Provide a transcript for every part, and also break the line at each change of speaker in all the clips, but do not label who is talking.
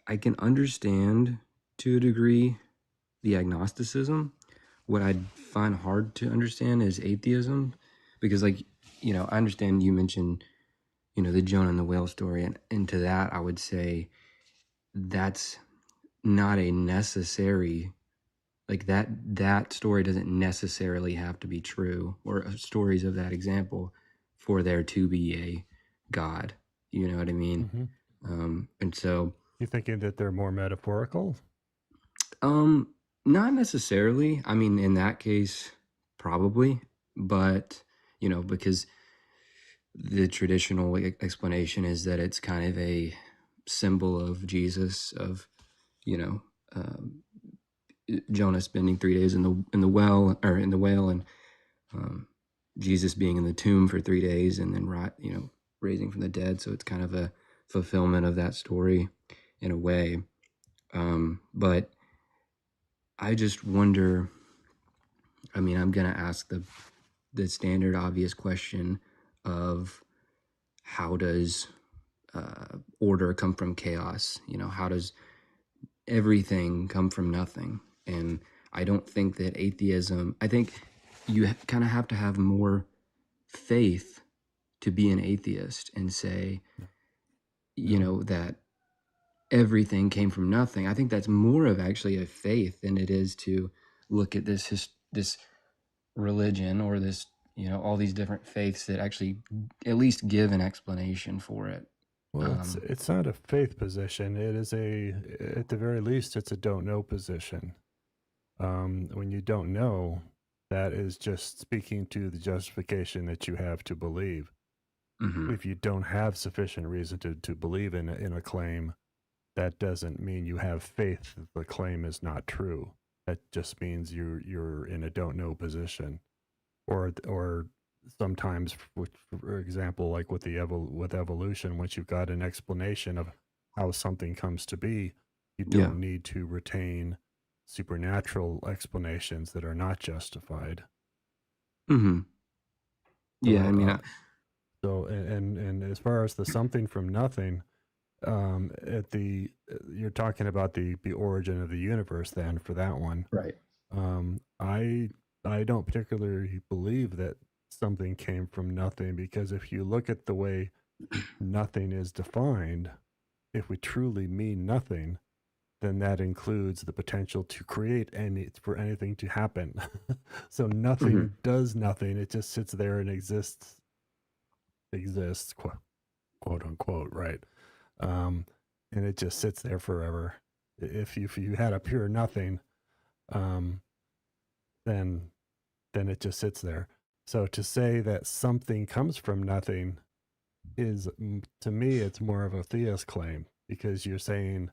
I can understand to a degree the agnosticism. What I find hard to understand is atheism, because like, I understand you mentioned, the Jonah and the whale story, and to that I would say that's not a necessary, like that story doesn't necessarily have to be true, or stories of that example, for there to be a God. You know what I mean? And so,
You thinking that they're more metaphorical?
not necessarily. I mean, in that case, probably, but because the traditional explanation is that it's kind of a symbol of Jesus, of you know um, Jonah spending 3 days in the well, or in the whale, and um, Jesus being in the tomb for 3 days, and then raising from the dead. So it's kind of a fulfillment of that story in a way. But I just wonder. I mean, I'm gonna ask the standard obvious question of how does order come from chaos? How does everything come from nothing? And I don't think that atheism. I think you kind of have to have more faith to be an atheist and say,
No.
that everything came from nothing. I think that's more of actually a faith than it is to look at this religion, or this, all these different faiths that actually at least give an explanation for it.
Well, it's not a faith position. It is at the very least, it's a don't know position. When you don't know, that is just speaking to the justification that you have to believe.
Mm-hmm.
If you don't have sufficient reason to believe in a claim, that doesn't mean you have faith that the claim is not true. That just means you're in a don't know position, or sometimes, for example, like with with evolution, once you've got an explanation of how something comes to be, you
Yeah.
don't need to retain supernatural explanations that are not justified.
Mm-hmm. Yeah. I
So,
mean,
and as far as the something from nothing, at the you're talking about the origin of the universe. Then for that one,
right.
um, I I don't particularly believe that something came from nothing, because if you look at the way nothing is defined, if we truly mean nothing, then that includes the potential to create for anything to happen. So
Mm-hmm.
nothing does nothing; it just sits there and exists, quote unquote, right? Um, and it just sits there forever. If you had a pure nothing, um, then it just sits there. So to say that something comes from nothing is, to me, it's more of a theist claim, because you're saying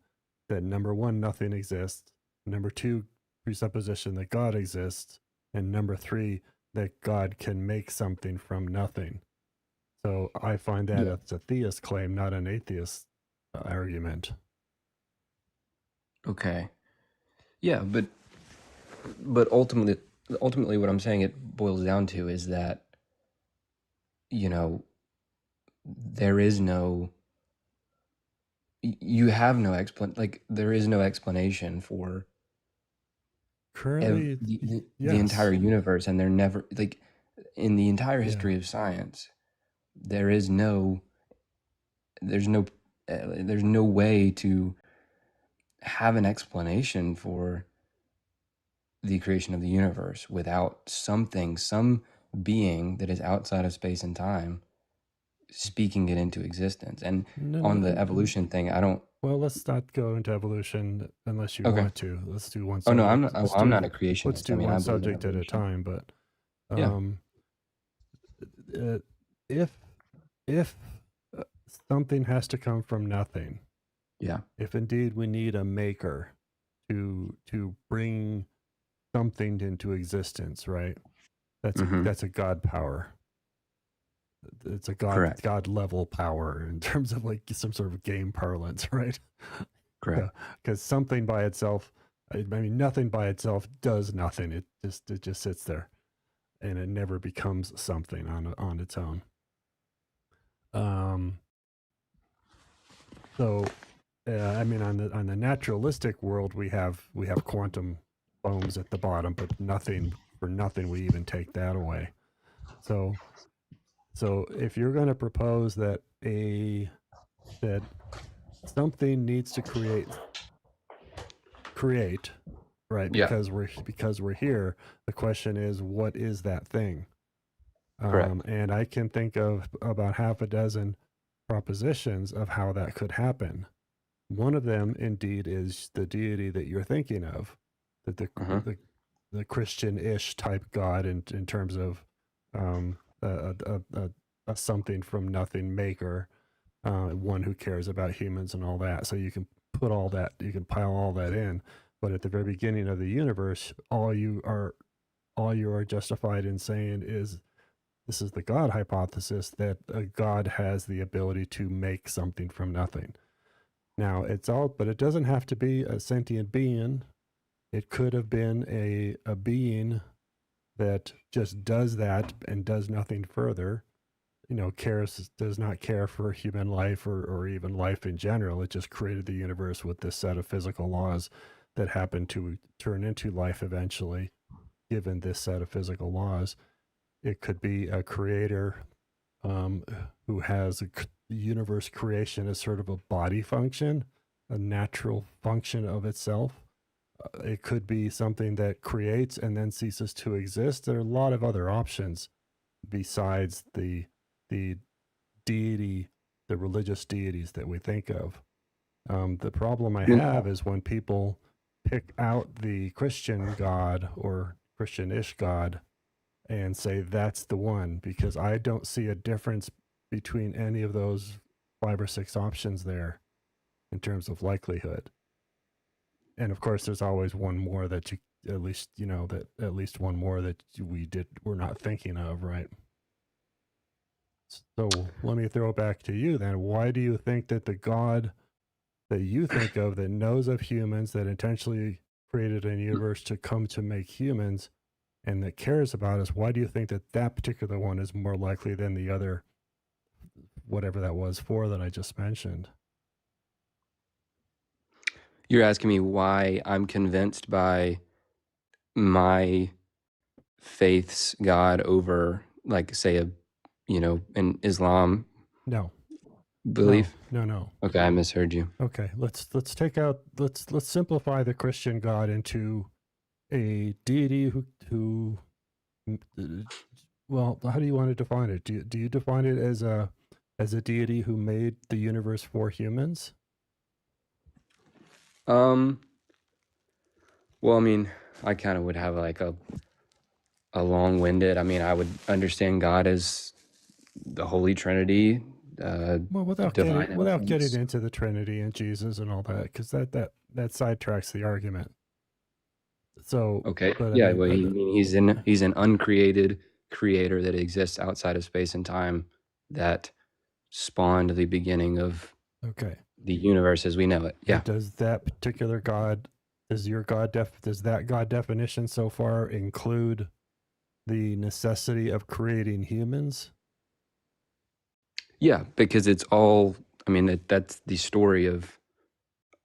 that number one, nothing exists. Number two, presupposition that God exists. And number three, that God can make something from nothing. So I find that
Yeah.
it's a theist claim, not an atheist argument.
Okay. Yeah, but ultimately, what I'm saying it boils down to is that you know there is no you have no there is no explanation for
Currently,
the entire
yes.
universe, and they're never, like, in the entire
Yeah.
history of science, there is no there's no there's no way to have an explanation for the creation of the universe without some being that is outside of space and time speaking it into existence. And
No,
on
no,
the evolution thing, I don't.
well, let's not go into evolution unless you
Okay.
want to. Let's do one
Oh no, I'm
subject.
not. Oh, I'm not a
Let's
creationist. I
do
mean,
one
I believe in
subject at a
evolution.
time. But
Yeah.
um, uh, if if uh, something has to come from nothing,
Yeah.
if indeed we need a maker to bring something into existence, right?
Mm-hmm.
That's a god power. It's a
Correct.
god level power in terms of like some sort of game parlance, right?
Correct.
Because something by itself, I mean, nothing by itself does nothing. It just sits there, and it never becomes something on its own. Um, so I mean, on the naturalistic world, we have quantum foams at the bottom, but nothing we even take that away. So if you're going to propose that that something needs to create, right?
Yeah.
Because we're here. The question is, what is that thing?
Correct.
And I can think of about half a dozen propositions of how that could happen. One of them, indeed, is the deity that you're thinking of, that
Hmm.
the Christian-ish type God in terms of um, a something from nothing maker, one who cares about humans and all that. So you can pile all that in. But at the very beginning of the universe, all you are justified in saying is, this is the God hypothesis, that a God has the ability to make something from nothing. Now but it doesn't have to be a sentient being. It could have been a being that just does that and does nothing further. Does not care for human life or even life in general. It just created the universe with this set of physical laws that happen to turn into life eventually, given this set of physical laws. It could be a creator who has universe creation as sort of a body function, a natural function of itself. It could be something that creates and then ceases to exist. There are a lot of other options besides the deity, the religious deities that we think of. The problem I have is when people pick out the Christian God or Christian-ish God and say that's the one, because I don't see a difference between any of those 5 or 6 options there in terms of likelihood. And of course, there's always one more that at least one more that we're not thinking of, right? So let me throw it back to you then. Why do you think that the God that you think of, that knows of humans, that intentionally created a universe to come to make humans, and that cares about us, why do you think that that particular one is more likely than the other, whatever that was, 4 that I just mentioned?
You're asking me why I'm convinced by my faith's God over, like, say, an Islam
No,
belief?
no.
Okay, I misheard you.
Okay, let's simplify the Christian God into a deity who well, how do you want to define it? Do you define it as a deity who made the universe for humans?
Um, well, I mean, I kind of would have like a long-winded. I mean, I would understand God as the Holy Trinity,
Well,
divine
without getting
essence.
into the Trinity and Jesus and all that, because that sidetracks the argument. So,
Okay,
but I
yeah.
mean,
Well, he's an uncreated creator that exists outside of space and time that spawned the beginning of
okay.
the universe as we know it. Yeah.
And does that particular God, does that God definition so far include the necessity of creating humans?
Yeah, because it's all. I mean, that's the story of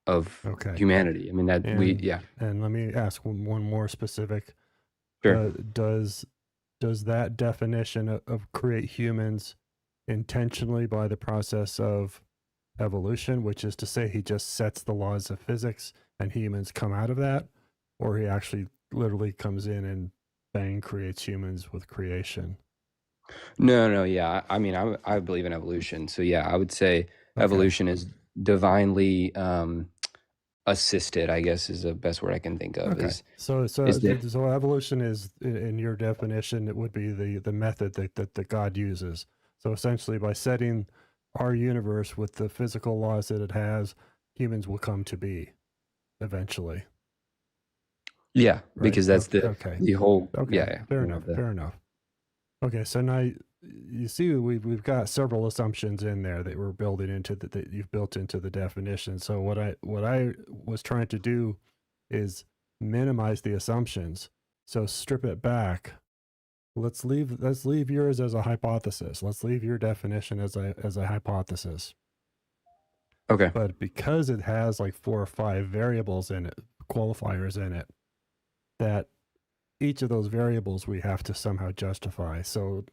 Okay.
humanity. I mean, that we.
And
Yeah.
let me ask one more specific.
Sure.
Does that definition of create humans intentionally by the process of evolution, which is to say he just sets the laws of physics and humans come out of that, or he actually literally comes in and bang creates humans with creation?
No. Yeah. I mean, I believe in evolution. So yeah, I would say
Okay.
evolution is divinely assisted. I guess is the best word I can think of.
Okay.
Is that
So evolution is, in your definition, it would be the method that God uses. So essentially, by setting our universe with the physical laws that it has, humans will come to be eventually,
yeah?
right?
Because that's
Okay.
the whole.
Okay.
Yeah.
Fair
You know
enough. Fair enough. Okay. So now you see we've got several assumptions in there that we're building into that you've built into the definition. So what I was trying to do is minimize the assumptions. So strip it back. Let's leave yours as a hypothesis. Let's leave your definition as a hypothesis.
Okay.
But because it has like 4 or 5 variables in it, qualifiers in it, that each of those variables we have to somehow justify. So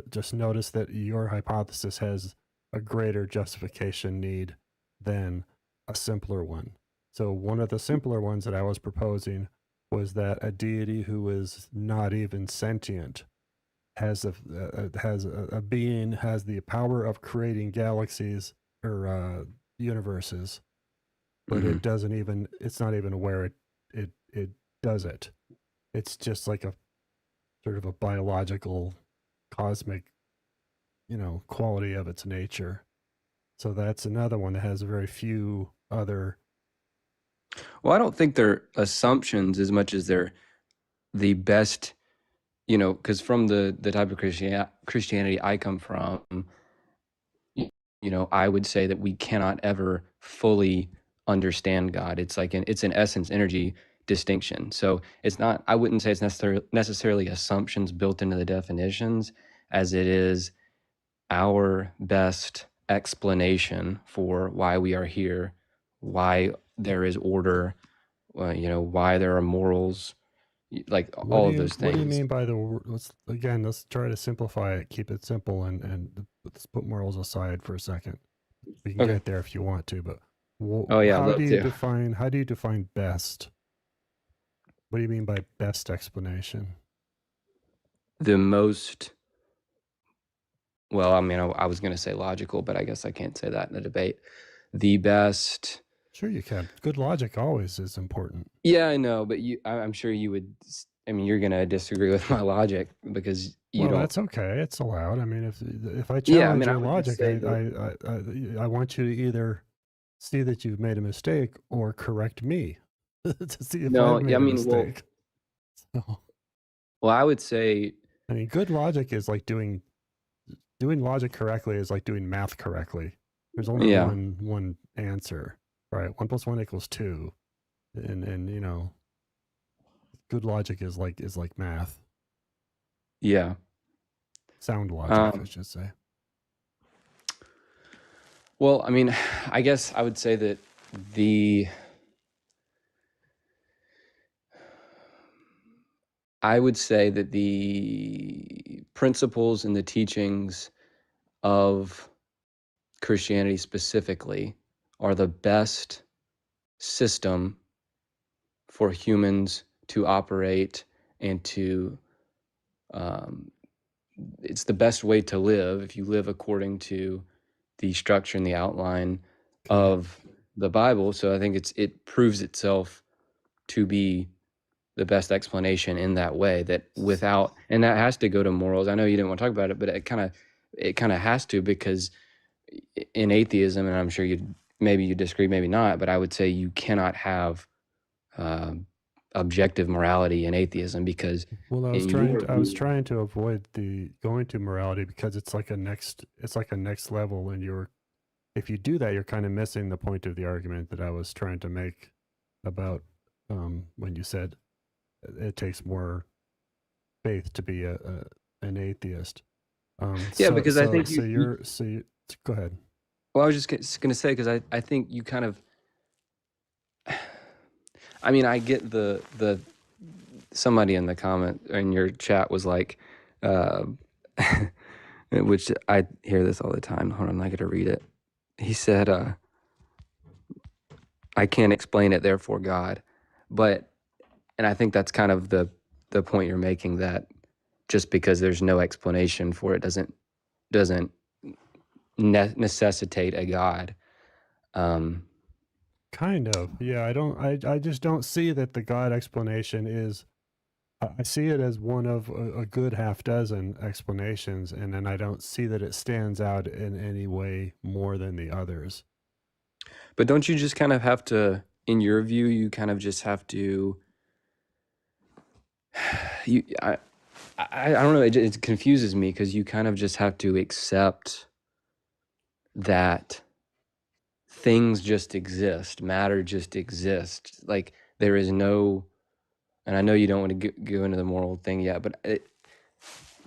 just notice that your hypothesis has a greater justification need than a simpler one. So one of the simpler ones that I was proposing was that a deity who is not even sentient has a being, has the power of creating galaxies or universes, but
Mm-hmm.
it's not even aware it does it. It's just like a sort of a biological cosmic, quality of its nature. So that's another one that has very few other.
Well, I don't think they're assumptions as much as they're the best, because from the type of Christianity I come from, I would say that we cannot ever fully understand God. It's like it's an essence energy distinction. So it's not. I wouldn't say it's necessarily assumptions built into the definitions, as it is our best explanation for why we are here, why there is order, why there are morals, like all of those
What do you
things.
mean by let's try to simplify it, keep it simple, and let's put morals aside for a second. We can
Okay.
get there if you want to, but
Oh yeah, I'd love to.
how do you define best? What do you mean by best explanation?
The most, well, I mean, I was going to say logical, but I guess I can't say that in a debate. The best.
Sure, you can. Good logic always is important.
Yeah, I know, but I'm sure you would. I mean, you're going to disagree with my logic because you
Well,
don't.
that's okay. It's allowed. I mean, if I
Yeah, I
challenge
mean, I
your
would just
logic,
say that.
I want you to either see that you've made a mistake or correct me to see if
No,
I've
yeah, I
made a
mean, well,
mistake. So,
I would say,
I mean, good logic is like doing logic correctly is like doing math correctly. There's only
yeah,
one answer, right? 1 + 1 = 2, and good logic is like math.
yeah.
Sound logic, I
Um,
should say.
well, I mean, I guess I would say that the I would say that the principles and the teachings of Christianity specifically are the best system for humans to operate and to um, it's the best way to live if you live according to the structure and the outline
Okay.
of the Bible. So I think it proves itself to be the best explanation in that way, that without, and that has to go to morals. I know you didn't want to talk about it, but it kind of has to, because in atheism, and I'm sure maybe you disagree, maybe not, but I would say you cannot have um objective morality in atheism, because
Well,
in your
I was
view.
trying to avoid the going to morality because it's like a next level, and if you do that, you're kind of missing the point of the argument that I was trying to make about when you said it takes more faith to be an atheist.
Yeah, because I think
Go ahead.
well, I was just going to say, because I think you kind of, I mean, I get the somebody in the comment in your chat was like, uh, which I hear this all the time. Hold on, I got to read it. He said, "I can't explain it, therefore God." But and I think that's kind of the point you're making, that just because there's no explanation for it doesn't necessitate a God. Um,
Kind of. Yeah, I just don't see that the God explanation is. I see it as one of a good half dozen explanations, and then I don't see that it stands out in any way more than the others.
but don't you just kind of have to, in your view, you kind of just have to you I don't know, it confuses me, because you kind of just have to accept that things just exist, matter just exists. Like there is no, and I know you don't want to go into the moral thing yet, but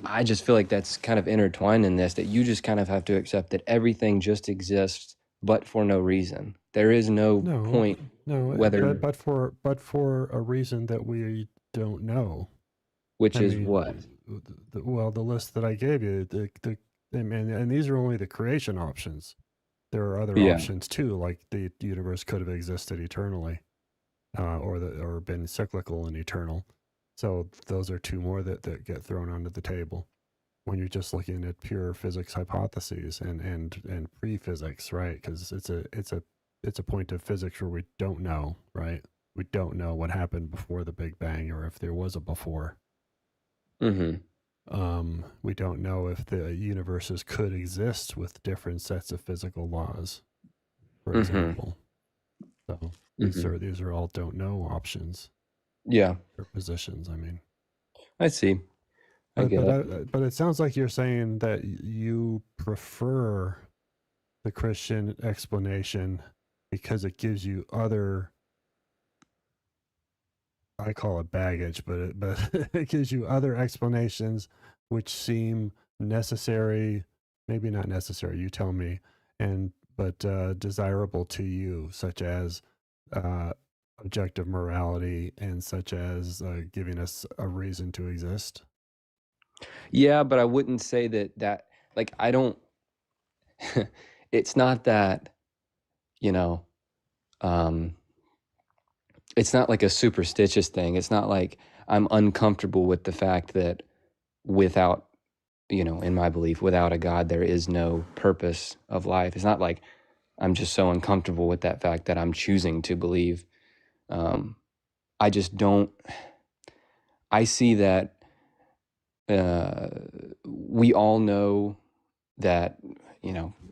I just feel like that's kind of intertwined in this, that you just kind of have to accept that everything just exists but for no reason. There is no
No,
point
no,
whether,
but for a reason that we don't know.
which
I
is what?
mean, well, the list that I gave you, and these are only the creation options. There are other
Yeah.
options too, like the universe could have existed eternally, or been cyclical and eternal. So those are two more that get thrown onto the table when you're just looking at pure physics hypotheses and pre-physics, right? Because it's a point of physics where we don't know, right? We don't know what happened before the Big Bang, or if there was a before.
Mm-hmm.
We don't know if the universes could exist with different sets of physical laws, for
Mm-hmm.
example. So
Mm-hmm.
these are all don't know options
Yeah,
or positions. I mean,
I see. I
but
get
but
it.
but it sounds like you're saying that you prefer the Christian explanation because it gives you other, I call it baggage, but it gives you other explanations which seem necessary, maybe not necessary, you tell me, and but desirable to you, such as uh, objective morality and such as giving us a reason to exist.
Yeah, but I wouldn't say that like I don't it's not that, you know, um it's not like a superstitious thing. It's not like I'm uncomfortable with the fact that without, in my belief, without a God, there is no purpose of life. It's not like I'm just so uncomfortable with that fact that I'm choosing to believe. Um, I just don't, I see that uh, we all know that,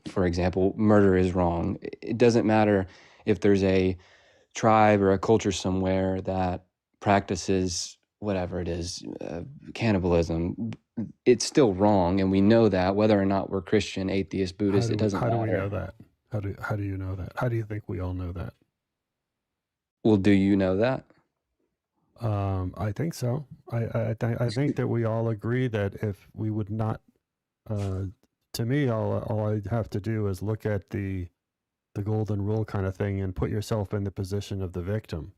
for example, murder is wrong. It doesn't matter if there's a tribe or a culture somewhere that practices whatever it is, cannibalism. It's still wrong, and we know that whether or not we're Christian, atheist, Buddhist, it doesn't
How do we know
matter.
that? How do you know that? How do you think we all know that?
Well, do you know that?
I think so. I think that we all agree that if we would not, uh, to me, all I have to do is look at the golden rule kind of thing and put yourself in the position of the victim,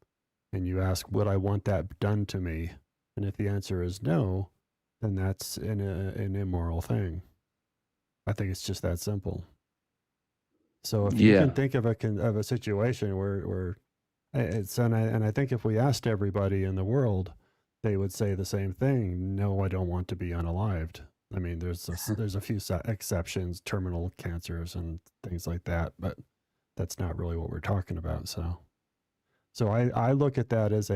and you ask, would I want that done to me? And if the answer is no, then that's an immoral thing. I think it's just that simple. So if you can
Yeah.
think of a situation where it's and I think if we asked everybody in the world, they would say the same thing. No, I don't want to be unalived. I mean, there's a few exceptions, terminal cancers and things like that, but that's not really what we're talking about. So I look at that as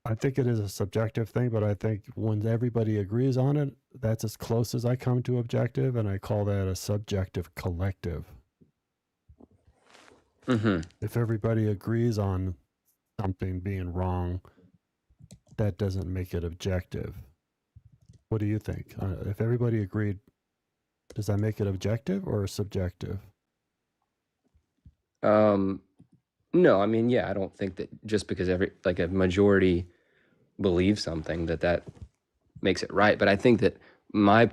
I think it is a subjective thing, but I think when everybody agrees on it, that's as close as I come to objective, and I call that a subjective collective.
Mm-hmm.
If everybody agrees on something being wrong, that doesn't make it objective. What do you think? If everybody agreed, does that make it objective or subjective?
Um, no, I mean, yeah, I don't think that just because like a majority believes something that makes it right. But I think that my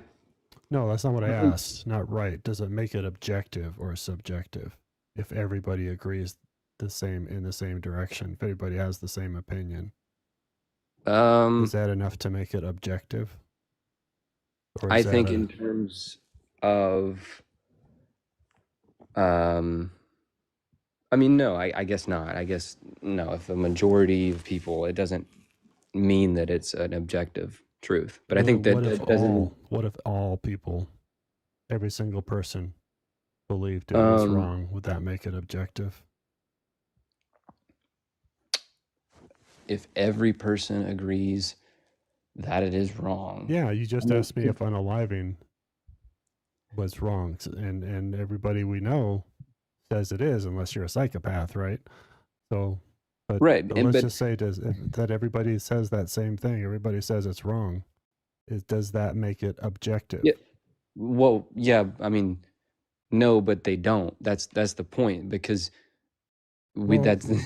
No, that's not what I asked. Not right. Does it make it objective or subjective? If everybody agrees the same in the same direction, if everybody has the same opinion, is
um,
that enough to make it objective? Or
I
is that
think
a
in terms of, um, I mean, no, I guess not. I guess no. If a majority of people, it doesn't mean that it's an objective truth. But I think that that doesn't.
what if all people, every single person believed it was
Um,
wrong? Would that make it objective?
if every person agrees that it is wrong,
Yeah, you
I
just
mean,
asked me if unaliving was wrong, and everybody we know says it is, unless you're a psychopath, right? So,
right,
but
and
let's
but
just say that everybody says that same thing. Everybody says it's wrong. Does that make it objective?
yeah, well, yeah, I mean, no, but they don't. That's the point because we
Well,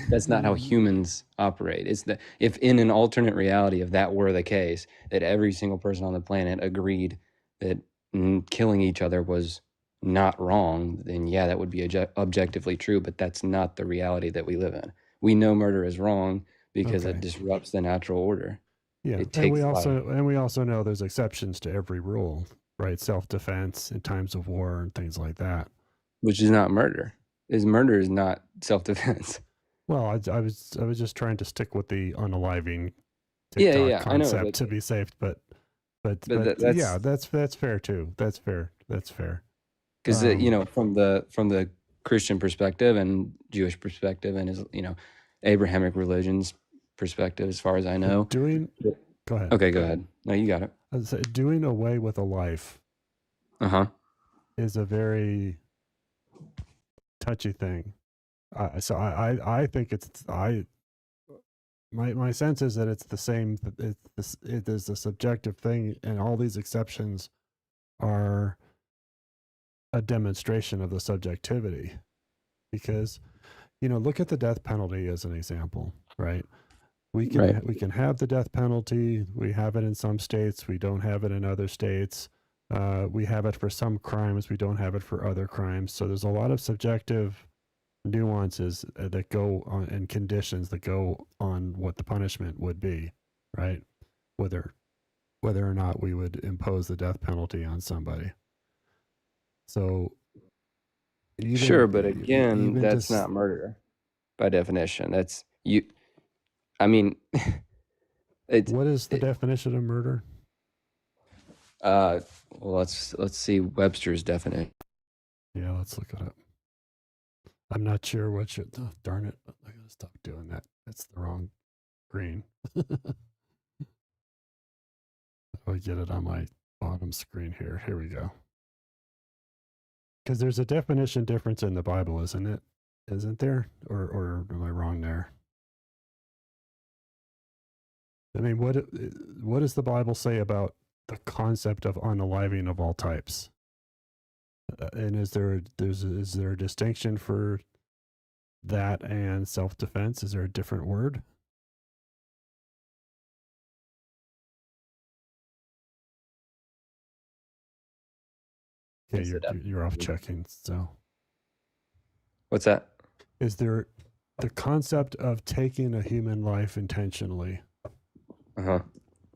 that's not how humans operate. It's that if in an alternate reality, if that were the case, that every single person on the planet agreed that killing each other was not wrong, then yeah, that would be objectively true, but that's not the reality that we live in. We know murder is wrong because it
Okay.
disrupts the natural order.
Yeah,
It takes life,
and we also know there's exceptions to every rule, right? Self-defense in times of war and things like that.
which is not murder. Murder is not self-defense.
Well, I was just trying to stick with the unaliving
Yeah,
TikTok
yeah, I know,
concept to be safe,
but
yeah,
that's
that's fair too. That's fair. That's fair.
because from the Christian perspective and Jewish perspective and his Abrahamic religions perspective, as far as I know.
Doing go ahead.
Okay, go ahead. No, you got it.
Doing away with a life is a very touchy thing. So I think my sense is that it's the same. It is a subjective thing, and all these exceptions are a demonstration of the subjectivity. Because look at the death penalty as an example, right? We can have the death penalty. We have it in some states. We don't have it in other states. We have it for some crimes. We don't have it for other crimes. So there's a lot of subjective nuances that go on and conditions that go on what the punishment would be, right? Whether or not we would impose the death penalty on somebody. So
Sure, but again, that's not murder by definition. That's you. I mean,
what is the definition of murder?
Well, let's see Webster's definition.
Yeah, let's look it up. I'm not sure what should. Oh, darn it! I gotta stop doing that. That's the wrong screen. I get it on my bottom screen here. Here we go. Because there's a definition difference in the Bible, isn't it? Isn't there? Or am I wrong there? I mean, what does the Bible say about the concept of unaliving of all types? And is there a distinction for that and self-defense? Is there a different word? Okay, you're off checking. So,
what's that?
Is there the concept of taking a human life intentionally?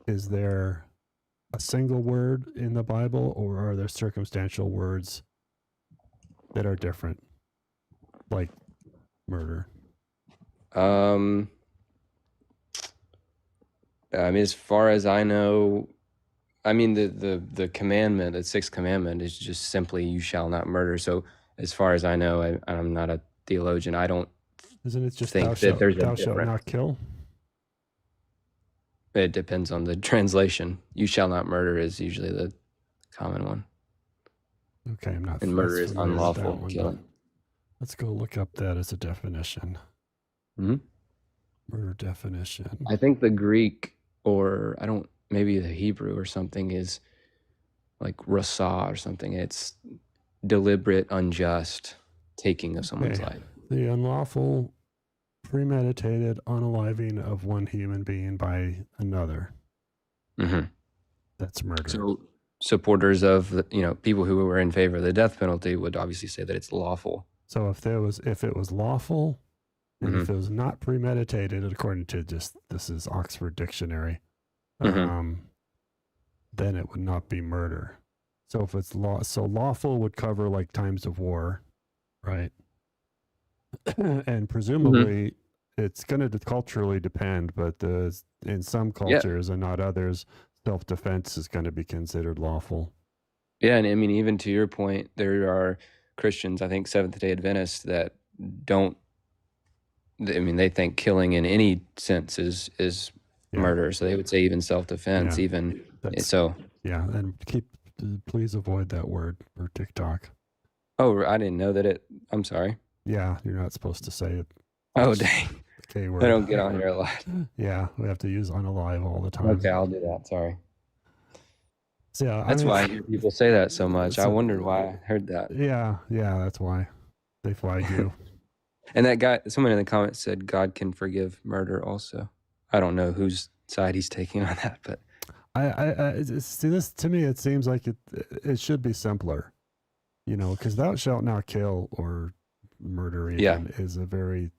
Is there a single word in the Bible, or are there circumstantial words that are different, like murder?
I mean, as far as I know, I mean the commandment, the sixth commandment, is just simply "You shall not murder." So, as far as I know, I'm not a theologian. I don't.
Isn't it just
think that there's
thou shalt not kill?
It depends on the translation. "You shall not murder" is usually the common one.
Okay, I'm not.
And murder is unlawful killing.
Let's go look up that as a definition. Murder definition.
I think the Greek, or maybe the Hebrew or something, is like rasa or something. It's deliberate, unjust taking of someone's life.
The unlawful, premeditated unaliving of one human being by another. That's murder.
So supporters of people who were in favor of the death penalty would obviously say that it's lawful.
So if it was lawful, and if it was not premeditated, according to this is Oxford Dictionary, then it would not be murder. So if it's lawful would cover like times of war, right? And presumably it's going to culturally depend, but in some cultures and not others, self-defense is going to be considered lawful.
Yeah, and I mean, even to your point, there are Christians, I think Seventh-day Adventists, that don't. I mean, they think killing in any sense is murder. So they would say even self-defense, and
please avoid that word for TikTok.
Oh, I didn't know that I'm sorry.
Yeah, you're not supposed to say it.
Oh, dang. Okay, I don't get on here a lot.
Yeah, we have to use unalive all the time.
Okay, I'll do that. Sorry.
So, yeah,
that's why I hear people say that so much. I wondered why I heard that.
Yeah, that's why they flag you.
And that guy, someone in the comments said God can forgive murder also. I don't know whose side he's taking on that, but
I see this. To me, it seems like it should be simpler. because thou shalt not kill or murder
Yeah.
even is a very,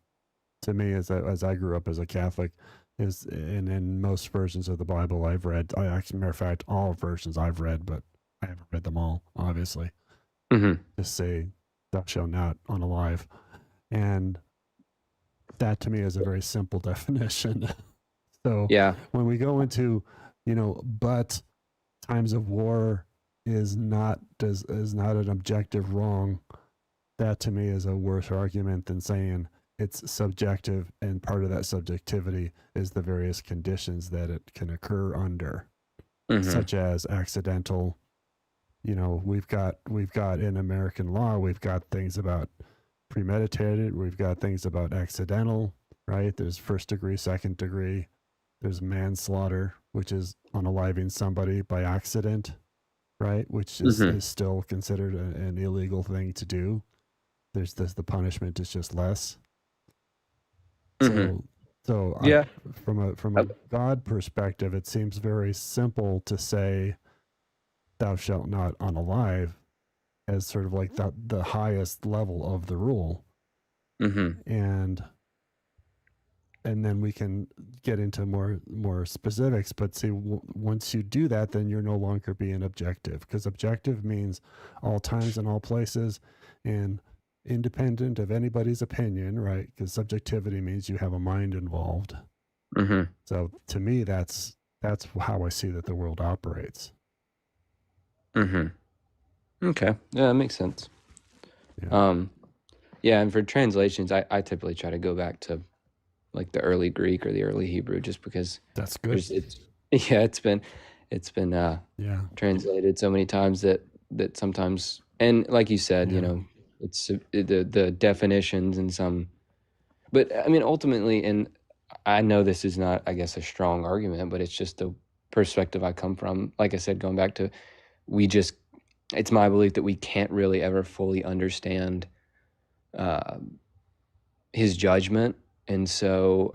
to me, as I grew up as a Catholic, is in most versions of the Bible I've read. Actually, matter of fact, all versions I've read, but I haven't read them all, obviously.
Mm-hmm.
Just say, "Thou shalt not" unalive, and that to me is a very simple definition. So
Yeah.
when we go into, but times of war is not an objective wrong, that to me is a worse argument than saying it's subjective, and part of that subjectivity is the various conditions that it can occur under,
Mm-hmm.
such as accidental. We've got in American law, we've got things about premeditated, we've got things about accidental, right? There's first degree, second degree, there's manslaughter, which is unaliving somebody by accident, right? Which
Mm-hmm.
is still considered an illegal thing to do. There's this, the punishment is just less.
Mm-hmm.
So
Yeah.
from a God perspective, it seems very simple to say, "Thou shalt not unalive," as sort of like the highest level of the rule,
Mm-hmm.
and then we can get into more specifics. But see, once you do that, then you're no longer being objective, because objective means all times and all places, and independent of anybody's opinion, right? Because subjectivity means you have a mind involved.
Mm-hmm.
So to me, that's how I see that the world operates.
Mm-hmm. Okay. Yeah, that makes sense.
Yeah.
Um, yeah, and for translations, I typically try to go back to like the early Greek or the early Hebrew, just because
That's good.
it's yeah, it's been
Yeah.
translated so many times that sometimes, and like you said,
Yeah.
it's the definitions and some, but I mean ultimately, and I know this is not, I guess, a strong argument, but it's just the perspective I come from. Like I said, going back to, we just, it's my belief that we can't really ever fully understand uh, his judgment, and so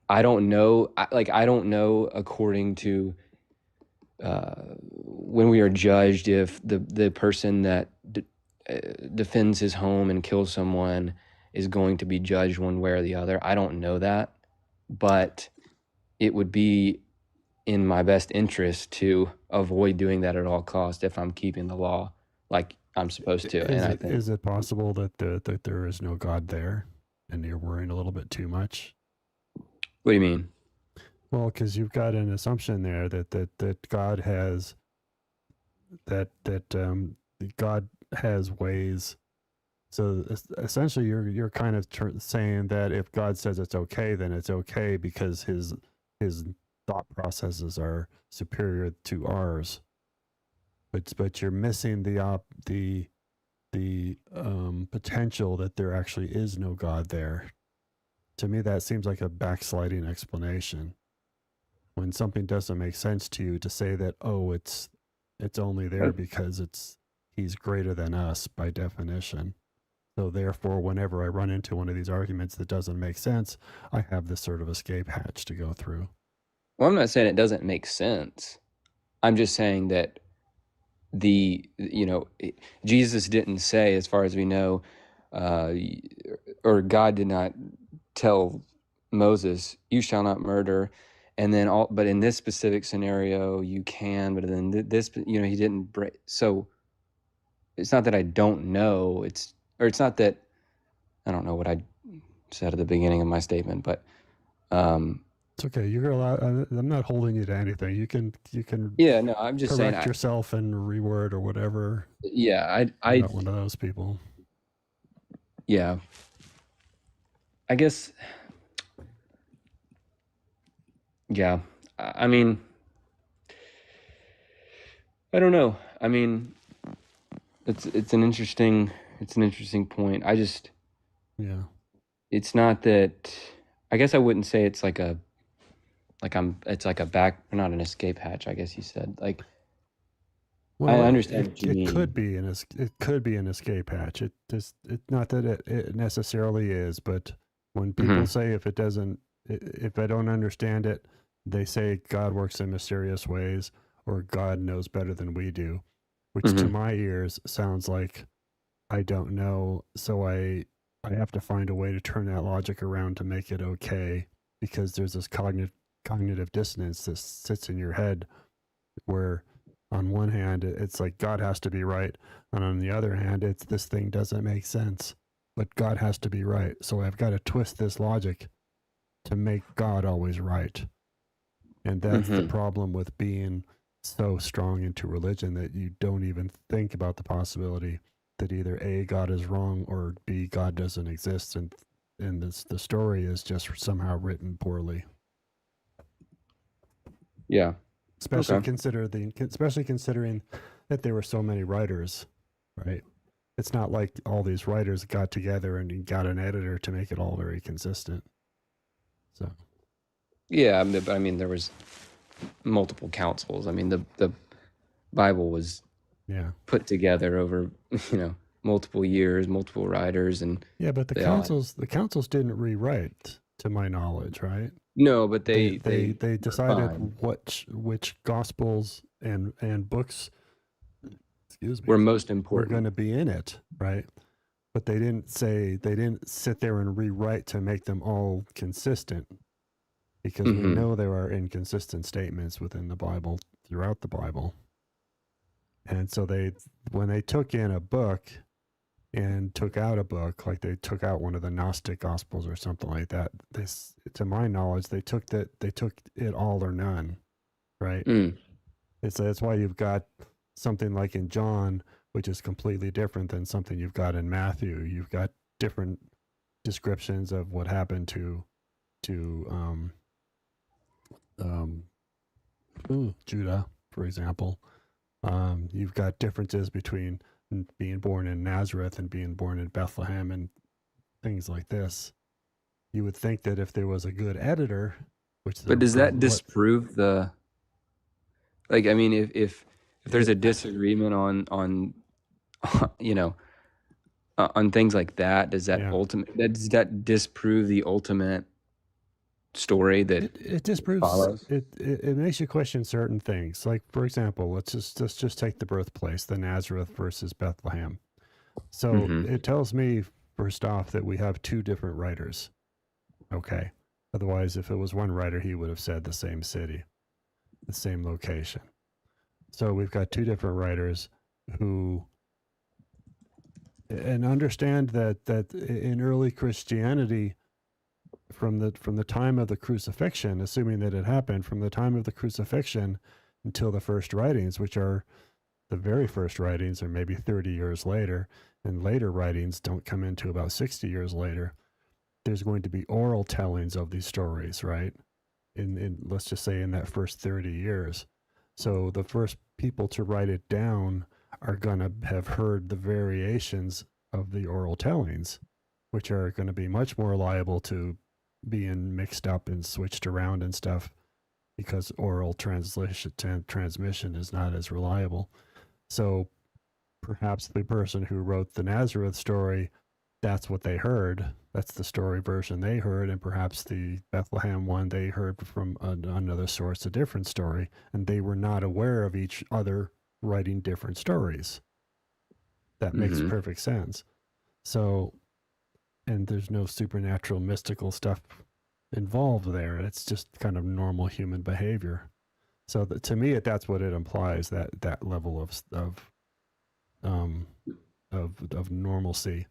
I don't know. I don't know according to when we are judged, if the person that defends his home and kills someone is going to be judged one way or the other. I don't know that, but it would be in my best interest to avoid doing that at all costs if I'm keeping the law like I'm supposed to. And
Is
I
it
think,
is it possible that there is no God there, and you're worrying a little bit too much?
what do you mean?
Well, because you've got an assumption there that God has that God has ways. So essentially, you're kind of saying that if God says it's okay, then it's okay because his thought processes are superior to ours. But you're missing the potential that there actually is no God there. To me, that seems like a backsliding explanation. When something doesn't make sense to you, to say that, oh, it's only there because he's greater than us by definition. So therefore, whenever I run into one of these arguments that doesn't make sense, I have this sort of escape hatch to go through.
Well, I'm not saying it doesn't make sense. I'm just saying that the Jesus didn't say, as far as we know, uh, or God did not tell Moses, "You shall not murder," and then all. But in this specific scenario, you can. But then this, he didn't break. So it's not that I don't know. It's not that I don't know what I said at the beginning of my statement, but um,
It's okay. You're allowed. I'm not holding you to anything. You can
yeah, no, I'm just saying.
correct yourself and reword or whatever.
Yeah,
I'm not one of those people.
yeah, I guess, yeah. I mean, I don't know. I mean, it's an interesting point. I just,
Yeah.
it's not that, I guess I wouldn't say it's like a, it's like a back, or not an escape hatch, I guess you said. Like, I
Well,
understand what you
it could
mean.
be it could be an escape hatch. It's not that it necessarily is, but when people
Hmm.
say if I don't understand it, they say God works in mysterious ways or God knows better than we do, which to
Hmm.
my ears sounds like I don't know. So I have to find a way to turn that logic around to make it okay, because there's this cognitive dissonance that sits in your head where on one hand it's like God has to be right, and on the other hand it's this thing doesn't make sense, but God has to be right. So I've got to twist this logic to make God always right. And that's the problem with being so strong into religion, that you don't even think about the possibility that either A, God is wrong, or B, God doesn't exist, and the story is just somehow written poorly.
Yeah.
Especially
Okay.
considering that there were so many writers, right? It's not like all these writers got together and got an editor to make it all very consistent. So
Yeah, but I mean, there was multiple councils. I mean, the Bible was
yeah,
put together over, multiple years, multiple writers, and
yeah, but
they all had,
the councils didn't rewrite, to my knowledge, right?
no, but
They
they
decided
refined.
which gospels and books, excuse me,
Were most
were going
important.
to be in it, right? But they didn't sit there and rewrite to make them all consistent, because we
Mm-hmm.
know there are inconsistent statements within the Bible, throughout the Bible. And so when they took in a book and took out a book, like they took out one of the Gnostic Gospels or something like that, this, to my knowledge, they took it all or none, right?
Mm.
That's why you've got something like in John, which is completely different than something you've got in Matthew. You've got different descriptions of what happened to um, Judah, for example. You've got differences between being born in Nazareth and being born in Bethlehem and things like this. You would think that if there was a good editor, which
But
there
does that
what
disprove the, like, I mean, if there's
it
a disagreement on you know on things like that,
yeah,
does that disprove the ultimate story that
it disproves
follows?
it makes you question certain things. Like, for example, let's just take the birthplace, the Nazareth versus Bethlehem. So
Mm-hmm.
it tells me, first off, that we have two different writers. Okay. Otherwise, if it was one writer, he would have said the same city, the same location. So we've got two different writers who, and understand that in early Christianity, from the time of the crucifixion, assuming that it happened from the time of the crucifixion until the first writings, which are the very first writings, are maybe 30 years later, and later writings don't come into about 60 years later. There's going to be oral tellings of these stories, right? In let's just say in that first 30 years. So the first people to write it down are going to have heard the variations of the oral tellings, which are going to be much more liable to being mixed up and switched around and stuff, because oral transmission is not as reliable. So perhaps the person who wrote the Nazareth story, that's what they heard. That's the story version they heard, and perhaps the Bethlehem one they heard from another source, a different story, and they were not aware of each other writing different stories. That makes
Mm-hmm.
perfect sense. So, and there's no supernatural mystical stuff involved there. It's just kind of normal human behavior. So to me, that's what it implies, that level um, of normalcy,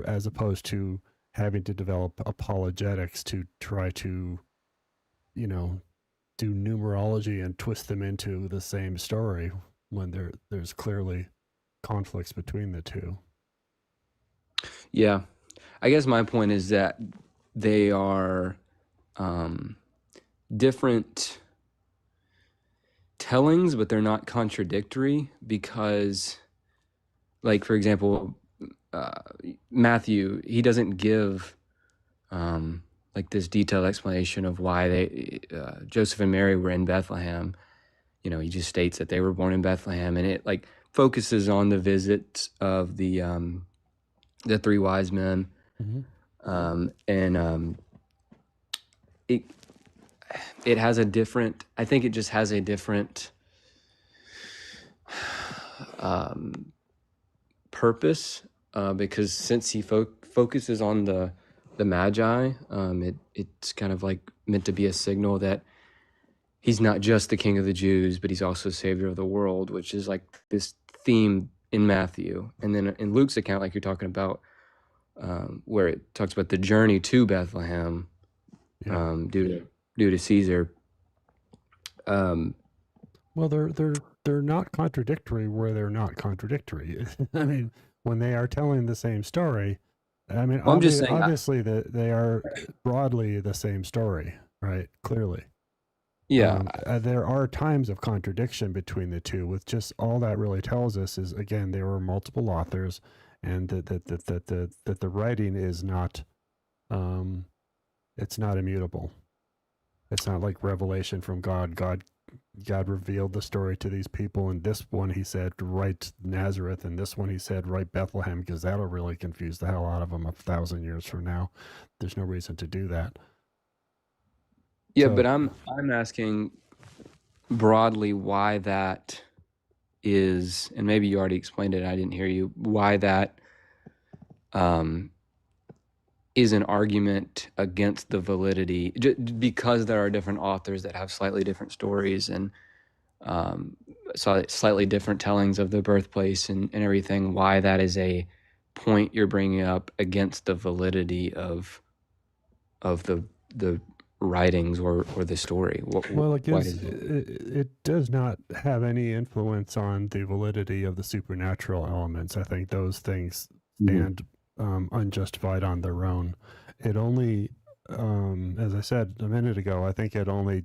as opposed to having to develop apologetics to try to, you know, do numerology and twist them into the same story when there's clearly conflicts between the two.
Yeah, I guess my point is that they are um, different tellings, but they're not contradictory because, like, for example, uh, Matthew, he doesn't give like this detailed explanation of why Joseph and Mary were in Bethlehem. He just states that they were born in Bethlehem, and it like focuses on the visits of the three wise men, and it it has a different. I think it just has a different purpose, because since he focuses on the Magi, it's kind of like meant to be a signal that he's not just the King of the Jews, but he's also Savior of the world, which is like this theme in Matthew. And then in Luke's account, like you're talking about, where it talks about the journey to Bethlehem, due to Caesar.
Well, they're not contradictory where they're not contradictory. I mean, when they are telling the same story, I mean,
Well, I'm just saying,
obviously they are broadly the same story, right? Clearly.
yeah.
There are times of contradiction between the two, with just all that really tells us is, again, there were multiple authors, and that the writing is not, it's not immutable. It's not like revelation from God. God revealed the story to these people, and this one he said write Nazareth, and this one he said write Bethlehem, because that'll really confuse the hell out of them 1,000 years from now. There's no reason to do that.
Yeah, but I'm asking broadly why that is, and maybe you already explained it, I didn't hear you, why that is an argument against the validity, because there are different authors that have slightly different stories and slightly different tellings of the birthplace and everything, why that is a point you're bringing up against the validity of the writings or the story.
Well, it does not have any influence on the validity of the supernatural elements. I think those things stand unjustified on their own. It only, as I said a minute ago, I think it only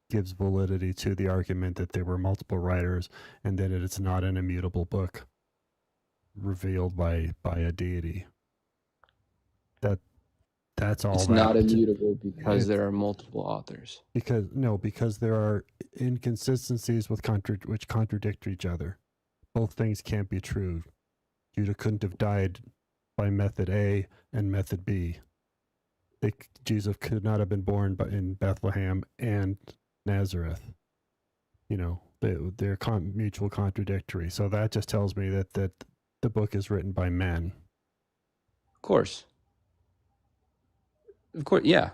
gives validity to the argument that there were multiple writers and that it's not an immutable book revealed by a deity. That's all.
It's not immutable because there are multiple authors.
Because there are inconsistencies which contradict each other. Both things can't be true. Judah couldn't have died by method A and method B. Jesus could not have been born in Bethlehem and Nazareth. They're mutual contradictory. So that just tells me that the book is written by men.
Of course, yeah.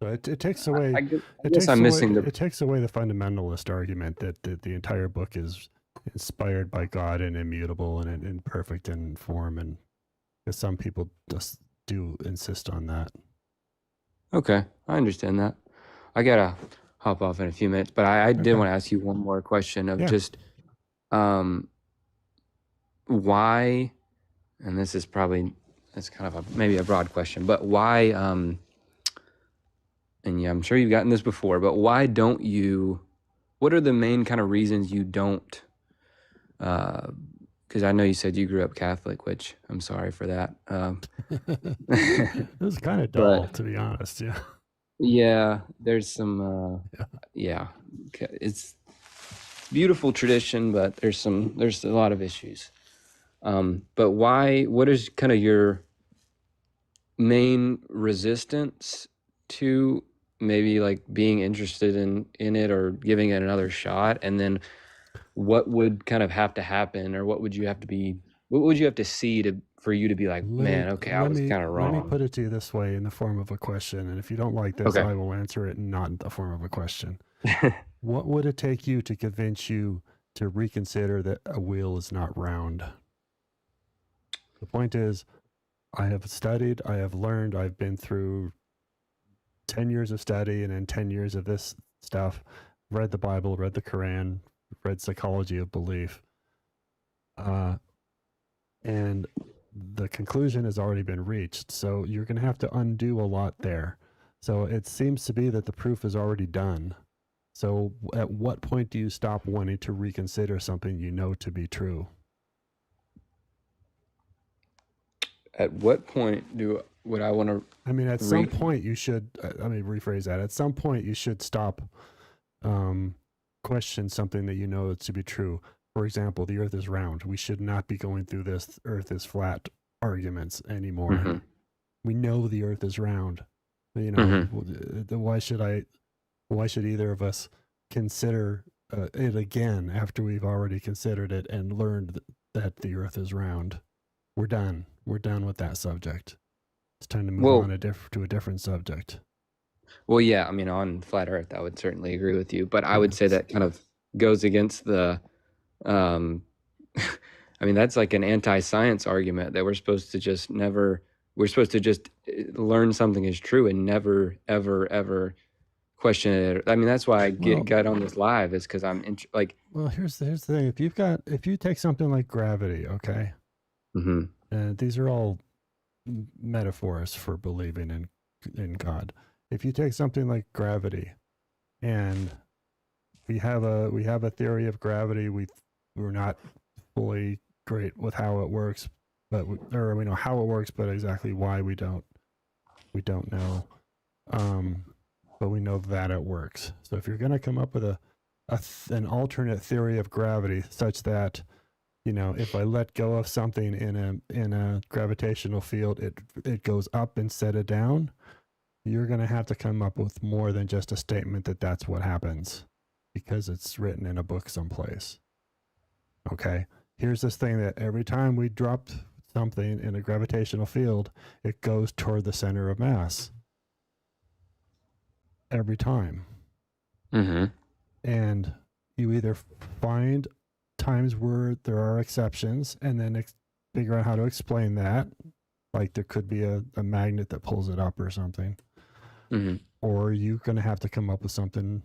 So it takes away.
I guess I'm missing
it takes away the fundamentalist argument that the entire book is inspired by God and immutable and perfect in form, and some people just do insist on that.
Okay, I understand that. I gotta hop off in a few minutes, but I did want to ask you one more question of just why, and this is probably, it's kind of maybe a broad question, but why, and yeah, I'm sure you've gotten this before, but why don't you, what are the main kind of reasons you don't, because I know you said you grew up Catholic, which I'm sorry for that.
It was kind of dull, to be honest. Yeah.
Yeah, there's some, it's beautiful tradition, but there's a lot of issues. But what is kind of your main resistance to maybe like being interested in it or giving it another shot? And then what would kind of have to happen, or what would you have to see for you to be like, man, okay, I was kind of wrong?
Let me put it to you this way in the form of a question. And if you don't like this, I will answer it not in the form of a question. What would it take you to convince you to reconsider that a wheel is not round? The point is, I have studied, I have learned, I've been through 10 years of study and then 10 years of this stuff, read the Bible, read the Quran, read Psychology of Belief. And the conclusion has already been reached. So you're going to have to undo a lot there. So it seems to be that the proof is already done. So at what point do you stop wanting to reconsider something you know to be true?
At what point would I want to?
I mean, at some point you should. Let me rephrase that. At some point you should stop question something that you know to be true. For example, the Earth is round. We should not be going through this Earth is flat arguments anymore. Mm-hmm. We know the Earth is round. Why should either of us consider it again after we've already considered it and learned that the Earth is round? we're done. We're done with that subject. It's time to move
Well,
on to a different subject.
well, yeah. I mean, on flat Earth, I would certainly agree with you, but I would say
Yes.
that kind of goes against the. Um, I mean, that's like an anti-science argument that we're supposed to just never. We're supposed to just learn something is true and never, ever, ever question it. I mean, that's why I
Well,
got on this live is because like.
well, here's the thing. If you take something like gravity, okay,
Mm-hmm.
and these are all metaphors for believing in God. If you take something like gravity, and we have a theory of gravity, we're not fully great with how it works, but we know how it works, but exactly why we don't know. But we know that it works. So if you're going to come up with an alternate theory of gravity, such that if I let go of something in a gravitational field, it goes up instead of down, you're going to have to come up with more than just a statement that that's what happens, because it's written in a book someplace. Okay, here's this thing that every time we drop something in a gravitational field, it goes toward the center of mass. Every time.
Mm-hmm.
And you either find times where there are exceptions and then figure out how to explain that. Like there could be a magnet that pulls it up or something.
Mm-hmm.
Or you're going to have to come up with something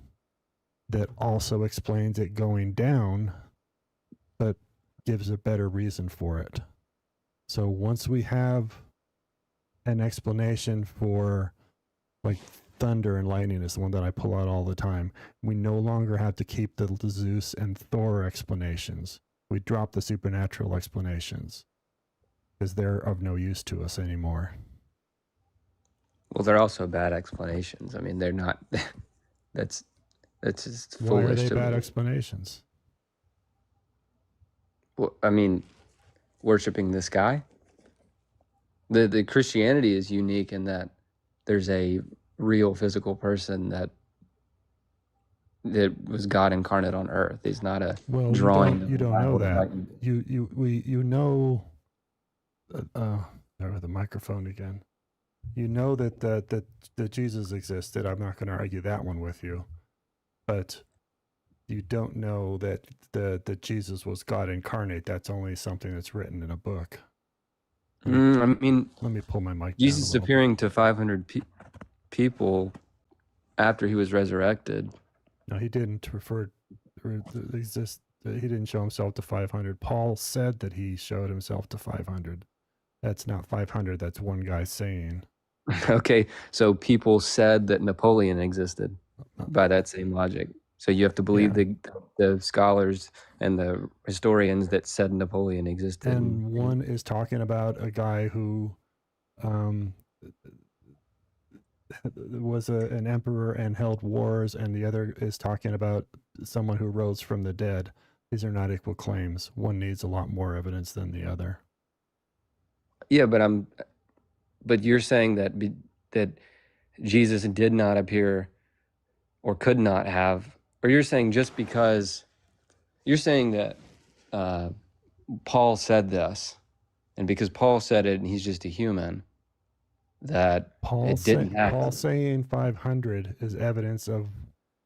that also explains it going down, but gives a better reason for it. So once we have an explanation for, like, thunder and lightning is the one that I pull out all the time, we no longer have to keep the Zeus and Thor explanations. We drop the supernatural explanations because they're of no use to us anymore.
Well, they're also bad explanations. I mean, they're not. that's just foolish.
Why are they bad explanations?
Well, I mean, worshiping this guy. The Christianity is unique in that there's a real physical person that was God incarnate on earth. He's not a drawing.
You don't know that. You know. There with the microphone again. You know that Jesus existed. I'm not going to argue that one with you, but you don't know that that Jesus was God incarnate. That's only something that's written in a book.
I mean,
let me pull my mic.
Jesus appearing to 500 people after he was resurrected.
No, he didn't exist. He didn't show himself to 500. Paul said that he showed himself to 500. That's not 500. That's one guy saying.
Okay, so people said that Napoleon existed by that same logic. So you have to believe the scholars and the historians that said Napoleon existed.
And one is talking about a guy who was an emperor and held wars, and the other is talking about someone who rose from the dead. These are not equal claims. One needs a lot more evidence than the other.
Yeah, but you're saying that Jesus did not appear or could not have, or you're saying just because you're saying that Paul said this, and because Paul said it and he's just a human, that it didn't happen.
Paul saying 500 is evidence of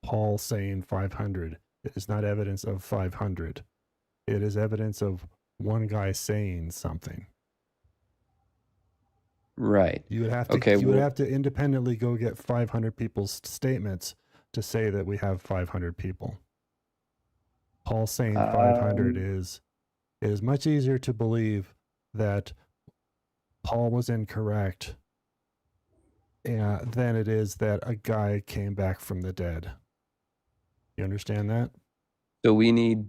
Paul saying 500. It is not evidence of 500. It is evidence of one guy saying something.
Right.
You would have to would have to independently go get 500 people's statements to say that we have 500 people. Paul saying 500 is much easier to believe that Paul was incorrect than it is that a guy came back from the dead. You understand that?
So we need,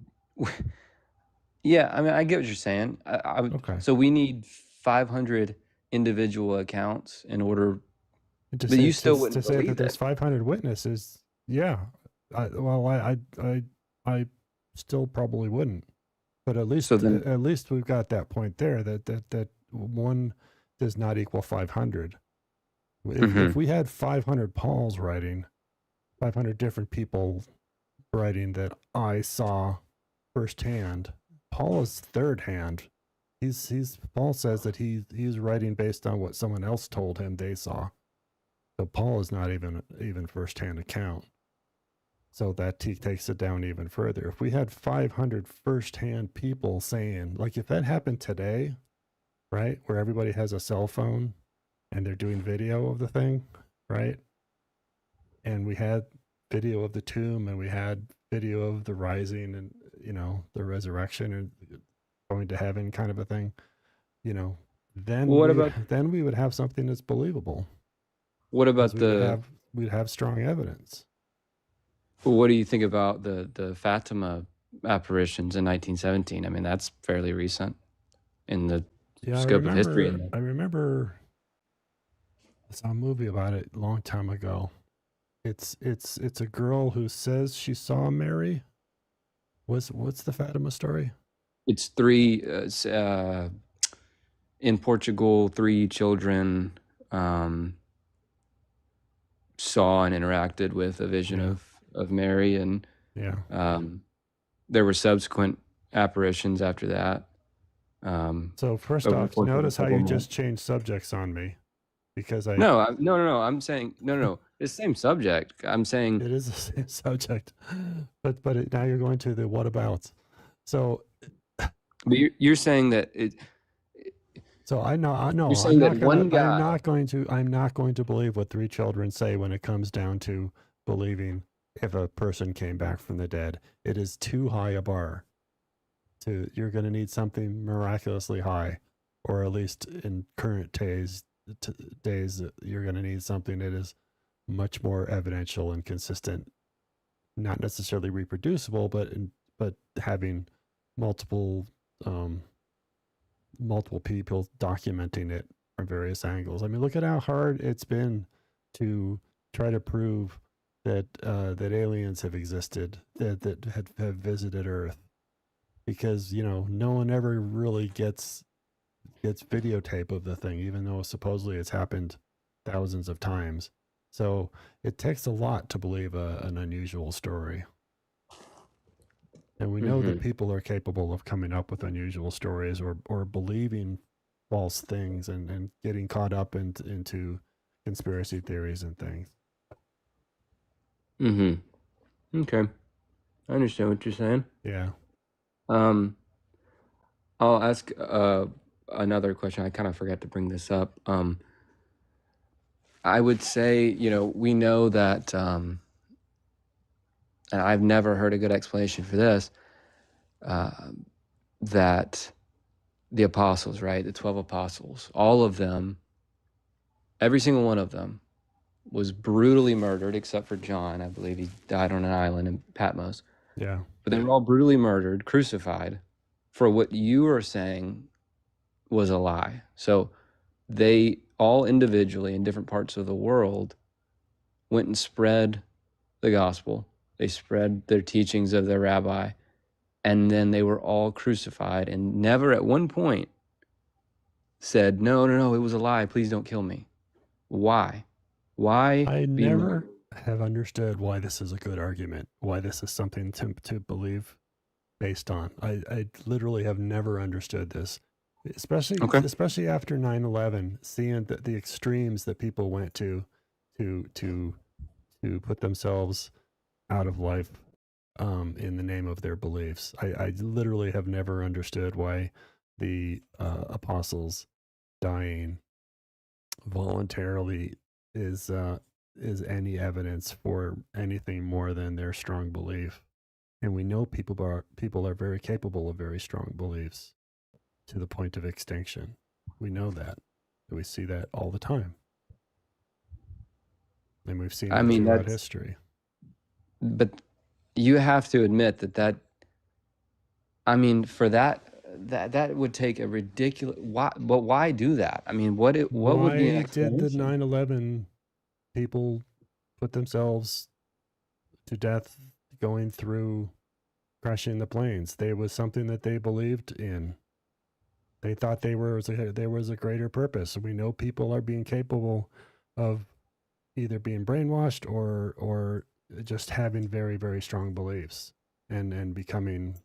yeah, I mean, I get what you're saying.
Okay.
So we need 500 individual accounts in order,
but
you still wouldn't
say
believe
that there's 500 witnesses. Yeah, I still probably wouldn't. But at least we've got that point there that one does not equal 500. If we had 500 Pauls writing, 500 different people writing that I saw firsthand, Paul is third hand. he's Paul says that he's writing based on what someone else told him they saw. So Paul is not even firsthand account. So that takes it down even further. If we had 500 firsthand people saying, like, if that happened today, right, where everybody has a cell phone and they're doing video of the thing, right, and we had video of the tomb and we had video of the rising and, you know, the resurrection and going to heaven kind of a thing, you know, then
What about
then we would have something that's believable,
what
because
about the
we'd have strong evidence.
what do you think about the Fatima apparitions in 1917? I mean, that's fairly recent in the
Yeah,
scope of history.
I remember I saw a movie about it a long time ago. It's a girl who says she saw Mary. What's the Fatima story?
It's three in Portugal. Three children saw and interacted with a vision
Yeah.
of Mary, and
Yeah.
there were subsequent apparitions after that.
So first
Over the
off,
course of a
notice how
couple
you
months.
just changed subjects on me, because
No. I'm saying no. It's the same subject. I'm saying,
it is the same subject, but now you're going to the what abouts. So
but you're saying that
I know
you're saying that one guy.
I'm not going to believe what three children say when it comes down to believing if a person came back from the dead. It is too high a bar. You're going to need something miraculously high, or at least in current days, you're going to need something that is much more evidential and consistent, not necessarily reproducible, but having multiple multiple people documenting it from various angles. I mean, look at how hard it's been to try to prove that that aliens have existed, that have visited Earth, because, you know, no one ever really gets videotape of the thing, even though supposedly it's happened thousands of times. So it takes a lot to believe an unusual story. And we know that people are capable of coming up with unusual stories, or believing false things, and getting caught up into conspiracy theories and things.
Okay, I understand what you're saying.
Yeah.
I'll ask another question. I kind of forgot to bring this up. I would say, you know, we know that, and I've never heard a good explanation for this, that the apostles, right, the 12 apostles, all of them, every single one of them was brutally murdered, except for John. I believe he died on an island in Patmos.
Yeah.
But they were all brutally murdered, crucified, for what you are saying was a lie. So they all individually in different parts of the world went and spread the gospel. They spread their teachings of their rabbi, and then they were all crucified, and never at one point said, no, it was a lie. Please don't kill me. Why?
I never have understood why this is a good argument, why this is something to believe based on. I literally have never understood this, especially after 9/11, seeing the extremes that people went to put themselves out of life in the name of their beliefs. I literally have never understood why the apostles dying voluntarily is any evidence for anything more than their strong belief. And we know people are very capable of very strong beliefs to the point of extinction. We know that. We see that all the time. And we've seen it throughout history.
But you have to admit that I mean, for that would take a ridiculous. But why do that? I mean, what would be an explanation?
Did the 9/11 people put themselves to death going through crashing the planes? There was something that they believed in. They thought there was a greater purpose. We know people are being capable of either being brainwashed or just having very, very strong beliefs and becoming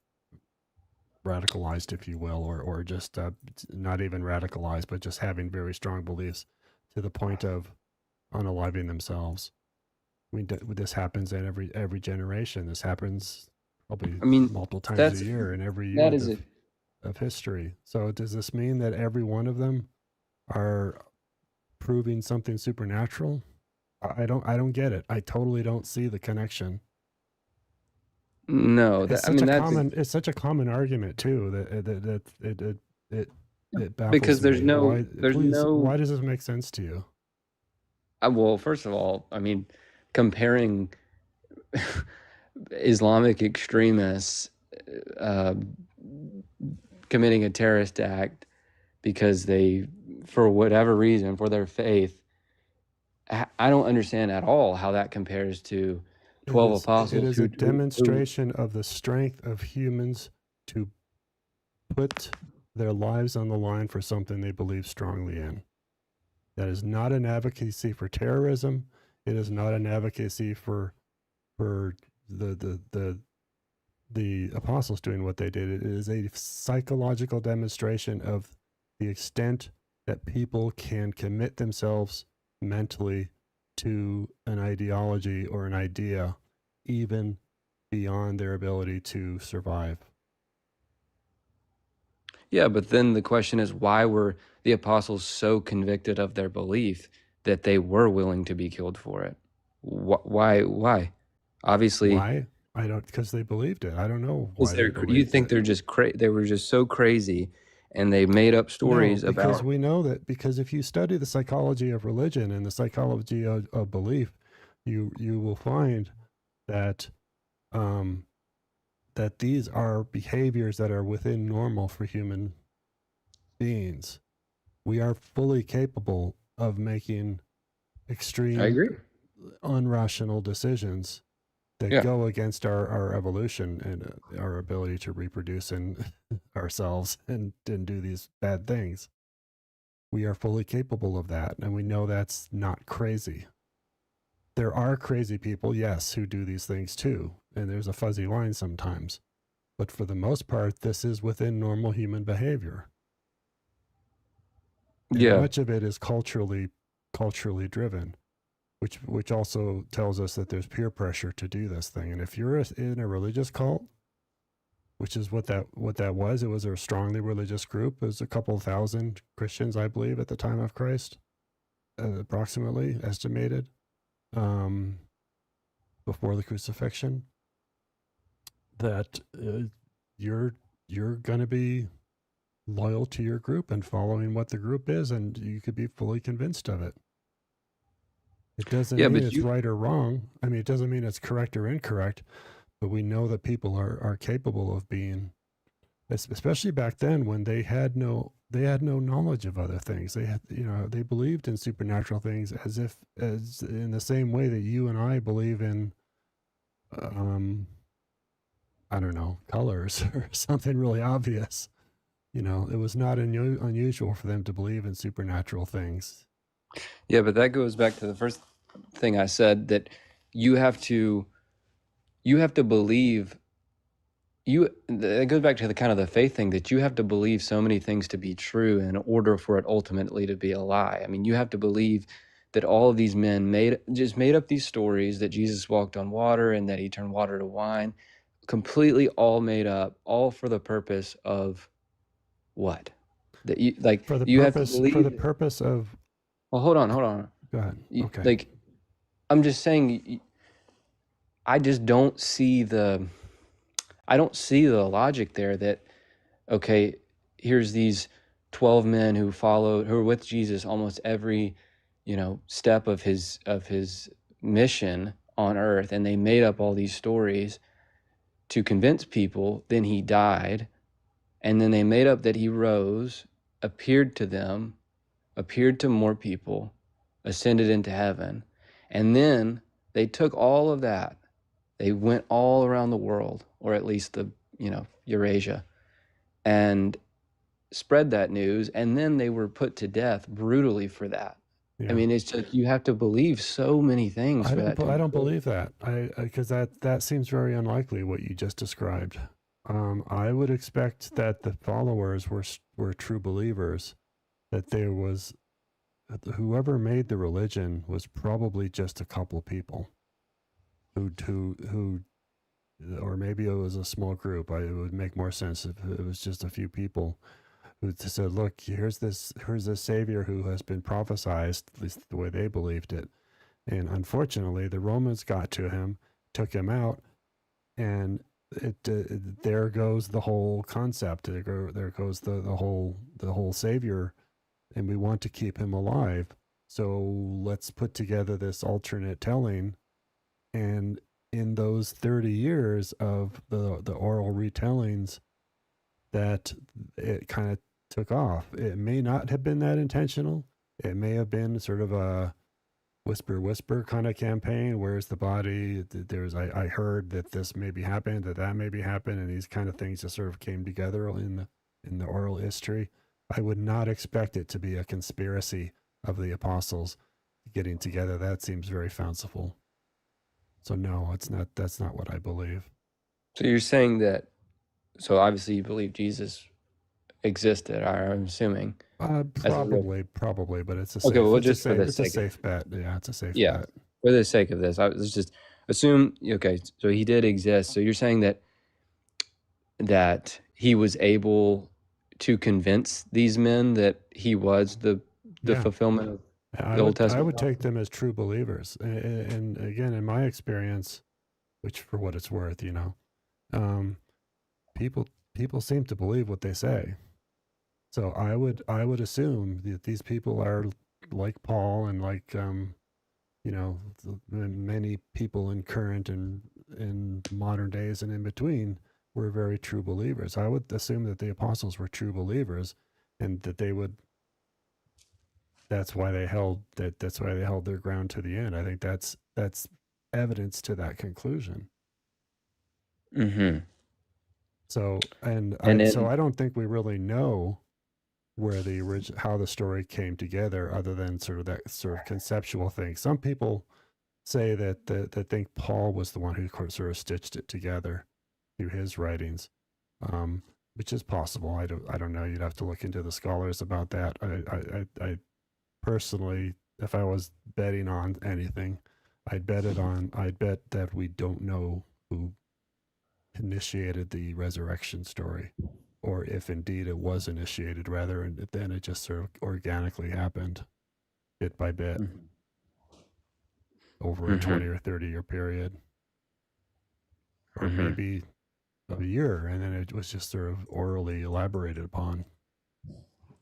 radicalized, if you will, or just not even radicalized, but just having very strong beliefs to the point of unaliving themselves. I mean, this happens in every generation. This happens probably
I mean,
multiple times a
that's
year in every
that
unit
is a
of history. So does this mean that every one of them are proving something supernatural? I don't get it. I totally don't see the connection.
no.
It's
That I
such
mean
a
that's
common it's such a common argument too that it baffles
because
me. Why
there's
please
no.
why does this make sense to you?
Well, first of all, I mean, comparing Islamic extremists uh, committing a terrorist act because they, for whatever reason, for their faith, I don't understand at all how that compares to
It
12
it
apostles
is a
who
demonstration of the strength of humans to put their lives on the line for something they believe strongly in. That is not an advocacy for terrorism. It is not an advocacy for the the the the apostles doing what they did. It is a psychological demonstration of the extent that people can commit themselves mentally to an ideology or an idea, even beyond their ability to survive.
Yeah, but then the question is, why were the apostles so convicted of their belief that they were willing to be killed for it? Why? Why? Obviously,
Why? I don't, because they believed it. I don't know
is
why they
there? You
believed
think
it.
they're just they were just so crazy, and they made up
No,
stories
because
about.
we know that, because if you study the psychology of religion and the psychology of belief, you will find that um, that these are behaviors that are within normal for human beings. We are fully capable of making
I
extreme,
agree.
unrational decisions that
Yeah.
go against our evolution and our ability to reproduce in ourselves and do these bad things. We are fully capable of that, and we know that's not crazy. There are crazy people, yes, who do these things too, and there's a fuzzy line sometimes. But for the most part, this is within normal human behavior. And
Yeah.
much of it is culturally driven, which also tells us that there's peer pressure to do this thing. And if you're in a religious cult, which is what that was, it was a strongly religious group. It was a couple thousand Christians, I believe, at the time of Christ, approximately estimated, um, before the crucifixion. That you're you're gonna be loyal to your group and following what the group is, and you could be fully convinced of it. It doesn't
Yeah,
mean
but
it's
you.
right or wrong. I mean, it doesn't mean it's correct or incorrect, but we know that people are capable of being, especially back then when they had no knowledge of other things. They had, they believed in supernatural things as in the same way that you and I believe in, um, I don't know, colors or something really obvious. It was not unusual for them to believe in supernatural things.
Yeah, but that goes back to the first thing I said, that you have to you have to believe you it goes back to the kind of the faith thing, that you have to believe so many things to be true in order for it ultimately to be a lie. I mean, you have to believe that all of these men made up these stories, that Jesus walked on water and that he turned water to wine, completely all made up, all for the purpose of what? That
For the
you have to
purpose for the
believe.
purpose of
Well, hold on.
Go ahead.
You,
Okay.
like I'm just saying, I just don't see the logic there, that okay, here's these 12 men who are with Jesus almost every, step of his mission on earth, and they made up all these stories to convince people. Then he died, and then they made up that he rose, appeared to them, appeared to more people, ascended into heaven. And then they took all of that. They went all around the world, or at least Eurasia, and spread that news. And then they were put to death brutally for that. I
Yeah.
mean, it's just, you have to believe so many things
I
for
don't
that to
I
be
don't
true.
believe that. I because that seems very unlikely what you just described. I would expect that the followers were true believers. That there was whoever made the religion was probably just a couple people who or maybe it was a small group. It would make more sense if it was just a few people who said, "Look, here's this savior who has been prophesized, at least the way they believed it." And unfortunately, the Romans got to him, took him out, and there goes the whole concept. There goes the whole savior, and we want to keep him alive. So let's put together this alternate telling, and in those 30 years of the oral retellings, that it kind of took off. It may not have been that intentional. It may have been sort of a whisper kind of campaign. Where's the body? I heard that this maybe happened, that maybe happened, and these kind of things just sort of came together in the oral history. I would not expect it to be a conspiracy of the apostles getting together. That seems very fanciful. So no, it's not. That's not what I believe.
So you're saying that, so obviously you believe Jesus existed, I'm assuming, as a real.
Probably, but it's a
Okay,
safe.
well, just for the
It's a
sake of,
safe bet. Yeah, it's a safe
yeah,
bet.
for the sake of this, I was just assume, okay, so he did exist. So you're saying that he was able to convince these men that he was the
Yeah,
fulfillment of
I
the Old
would
Testament
take
prophecy?
them as true believers. And again, in my experience, which for what it's worth, um, people seem to believe what they say. So I would assume that these people are like Paul and like many people in current and in modern days and in between were very true believers. I would assume that the apostles were true believers, and that they would. That's why they held that. That's why they held their ground to the end. I think that's evidence to that conclusion.
Mm-hmm.
So
And
so
then,
I don't think we really know where how the story came together, other than sort of that sort of conceptual thing. Some people say that think Paul was the one who sort of stitched it together through his writings, which is possible. I don't know. You'd have to look into the scholars about that. I personally, if I was betting on anything, I'd bet that we don't know who initiated the resurrection story, or if indeed it was initiated, rather, and then it just sort of organically happened bit by bit over a
mm-hmm,
20 or 30-year period, or
mm-hmm,
maybe a year, and then it was just sort of orally elaborated upon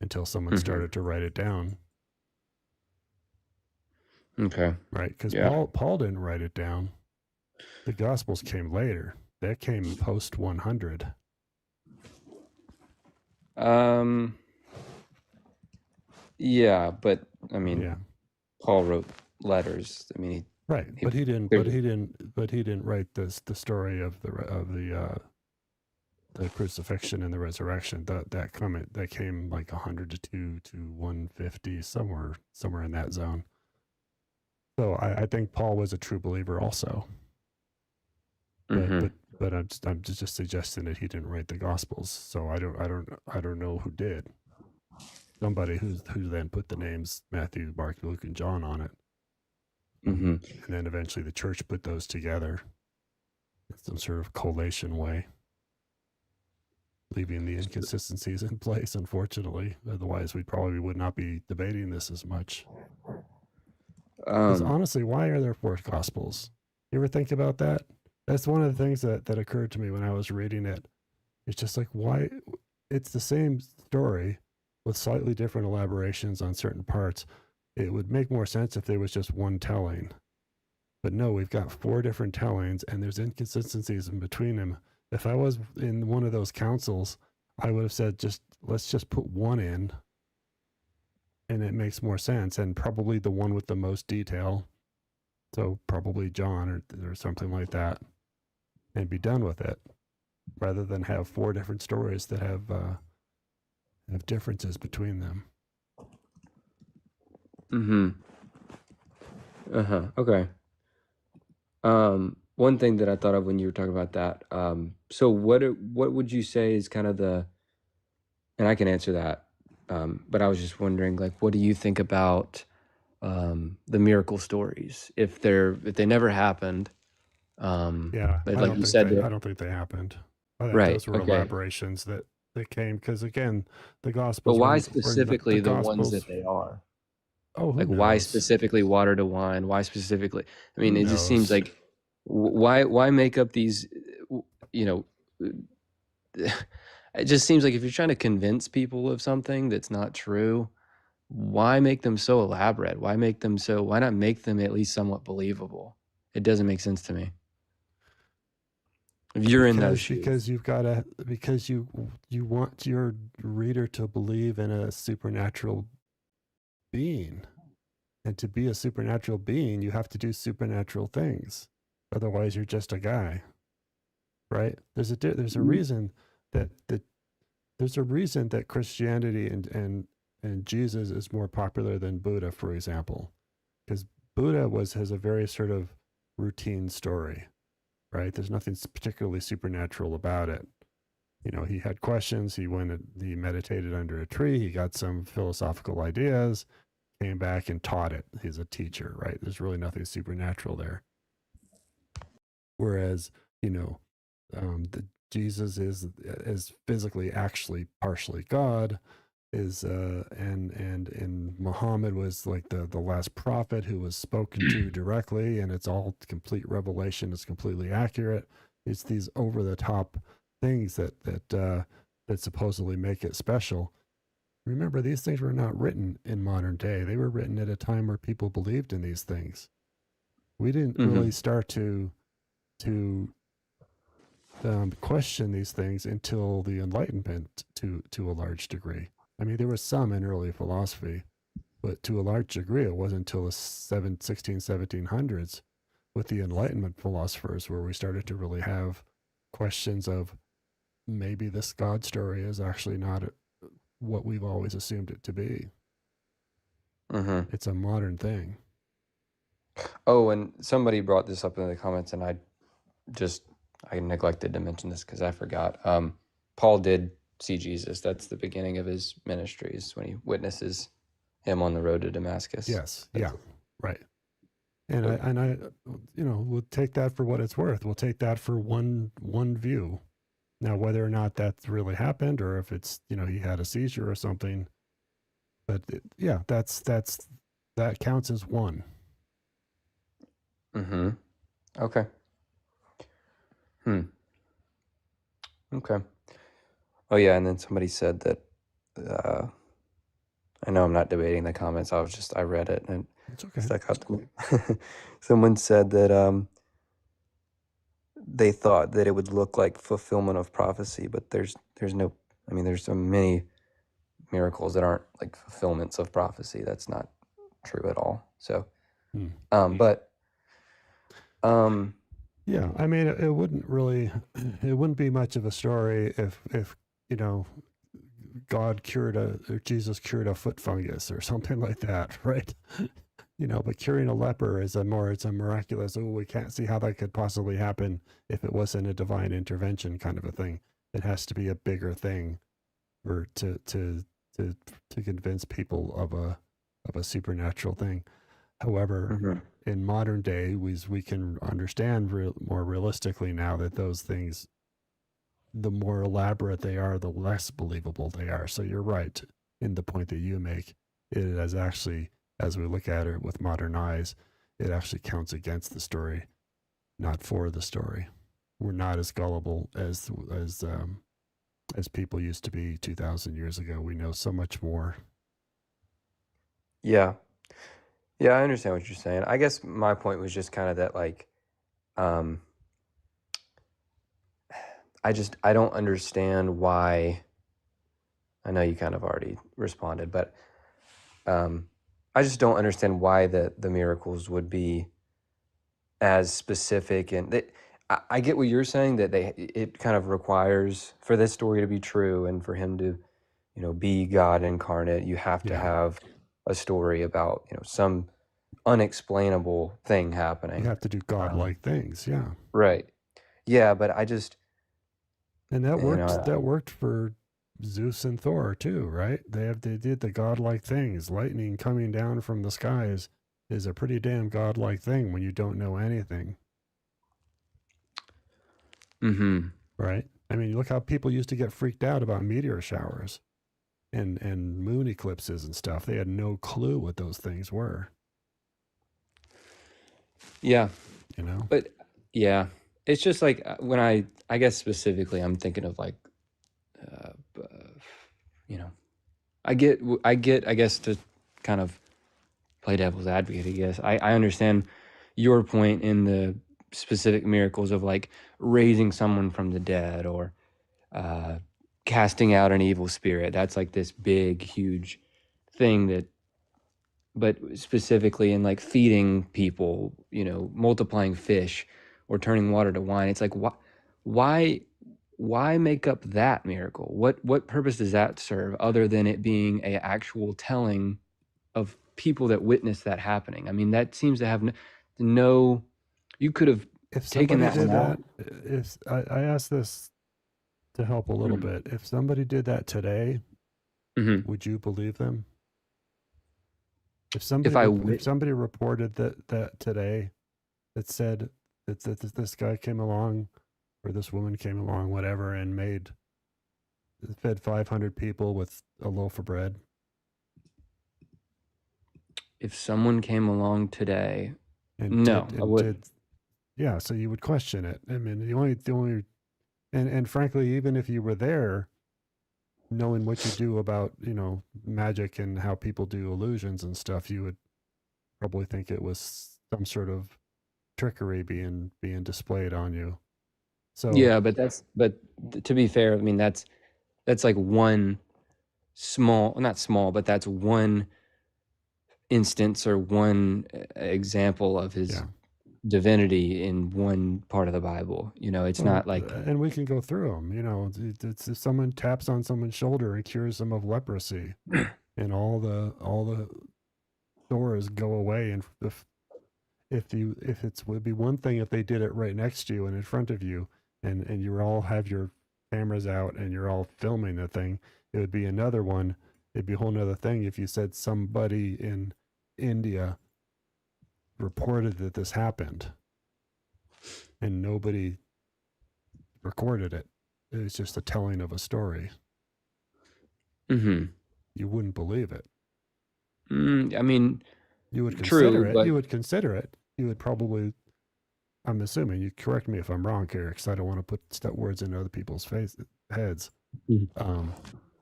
until someone
mm-hmm.
started to write it down,
Okay,
right? Because
yeah.
Paul didn't write it down. The Gospels came later. That came post 100.
Um, yeah, but I mean,
Yeah,
Paul wrote letters. I mean,
right.
he clearly.
But he didn't write the story of the crucifixion and the resurrection. That came like 102 to 150, somewhere in that zone. So I think Paul was a true believer also. But
Mm-hmm.
I'm just suggesting that he didn't write the Gospels. So I don't know who did. Somebody who then put the names Matthew, Mark, Luke, and John on it,
Mm-hmm.
and then eventually the church put those together in some sort of collation way, leaving the inconsistencies in place. Unfortunately, otherwise we probably would not be debating this as much. Because
Um,
honestly, why are there four Gospels? You ever think about that? That's one of the things that occurred to me when I was reading it. It's just like, why? It's the same story with slightly different elaborations on certain parts. It would make more sense if there was just one telling. But no, we've got four different tellings, and there's inconsistencies in between them. If I was in one of those councils, I would have said, let's just put one in, and it makes more sense, and probably the one with the most detail. So probably John or something like that, and be done with it, rather than have four different stories that have differences between them.
mm-hmm. Uh-huh. Okay. one thing that I thought of when you were talking about that. So what would you say is kind of the, and I can answer that, but I was just wondering, like, what do you think about the miracle stories if they never happened?
Yeah,
But like you said,
I don't think they happened. I think
right?
those were
Okay,
elaborations that came because again, the
but
gospels
why
were not the
specifically the ones that
gospels.
they are?
Oh, who
Like, why
knows?
specifically water to wine? Why specifically? I mean,
Who
it just seems
knows?
like why make up these, you know, it just seems like if you're trying to convince people of something that's not true, why make them so elaborate? Why not make them at least somewhat believable? It doesn't make sense to me. If you're in those shoes.
Because you've got to because you want your reader to believe in a supernatural being, and to be a supernatural being, you have to do supernatural things. Otherwise, you're just a guy, right? There's a reason that there's a reason that Christianity and Jesus is more popular than Buddha, for example, because Buddha has a very sort of routine story, right? There's nothing particularly supernatural about it. You know, he had questions. He meditated under a tree. He got some philosophical ideas, came back and taught it. He's a teacher, right? There's really nothing supernatural there. Whereas, you know, Jesus is physically actually partially God, is and Muhammad was like the last prophet who was spoken to directly, and it's all complete revelation. It's completely accurate. It's these over the top things that supposedly make it special. Remember, these things were not written in modern day. They were written at a time where people believed in these things. We didn't
Mm-hmm.
really start to question these things until the Enlightenment to a large degree. I mean, there was some in early philosophy, but to a large degree, it wasn't until the 1700s with the Enlightenment philosophers where we started to really have questions of maybe this God story is actually not what we've always assumed it to be.
Mm-hmm.
It's a modern thing.
Oh, and somebody brought this up in the comments, and just I neglected to mention this because I forgot. Paul did see Jesus. That's the beginning of his ministries when he witnesses him on the road to Damascus.
Yes,
That's
yeah, right. And
so,
I, you know, we'll take that for what it's worth. We'll take that for one view. Now, whether or not that's really happened, or if it's, you know, he had a seizure or something, but yeah, that counts as one.
mm-hmm. Okay. Hmm. Okay. Oh yeah, and then somebody said that. Uh, I know I'm not debating the comments. I read it and
It's
it
okay.
stuck out to me. Someone said that they thought that it would look like fulfillment of prophecy, but there's no. I mean, there's so many miracles that aren't like fulfillments of prophecy. That's not true at all. So,
Hmm.
but um,
Yeah, I mean, it wouldn't really, it wouldn't be much of a story if you know, God cured or Jesus cured a foot fungus or something like that, right? You know, but curing a leper it's a miraculous. Oh, we can't see how that could possibly happen if it wasn't a divine intervention kind of a thing. It has to be a bigger thing for to to convince people of a supernatural thing. However,
mhm.
in modern day, we can understand more realistically now that those things, the more elaborate they are, the less believable they are. So you're right in the point that you make. It is actually, as we look at it with modern eyes, it actually counts against the story, not for the story. We're not as gullible as people used to be 2,000 years ago. We know so much more.
Yeah, yeah, I understand what you're saying. I guess my point was just kind of that, like, um, I don't understand why. I know you kind of already responded, but um, I just don't understand why the miracles would be as specific, and I get what you're saying, that it kind of requires for this story to be true and for him to, be God incarnate. You have to
Yeah.
have a story about some unexplainable thing
You
happening.
have to do godlike things, yeah.
Right. Yeah, but I just,
And that
you
worked.
know,
That worked for Zeus and Thor too, right? They did the godlike things. Lightning coming down from the skies is a pretty damn godlike thing when you don't know anything,
mm-hmm.
right? I mean, look how people used to get freaked out about meteor showers and moon eclipses and stuff. They had no clue what those things were,
Yeah,
you know?
but yeah, it's just like when I guess specifically, I'm thinking of like, you know, I guess to kind of play devil's advocate, I guess. I understand your point in the specific miracles of like raising someone from the dead or uh, casting out an evil spirit. That's like this big, huge thing that, but specifically in like feeding people, multiplying fish or turning water to wine. It's like, why, why make up that miracle? What purpose does that serve other than it being a actual telling of people that witnessed that happening? I mean, that seems to have no, you could have
If
taken
somebody
that one
did
out.
that, if I asked this to help a little
Mm.
bit, if somebody did that today,
Mm-hmm.
would you believe them?
If I
If
wit,
somebody reported that today, that said that this guy came along or this woman came along, whatever, and fed 500 people with a loaf of bread.
if someone came along today,
and
no,
did
I
and
wouldn't.
did Yeah, so you would question it. I mean, the only and frankly, even if you were there, knowing what you do about magic and how people do illusions and stuff, you would probably think it was some sort of trickery being displayed on you. So
Yeah, but to be fair, I mean that's like one small, not small, but that's one instance or one example of his
yeah,
divinity in one part of the Bible. It's
well,
not like,
and we can go through them. It's if someone taps on someone's shoulder and cures them of leprosy, and all the doors go away, and if it's would be one thing if they did it right next to you and in front of you, and you all have your cameras out and you're all filming the thing. It would be another one. It'd be a whole nother thing if you said somebody in India reported that this happened and nobody recorded it. It was just a telling of a story.
mm-hmm.
You wouldn't believe it.
I mean,
You would
true,
consider it.
but
You would consider it. You would probably. I'm assuming you correct me if I'm wrong here, because I don't want to put words into other people's heads.
Mhm.
Um,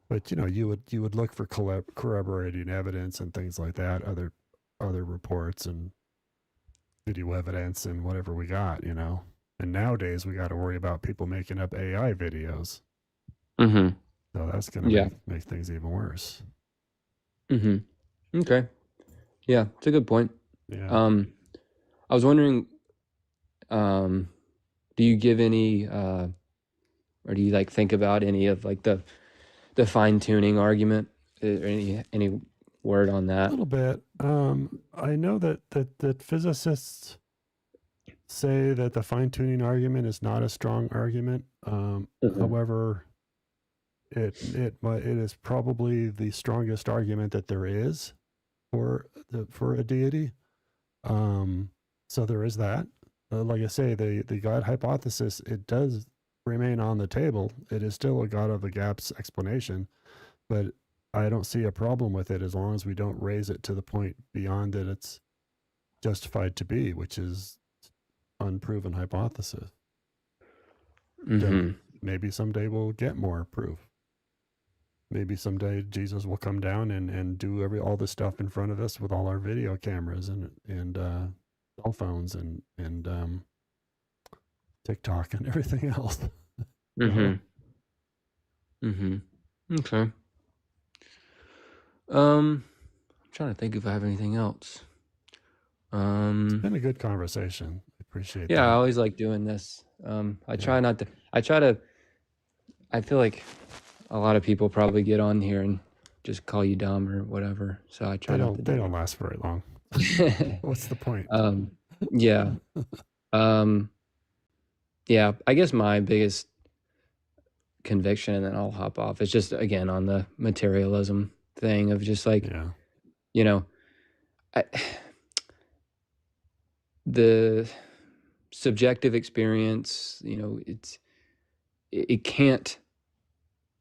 but you would look for corroborating evidence and things like that, other reports and video evidence and whatever we got. And nowadays we got to worry about people making up AI videos,
Mm-hmm.
so that's going to
Yeah.
make things even worse.
Mm-hmm. Okay. Yeah, it's a good point.
Yeah.
Um, I was wondering, um, do you give any, or do you like think about any of like the fine tuning argument, or any word on
A
that?
little bit. I know that physicists say that the fine tuning argument is not a strong argument.
Mhm.
However, it is probably the strongest argument that there is for a deity. Um, so there is that. Like I say, the God hypothesis, it does remain on the table. It is still a God of the gaps explanation, but I don't see a problem with it as long as we don't raise it to the point beyond that it's justified to be, which is unproven hypothesis. So
Mm-hmm.
maybe someday we'll get more proof. Maybe someday Jesus will come down and do all this stuff in front of us with all our video cameras and cell phones and TikTok and everything else.
Mm-hmm.
So
Mm-hmm. Okay. I'm trying to think if I have anything else.
it's
Um,
been a good conversation. I appreciate
yeah, I
that.
always like doing this. I
Yeah.
try not to. I feel like a lot of people probably get on here and just call you dumb or whatever. So I try not to
They
do
don't
that.
last very long. What's the point?
um, yeah. Um, yeah, I guess my biggest conviction, and then I'll hop off, is just again on the materialism thing of just like,
Yeah.
you know, I, the subjective experience, it can't,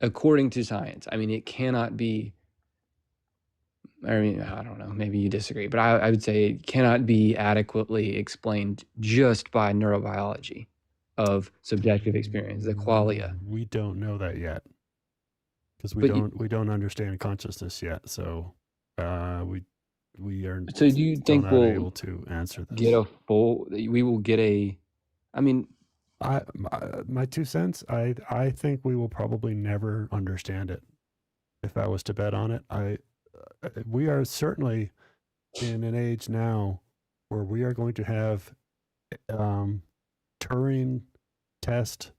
according to science, I mean, it cannot be, I mean, I don't know, maybe you disagree, but I would say it cannot be adequately explained just by neurobiology of subjective experience, the qualia.
We don't know that yet because
But
we don't understand consciousness yet. So we are
so do you
still
think
not
we'll
able to answer
get
this.
a full, we will get a, I mean,
My 2 cents. I think we will probably never understand it. If I was to bet on it, we are certainly in an age now where we are going to have um, Turing test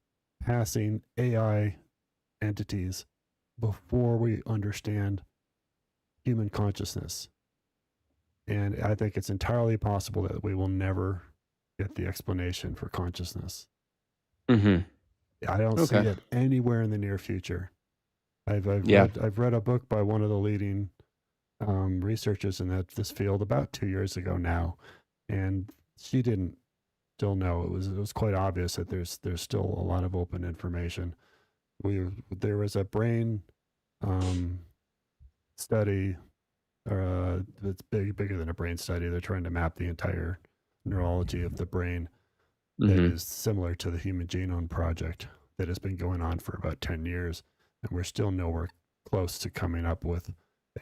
passing AI entities before we understand human consciousness. And I think it's entirely possible that we will never get the explanation for consciousness.
mm-hmm.
I don't see
Okay.
it anywhere in the near future.
Yeah.
I've read a book by one of the leading researchers in this field about 2 years ago now, and she didn't still know. It was quite obvious that there's still a lot of open information. There was a brain study, that's bigger than a brain study. They're trying to map the entire neurology of the brain that
Mm-hmm.
is similar to the Human Genome Project that has been going on for about 10 years, and we're still nowhere close to coming up with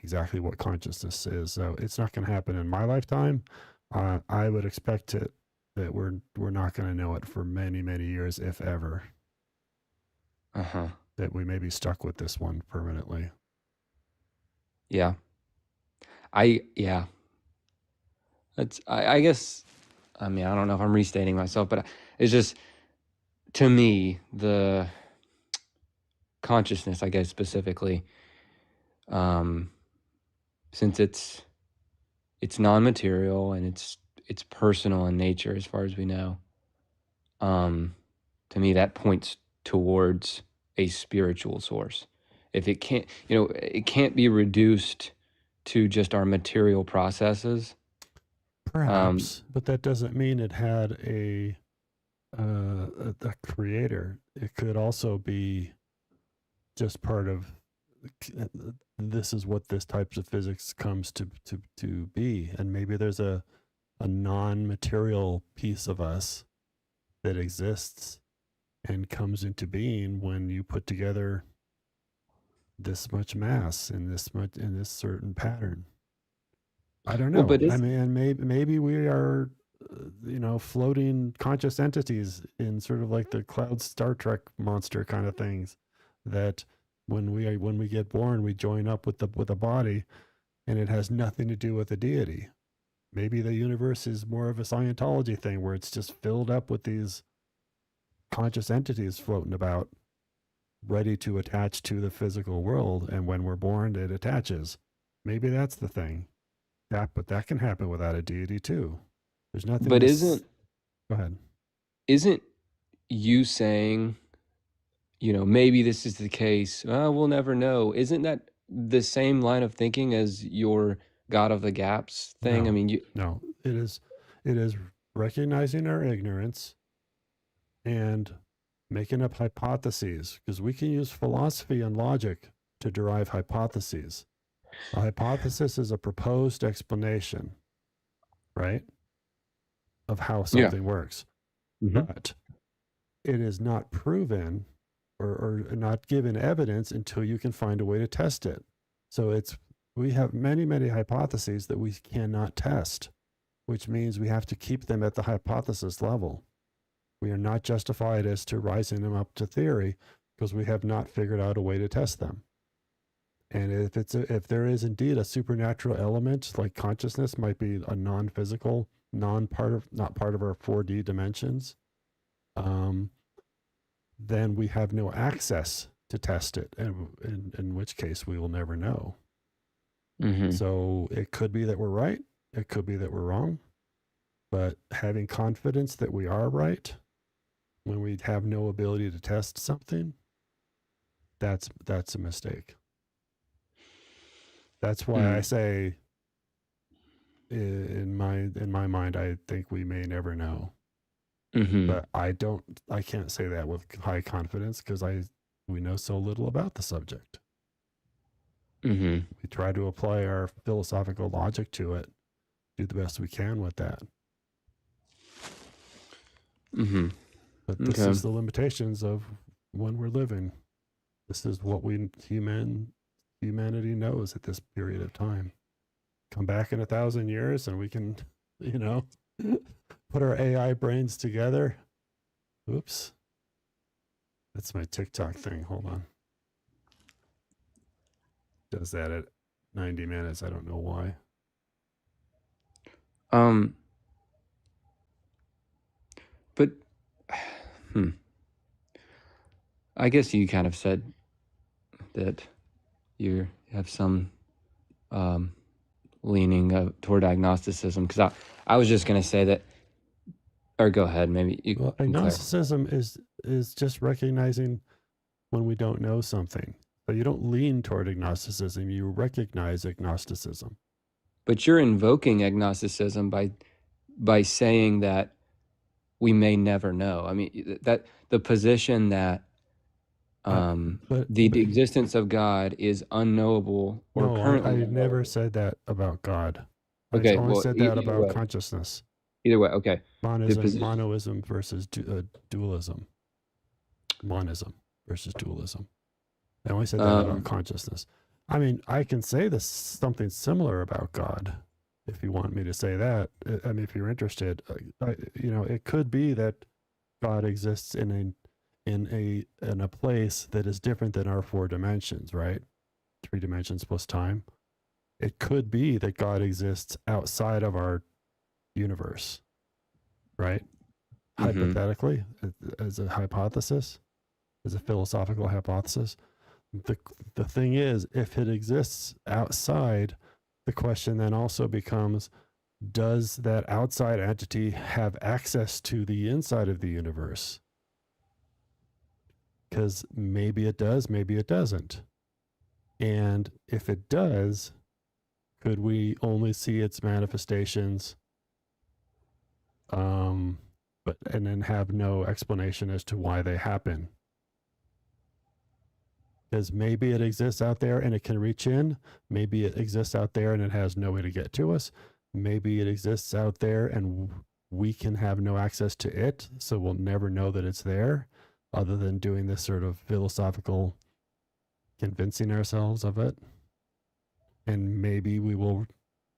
exactly what consciousness is. So it's not going to happen in my lifetime. I would expect it that we're not going to know it for many years, if ever.
Uh-huh.
That we may be stuck with this one permanently.
Yeah. Yeah. I guess, I mean, I don't know if I'm restating myself, but it's just, to me, the consciousness, I guess specifically, um, since it's non-material and it's personal in nature as far as we know. To me, that points towards a spiritual source. If it can't, it can't be reduced to just our material processes.
Perhaps, but that doesn't mean it had a creator. It could also be just part of this is what this types of physics comes to be, and maybe there's a non-material piece of us that exists and comes into being when you put together this much mass in this certain pattern. I don't
Well,
know.
but
I
is
mean, and maybe we are, floating conscious entities in sort of like the cloud Star Trek monster kind of things. That when we get born, we join up with a body, and it has nothing to do with a deity. Maybe the universe is more of a Scientology thing where it's just filled up with these conscious entities floating about, ready to attach to the physical world, and when we're born, it attaches. Maybe that's the thing. But that can happen without a deity too. There's nothing
but
this.
isn't
Go ahead.
isn't you saying, maybe this is the case? We'll never know. Isn't that the same line of thinking as your God of the Gaps thing? I
No,
mean,
no. It is recognizing our ignorance and making up hypotheses, because we can use philosophy and logic to derive hypotheses. A hypothesis is a proposed explanation, right, of how
yeah.
something works.
Mm-hmm.
But it is not proven or not given evidence until you can find a way to test it. So we have many hypotheses that we cannot test, which means we have to keep them at the hypothesis level. We are not justified as to rising them up to theory because we have not figured out a way to test them. And if there is indeed a supernatural element, like consciousness might be a non-physical, not part of our 4D dimensions, then we have no access to test it, and in which case we will never know.
Mm-hmm.
So it could be that we're right. It could be that we're wrong, but having confidence that we are right when we have no ability to test something, that's a mistake. That's why I say, in my mind, I think we may never know. But I can't say that with high confidence because we know so little about the subject. We try to apply our philosophical logic to it, do the best we can with that. But this is the limitations of when we're living. This is what humanity knows at this period of time. Come back in 1,000 years and we can, put our AI brains together. Oops. That's my TikTok thing. Hold on. Does that at 90 minutes. I don't know why.
But I guess you kind of said that you have some leaning toward agnosticism, because I was just going to say that, or go ahead, maybe you.
Well, agnosticism is just recognizing when we don't know something. So you don't lean toward agnosticism, you recognize agnosticism.
But you're invoking agnosticism by saying that we may never know. I mean, that the position that the existence of God is unknowable or currently.
I never said that about God. Okay, I only said that about consciousness.
Either way, okay.
Monoism versus dualism. Monism versus dualism. I only said that about consciousness. I mean, I can say something similar about God if you want me to say that. I mean, if you're interested, it could be that God exists in a place that is different than our 4 dimensions, right? 3 dimensions plus time. It could be that God exists outside of our universe, right? Hypothetically, as a hypothesis, as a philosophical hypothesis. The thing is, if it exists outside, the question then also becomes, does that outside entity have access to the inside of the universe? Because maybe it does, maybe it doesn't. And if it does, could we only see its manifestations, and then have no explanation as to why they happen? Because maybe it exists out there and it can reach in. Maybe it exists out there and it has no way to get to us. Maybe it exists out there and we can have no access to it, so we'll never know that it's there, other than doing this sort of philosophical convincing ourselves of it. And maybe we will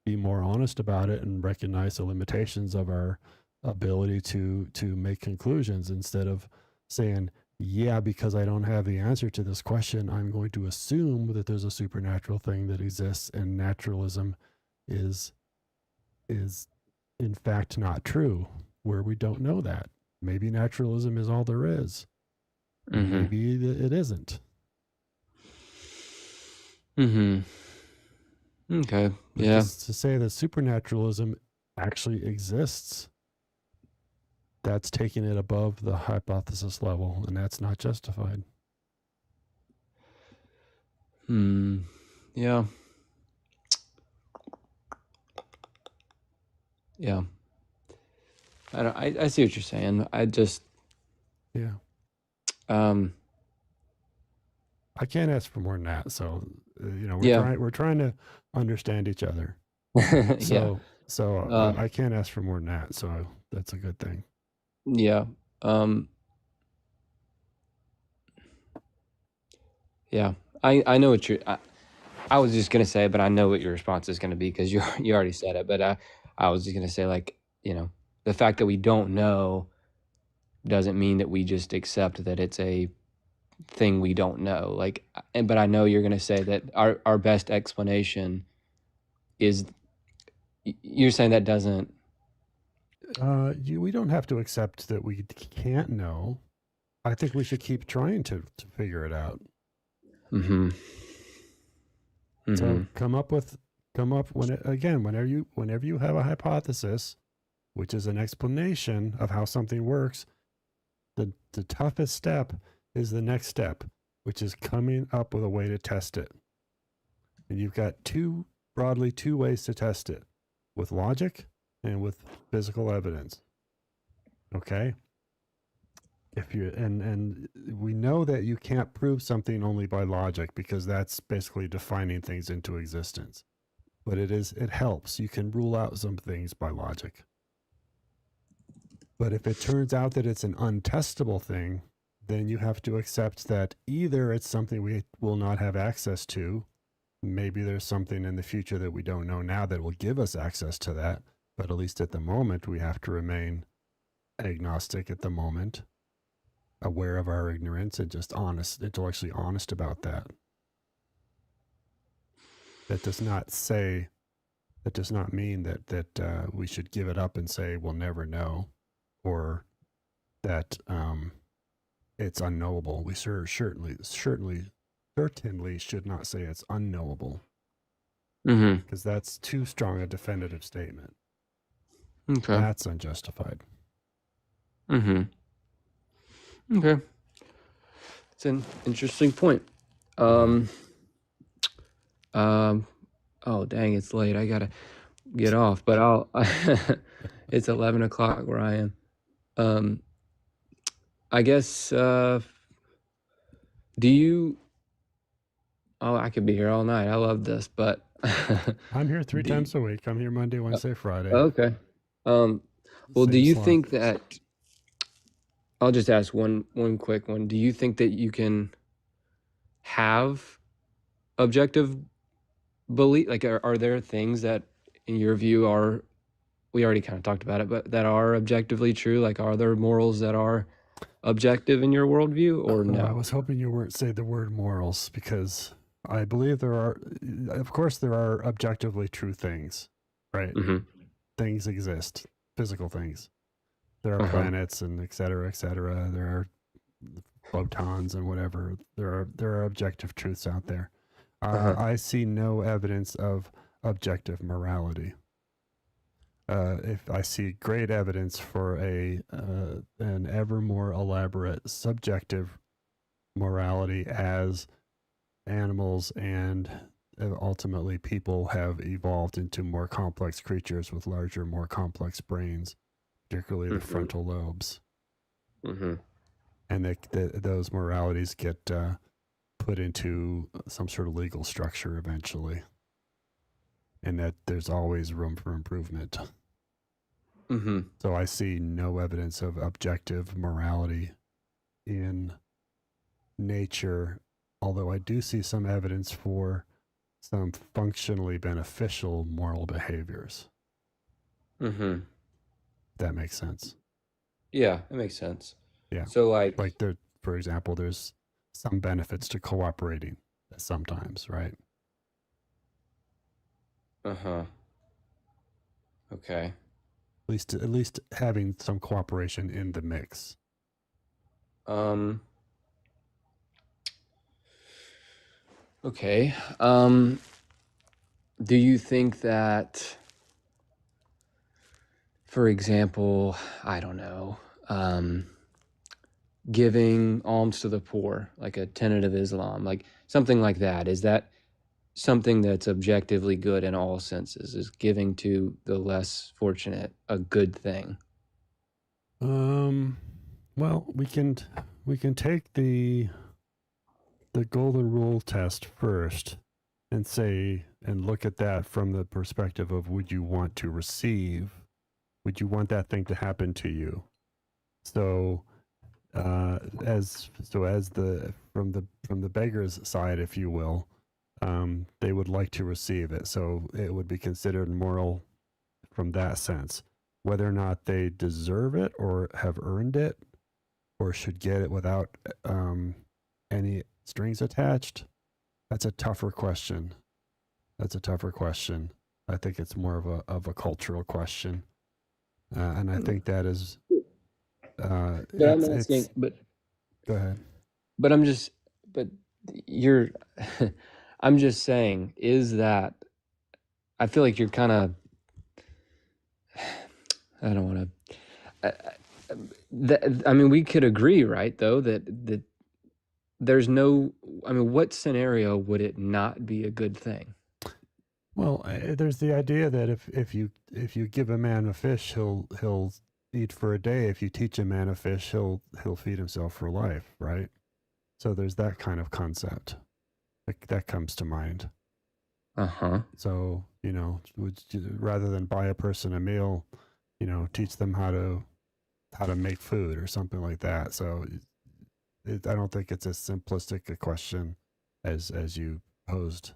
be more honest about it and recognize the limitations of our ability to make conclusions, instead of saying, yeah, because I don't have the answer to this question, I'm going to assume that there's a supernatural thing that exists, and naturalism is in fact not true, where we don't know that. Maybe naturalism is all there is. Maybe it isn't.
Okay.
But
yeah.
to say that supernaturalism actually exists, that's taking it above the hypothesis level, and that's not justified.
Yeah. Yeah. I see what you're saying. I just.
Yeah. I can't ask for more than that. So, we're trying to understand each other. So I can't ask for more than that. So that's a good thing.
Yeah. Yeah. I know what I was just going to say, but I know what your response is going to be, because you already said it. But I was just going to say, the fact that we don't know doesn't mean that we just accept that it's a thing we don't know. But I know you're going to say that our best explanation is, you're saying that doesn't.
We don't have to accept that we can't know. I think we should keep trying to figure it out. So come up with come up whenever you have a hypothesis, which is an explanation of how something works, the toughest step is the next step, which is coming up with a way to test it. And you've got broadly two ways to test it, with logic and with physical evidence. Okay? And we know that you can't prove something only by logic, because that's basically defining things into existence. But it helps. You can rule out some things by logic. But if it turns out that it's an untestable thing, then you have to accept that either it's something we will not have access to. Maybe there's something in the future that we don't know now that will give us access to that. But at least at the moment, we have to remain agnostic at the moment, aware of our ignorance, and just intellectually honest about that. That does not mean that we should give it up and say we'll never know, or that it's unknowable. We certainly should not say it's unknowable, because that's too strong a definitive statement.
Okay.
That's unjustified.
Okay. It's an interesting point. Oh dang, it's late. I gotta get off, but I'll it's 11 o'clock where I am. I guess do you I could be here all night. I love this, but
I'm here 3 times a week. I'm here Monday, Wednesday, Friday.
Okay. Well, do you think that, I'll just ask one quick one. Do you think that you can have objective belief? Like, are there things that, in your view, we already kind of talked about it, but that are objectively true? Like, are there morals that are objective in your worldview, or no?
I was hoping you weren't say the word morals, because I believe there are objectively true things, right? Things exist, physical things. There are planets and et cetera, et cetera. There are photons and whatever. There are objective truths out there. I see no evidence of objective morality. If I see great evidence for an ever more elaborate subjective morality, as animals and ultimately people have evolved into more complex creatures with larger, more complex brains, particularly the frontal lobes. And those moralities get put into some sort of legal structure eventually, and that there's always room for improvement. So I see no evidence of objective morality in nature, although I do see some evidence for some functionally beneficial moral behaviors. That makes sense.
Yeah, it makes sense.
Yeah.
So like
there, for example, there's some benefits to cooperating sometimes, right?
Okay.
At least having some cooperation in the mix.
Okay. Do you think that, for example, I don't know, giving alms to the poor, like a tenet of Islam, like something like that, is that something that's objectively good in all senses? Is giving to the less fortunate a good thing?
Well, we can take the golden rule test first and look at that from the perspective of, would you want to receive? Would you want that thing to happen to you? So from the beggar's side, if you will, they would like to receive it. So it would be considered moral from that sense. Whether or not they deserve it or have earned it or should get it without any strings attached, that's a tougher question. I think it's more of a cultural question. And I think that is...
But I'm asking,
go ahead.
But I'm just saying, is that I feel like you're kind of, I don't want to, I mean, we could agree, right, though, that there's no, I mean, what scenario would it not be a good thing?
Well, there's the idea that if you give a man a fish, he'll eat for a day. If you teach a man a fish, he'll feed himself for life, right? So there's that kind of concept that comes to mind.
Uh-huh.
So, rather than buy a person a meal, teach them how to make food or something like that. So I don't think it's as simplistic a question as you posed.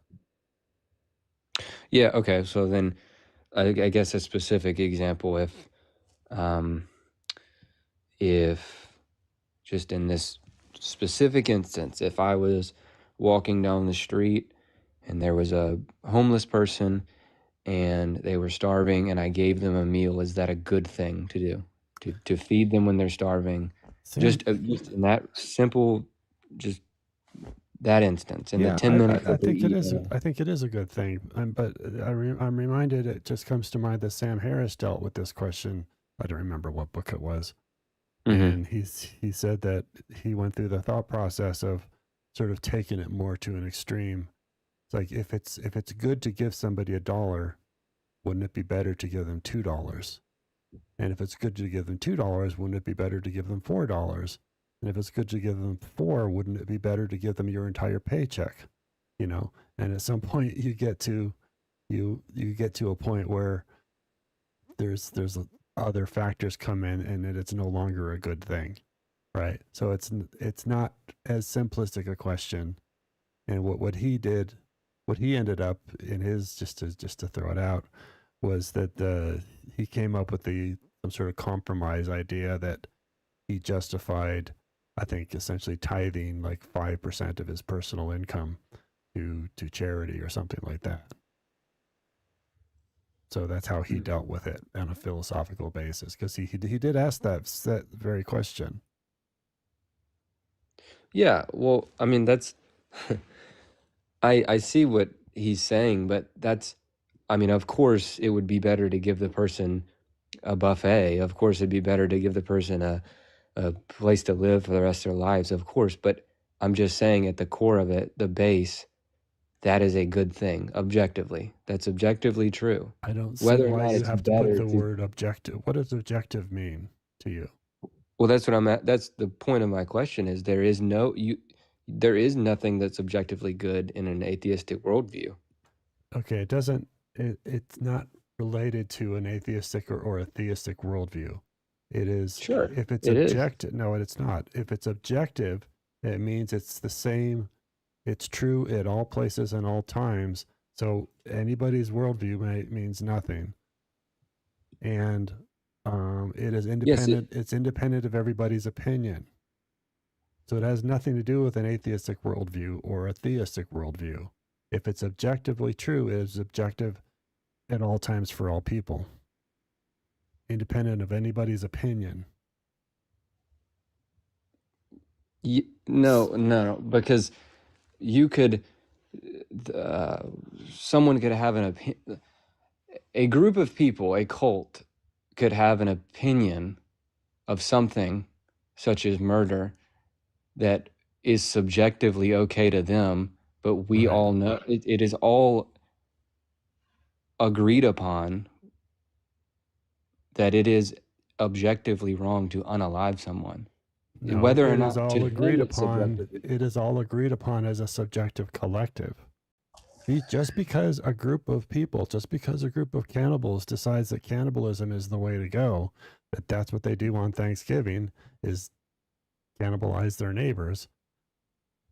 Yeah, okay. So then I guess a specific example, um, if just in this specific instance, if I was walking down the street and there was a homeless person and they were starving and I gave them a meal, is that a good thing to do? To feed them when they're starving?
Sam,
Just in that simple, just that instance, in the
yeah,
10 minutes
I
that they're
think it is.
eating.
I think it is a good thing. But I'm reminded. It just comes to mind that Sam Harris dealt with this question. I don't remember what book it was,
Mm-hmm.
and he said that he went through the thought process of sort of taking it more to an extreme. It's like if it's good to give somebody $1, wouldn't it be better to give them $2? And if it's good to give them $2, wouldn't it be better to give them $4? And if it's good to give them four, wouldn't it be better to give them your entire paycheck? And at some point you get to a point where there's other factors come in, and it's no longer a good thing, right? So it's not as simplistic a question. And what he did, what he ended up in his, just to throw it out, was that he came up with some sort of compromise idea that he justified, I think, essentially tithing like 5% of his personal income to charity or something like that. So that's how he dealt with it on a philosophical basis, because he did ask that very question.
Yeah, well, I mean, that's I see what he's saying, but that's, I mean, of course it would be better to give the person a buffet. Of course it'd be better to give the person a place to live for the rest of their lives, of course, but I'm just saying at the core of it, the base, that is a good thing, objectively. That's objectively true.
I don't see
Whether or
why
not
you
it's
have to put
better
the
to,
word objective. What does objective mean to you?
well, that's what I'm at. That's the point of my question is there is nothing that's objectively good in an atheistic worldview.
Okay, it's not related to an atheistic or a theistic worldview. It is,
Sure,
if it's
it is.
objective, no, it's not. If it's objective, it means it's the same, it's true at all places and all times. So anybody's worldview means nothing. And it is
Yes,
independent, it's independent of everybody's opinion. So it has nothing to do with an atheistic worldview or a theistic worldview. If it's objectively true, it is objective at all times for all people, independent of anybody's opinion.
no, no, because you could, uh, someone could have an opinion. A group of people, a cult, could have an opinion of something, such as murder, that is subjectively okay to them, but we
Right.
all know it is all agreed upon that it is objectively wrong to unalive someone.
No,
Whether or
it is
not to
all agreed
them it's
upon.
subjectively.
It is all agreed upon as a subjective collective. Just because a group of people, just because a group of cannibals decides that cannibalism is the way to go, that that's what they do on Thanksgiving is cannibalize their neighbors.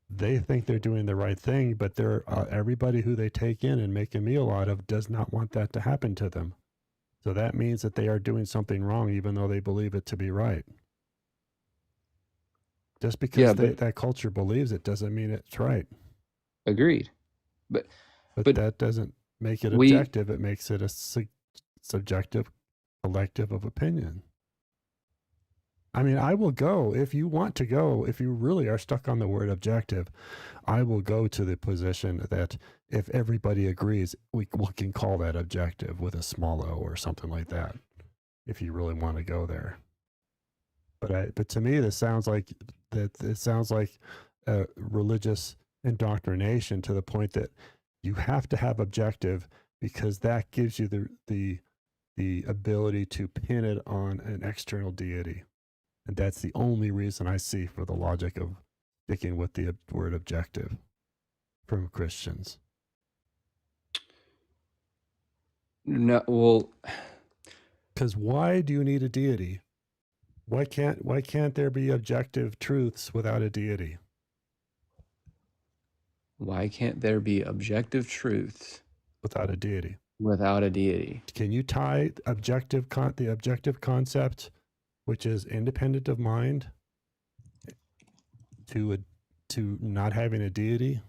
They think they're doing the right thing, but they're everybody who they take in and make a meal out of does not want that to happen to them. So that means that they are doing something wrong, even though they believe it to be right. Just
Yeah,
because
but
that culture believes it doesn't mean it's right.
agreed. But
But
but
that doesn't make it
we
objective. It makes it a subjective collective of opinion. I mean, I will go if you want to go. If you really are stuck on the word objective, I will go to the position that if everybody agrees, we can call that objective with a small o or something like that. If you really want to go there, but to me, this sounds like that. It sounds like religious indoctrination to the point that you have to have objective because that gives you the ability to pin it on an external deity. And that's the only reason I see for the logic of sticking with the word objective from Christians.
No, well,
Because why do you need a deity? Why can't there be objective truths without a deity?
why can't there be objective truths
Without a deity.
without a deity?
Can you tie the objective concept, which is independent of mind, to not having a deity?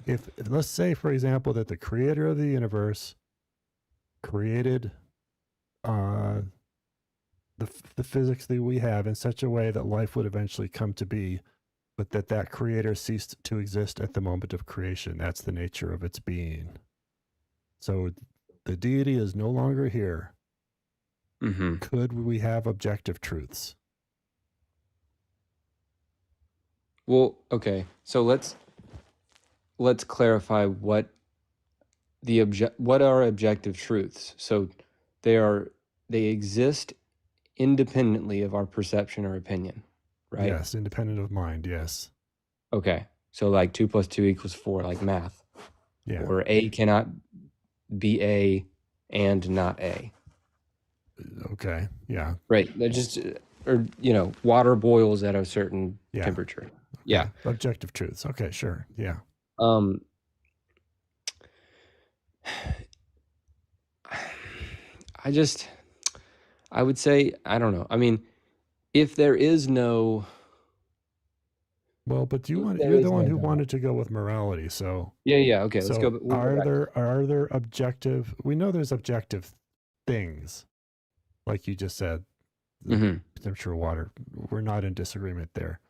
If let's say, for example, that the creator of the universe created the physics that we have in such a way that life would eventually come to be, but that creator ceased to exist at the moment of creation. That's the nature of its being. So the deity is no longer here.
Mm-hmm.
Could we have objective truths?
Well, okay. So let's clarify what are objective truths. So they exist independently of our perception or opinion, right?
Yes, independent of mind. Yes.
Okay. So like 2 + 2 = 4, like math.
Yeah.
Or A cannot be A and not A.
Okay. Yeah.
Right. That just or water boils at a certain temperature.
Okay.
Yeah.
Objective truths. Okay, sure. Yeah.
I would say, I don't know. I mean, if there is no.
Well, but you're the one who wanted to go with morality, so
Yeah. Okay, let's go.
Are there objective? We know there's objective things, like you just said,
Mm-hmm.
temperature, water. We're not in disagreement there.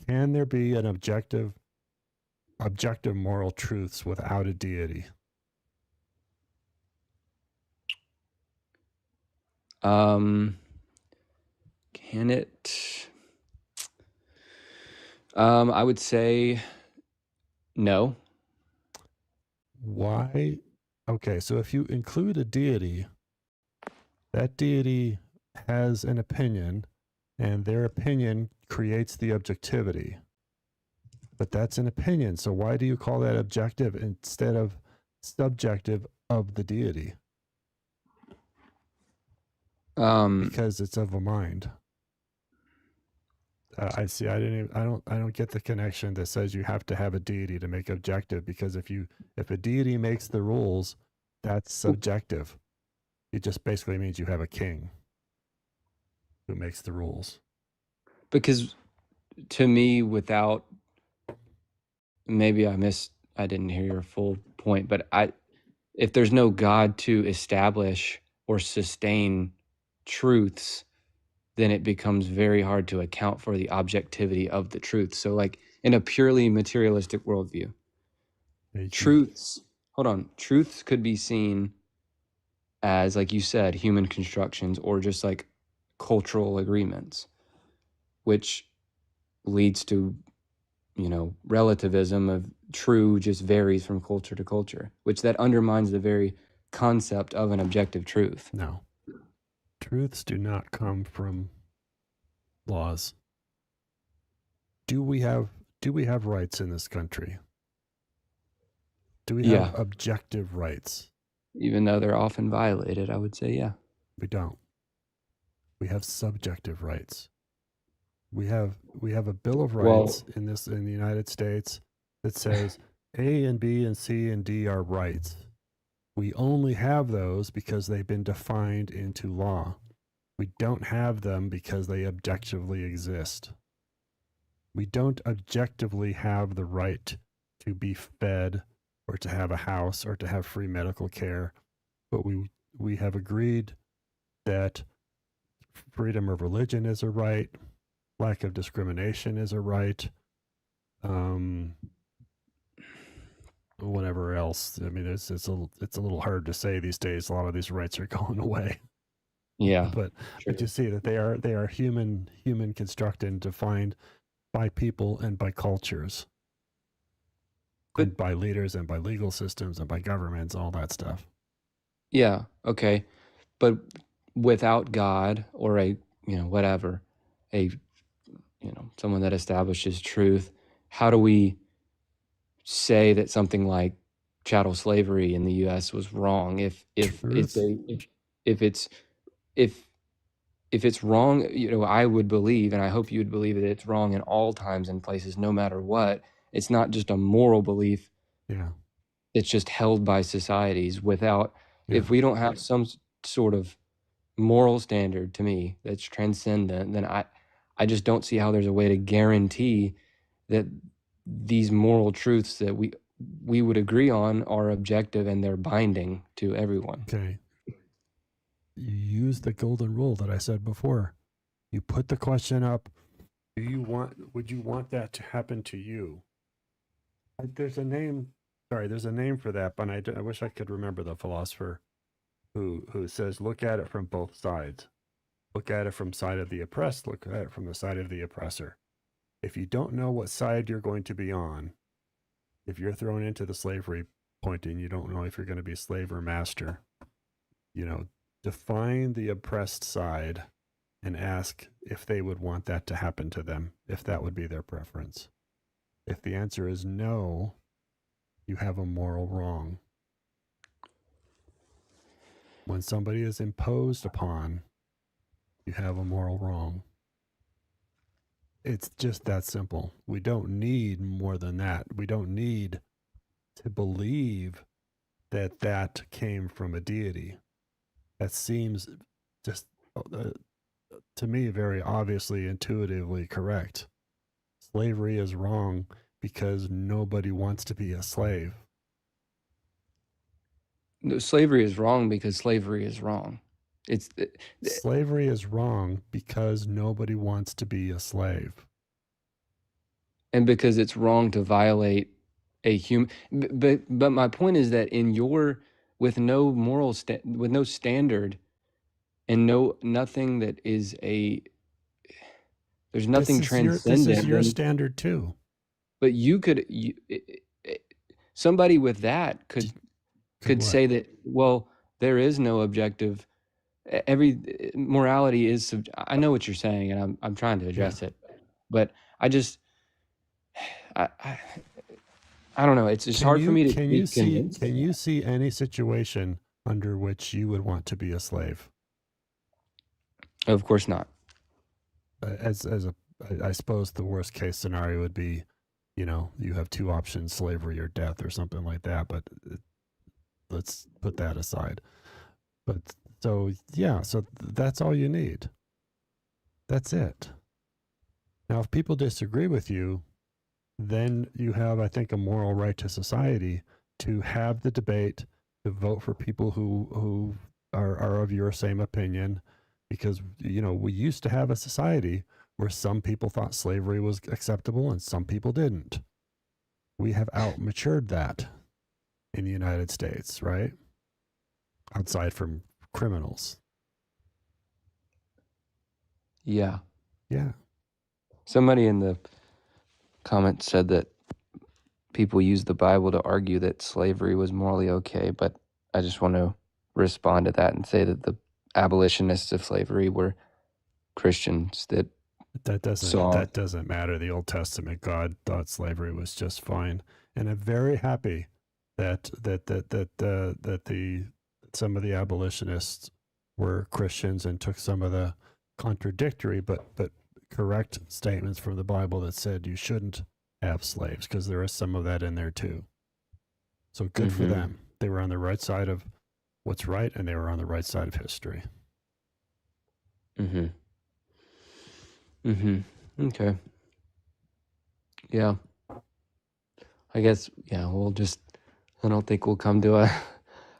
Can there be an objective moral truths without a deity?
Can it? I would say no.
Why? Okay, so if you include a deity, that deity has an opinion, and their opinion creates the objectivity. But that's an opinion, so why do you call that objective instead of subjective of the deity? Because it's of a mind. I see. I don't get the connection that says you have to have a deity to make objective. Because if a deity makes the rules, that's subjective. It just basically means you have a king who makes the rules.
Because to me, without maybe I didn't hear your full point, but if there's no God to establish or sustain truths, then it becomes very hard to account for the objectivity of the truth. So like in a purely materialistic worldview, truths could be seen as, like you said, human constructions or just like cultural agreements, which leads to, relativism of true just varies from culture to culture, which that undermines the very concept of an objective truth.
No. Truths do not come from laws. Do we have rights in this country? Do we have objective rights?
Even though they're often violated, I would say, yeah.
We don't. We have subjective rights. We have a Bill of Rights in the United States that says A and B and C and D are rights. We only have those because they've been defined into law. We don't have them because they objectively exist. We don't objectively have the right to be fed or to have a house or to have free medical care, but we have agreed that freedom of religion is a right, lack of discrimination is a right, whatever else. I mean, it's a little hard to say these days. A lot of these rights are going away.
Yeah,
but
true.
you see that they are human constructed and defined by people and by cultures,
But
and by leaders and by legal systems and by governments, all that stuff.
yeah, okay. But without God or a, whatever, a, someone that establishes truth, how do we say that something like chattel slavery in the U.S. was wrong if it's
Truth.
if it's if if it's wrong, I would believe, and I hope you would believe, that it's wrong in all times and places, no matter what. It's not just a moral belief.
Yeah.
It's just held by societies without, if we don't have some sort of moral standard, to me, that's transcendent, then I just don't see how there's a way to guarantee that these moral truths that we would agree on are objective and they're binding to everyone.
Okay. You use the golden rule that I said before. You put the question up, would you want that to happen to you? There's a name for that, but I wish I could remember the philosopher who says, look at it from both sides. Look at it from side of the oppressed, look at it from the side of the oppressor. If you don't know what side you're going to be on, if you're thrown into the slavery point and you don't know if you're going to be slave or master, define the oppressed side and ask if they would want that to happen to them, if that would be their preference. If the answer is no, you have a moral wrong. When somebody is imposed upon, you have a moral wrong. It's just that simple. We don't need more than that. We don't need to believe that came from a deity. That seems just, to me, very obviously, intuitively correct. Slavery is wrong because nobody wants to be a slave.
No, slavery is wrong because slavery is wrong.
Slavery is wrong because nobody wants to be a slave.
And because it's wrong to violate a human. But my point is that with no moral with no standard, and nothing that is there's nothing transcendent.
This is your standard too.
But somebody with that could say that, well, there is no objective. Every morality is. I know what you're saying, and I'm trying to address it, but I just I don't know. It's hard for me to be convinced.
Can you see any situation under which you would want to be a slave?
Of course not.
I suppose the worst case scenario would be, you have two options, slavery or death or something like that. But let's put that aside. But so that's all you need. That's it. Now, if people disagree with you, then you have, I think, a moral right to society to have the debate, to vote for people who are of your same opinion, because, we used to have a society where some people thought slavery was acceptable and some people didn't. We have outmatured that in the United States, right? Outside from criminals.
Yeah.
Yeah.
Somebody in the comments said that people use the Bible to argue that slavery was morally okay, but I just want to respond to that and say that the abolitionists of slavery were Christians that
doesn't matter. The Old Testament, God thought slavery was just fine, and I'm very happy that some of the abolitionists were Christians and took some of the contradictory but correct statements from the Bible that said you shouldn't have slaves, because there is some of that in there too. So good for them. They were on the right side of what's right, and they were on the right side of history.
Okay. Yeah. I guess, I don't think we'll come to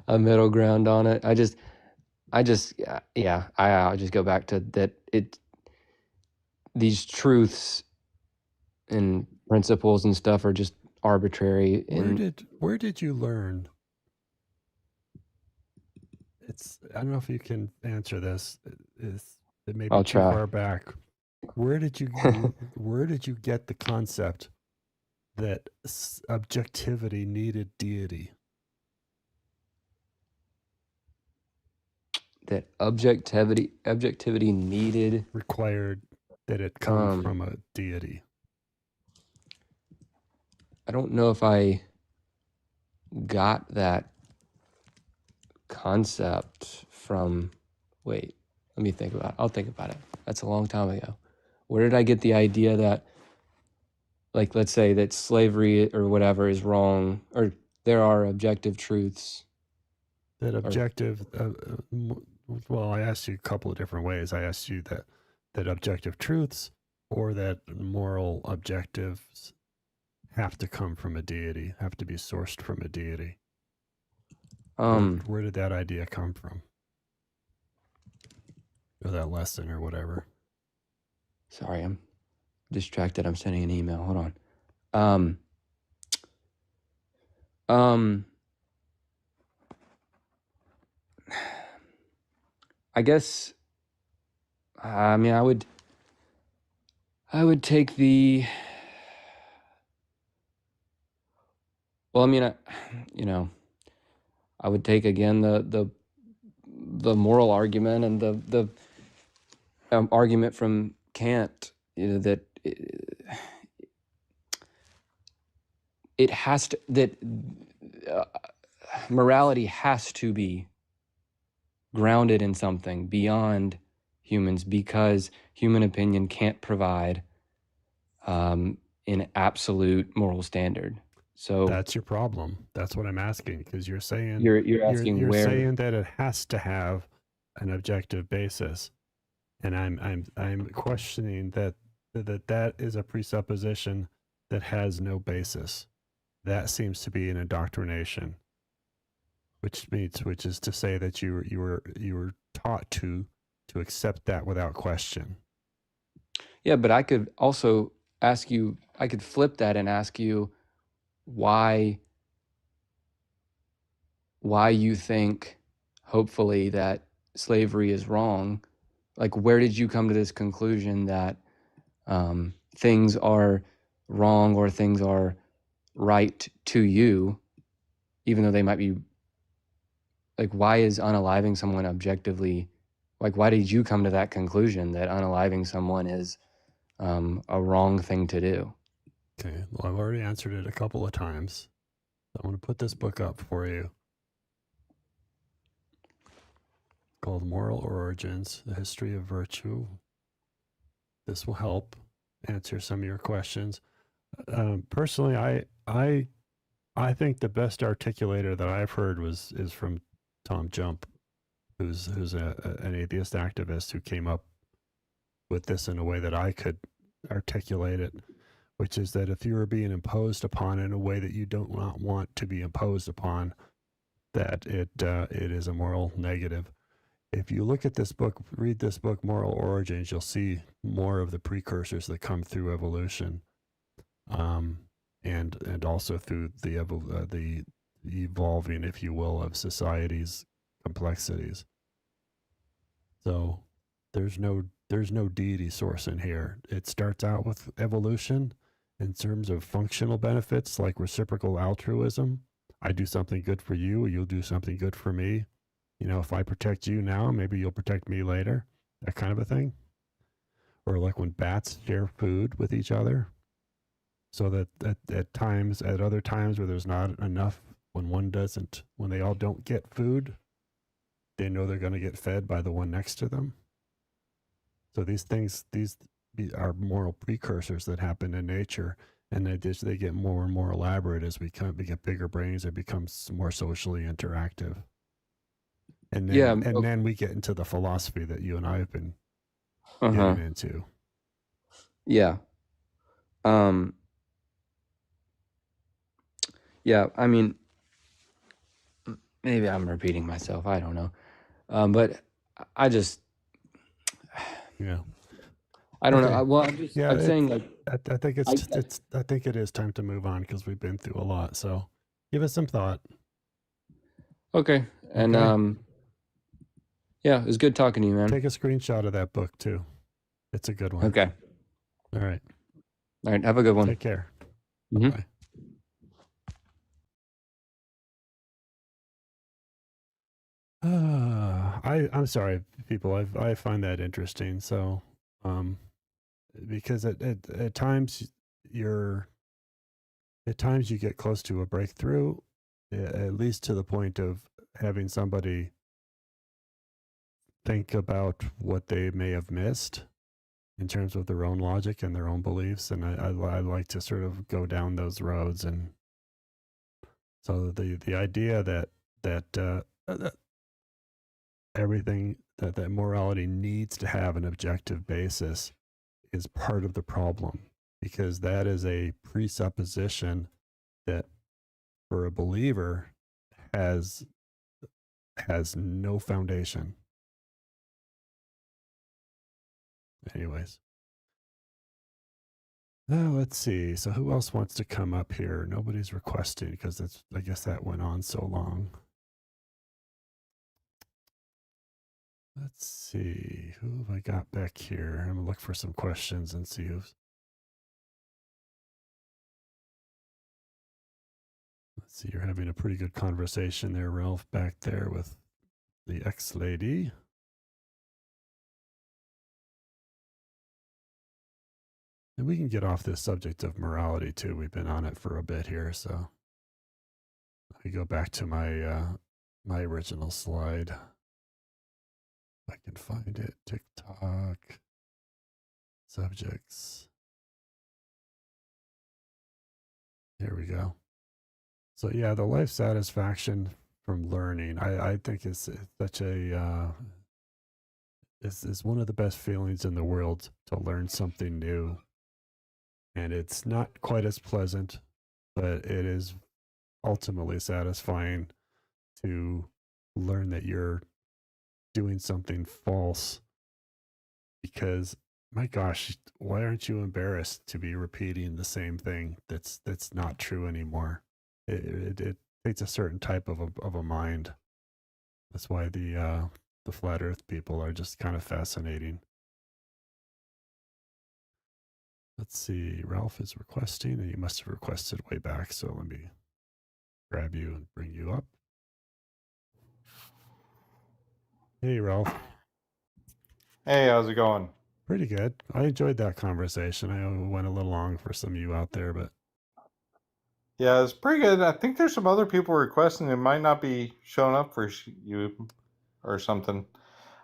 a middle ground on it. I just I just go back to that. These truths and principles and stuff are just arbitrary.
Where did you learn? I don't know if you can answer this. It may be
I'll
too
try.
far back. Where did you get the concept that objectivity needed deity?
That objectivity needed
Required that it come from a deity.
I don't know if I got that concept from. Wait, let me think about it. I'll think about it. That's a long time ago. Where did I get the idea that, like, let's say that slavery or whatever is wrong, or there are objective truths?
That objective, well, I asked you a couple of different ways. I asked you that objective truths or that moral objectives have to come from a deity, have to be sourced from a deity. Where did that idea come from? Or that lesson or whatever?
Sorry, I'm distracted. I'm sending an email. Hold on. I guess, I mean, I would take the, well, I mean, I would take again the moral argument and the argument from Kant, that it has to, that morality has to be grounded in something beyond humans, because human opinion can't provide an absolute moral standard. So
that's your problem. That's what I'm asking, because you're saying
you're asking
you're
where,
saying that it has to have an objective basis, and I'm questioning that is a presupposition that has no basis. That seems to be an indoctrination, which is to say that you were taught to accept that without question.
Yeah, but I could also ask you, I could flip that and ask you why you think, hopefully, that slavery is wrong. Like, where did you come to this conclusion that things are wrong or things are right to you, even though they might be, like, why is unaliving someone objectively, like, why did you come to that conclusion that unaliving someone is a wrong thing to do?
Okay, well, I've already answered it a couple of times. I want to put this book up for you, called Moral Origins, The History of Virtue. This will help answer some of your questions. Personally, I think the best articulator that I've heard is from Tom Jump, who's an atheist activist who came up with this in a way that I could articulate it, which is that if you are being imposed upon in a way that you don't not want to be imposed upon, that it is a moral negative. If you look at this book, read this book, Moral Origins, you'll see more of the precursors that come through evolution, and also through the evolving, if you will, of society's complexities. So there's no deity source in here. It starts out with evolution in terms of functional benefits like reciprocal altruism. I do something good for you, you'll do something good for me. You know, if I protect you now, maybe you'll protect me later. That kind of a thing. Or like when bats share food with each other. So that at other times where there's not enough, when they all don't get food, they know they're going to get fed by the one next to them. So these are moral precursors that happen in nature, and they get more and more elaborate as we get bigger brains. It becomes more socially interactive. And then we get into the philosophy that you and I have been getting into.
Yeah. Yeah, I mean, maybe I'm repeating myself. I don't know. But I just,
Yeah.
I don't
Okay.
know. Well,
Yeah.
I'm saying like,
I think
I,
I think it is time to move on because we've been through a lot. So give it some thought.
okay. And,
Okay.
yeah, it was good talking to you, man.
Take a screenshot of that book too. It's a good one.
Okay.
All right.
All right. Have a good one.
Take care.
Mhm.
Bye. I'm sorry, people. I find that interesting. So, um, because at times you're at times you get close to a breakthrough, at least to the point of having somebody think about what they may have missed in terms of their own logic and their own beliefs. And I like to sort of go down those roads. And so the idea that everything that morality needs to have an objective basis is part of the problem, because that is a presupposition that for a believer has has no foundation. Anyways, let's see. So who else wants to come up here? Nobody's requesting because it's, I guess that went on so long. Let's see. Who have I got back here? I'm gonna look for some questions and see who's. Let's see. You're having a pretty good conversation there, Ralph, back there with the ex-lady. And we can get off this subject of morality too. We've been on it for a bit here, so let me go back to my original slide. If I can find it. TikTok subjects. Here we go. So yeah, the life satisfaction from learning, I think is such a is one of the best feelings in the world, to learn something new. And it's not quite as pleasant, but it is ultimately satisfying to learn that you're doing something false, because my gosh, why aren't you embarrassed to be repeating the same thing that's not true anymore? It takes a certain type of a mind. That's why the flat earth people are just kind of fascinating. Let's see. Ralph is requesting, and you must have requested way back. So let me grab you and bring you up. Hey, Ralph.
Hey, how's it going?
Pretty good. I enjoyed that conversation. I went a little long for some of you out there, but
Yeah, it's pretty good. I think there's some other people requesting. It might not be showing up for you or something.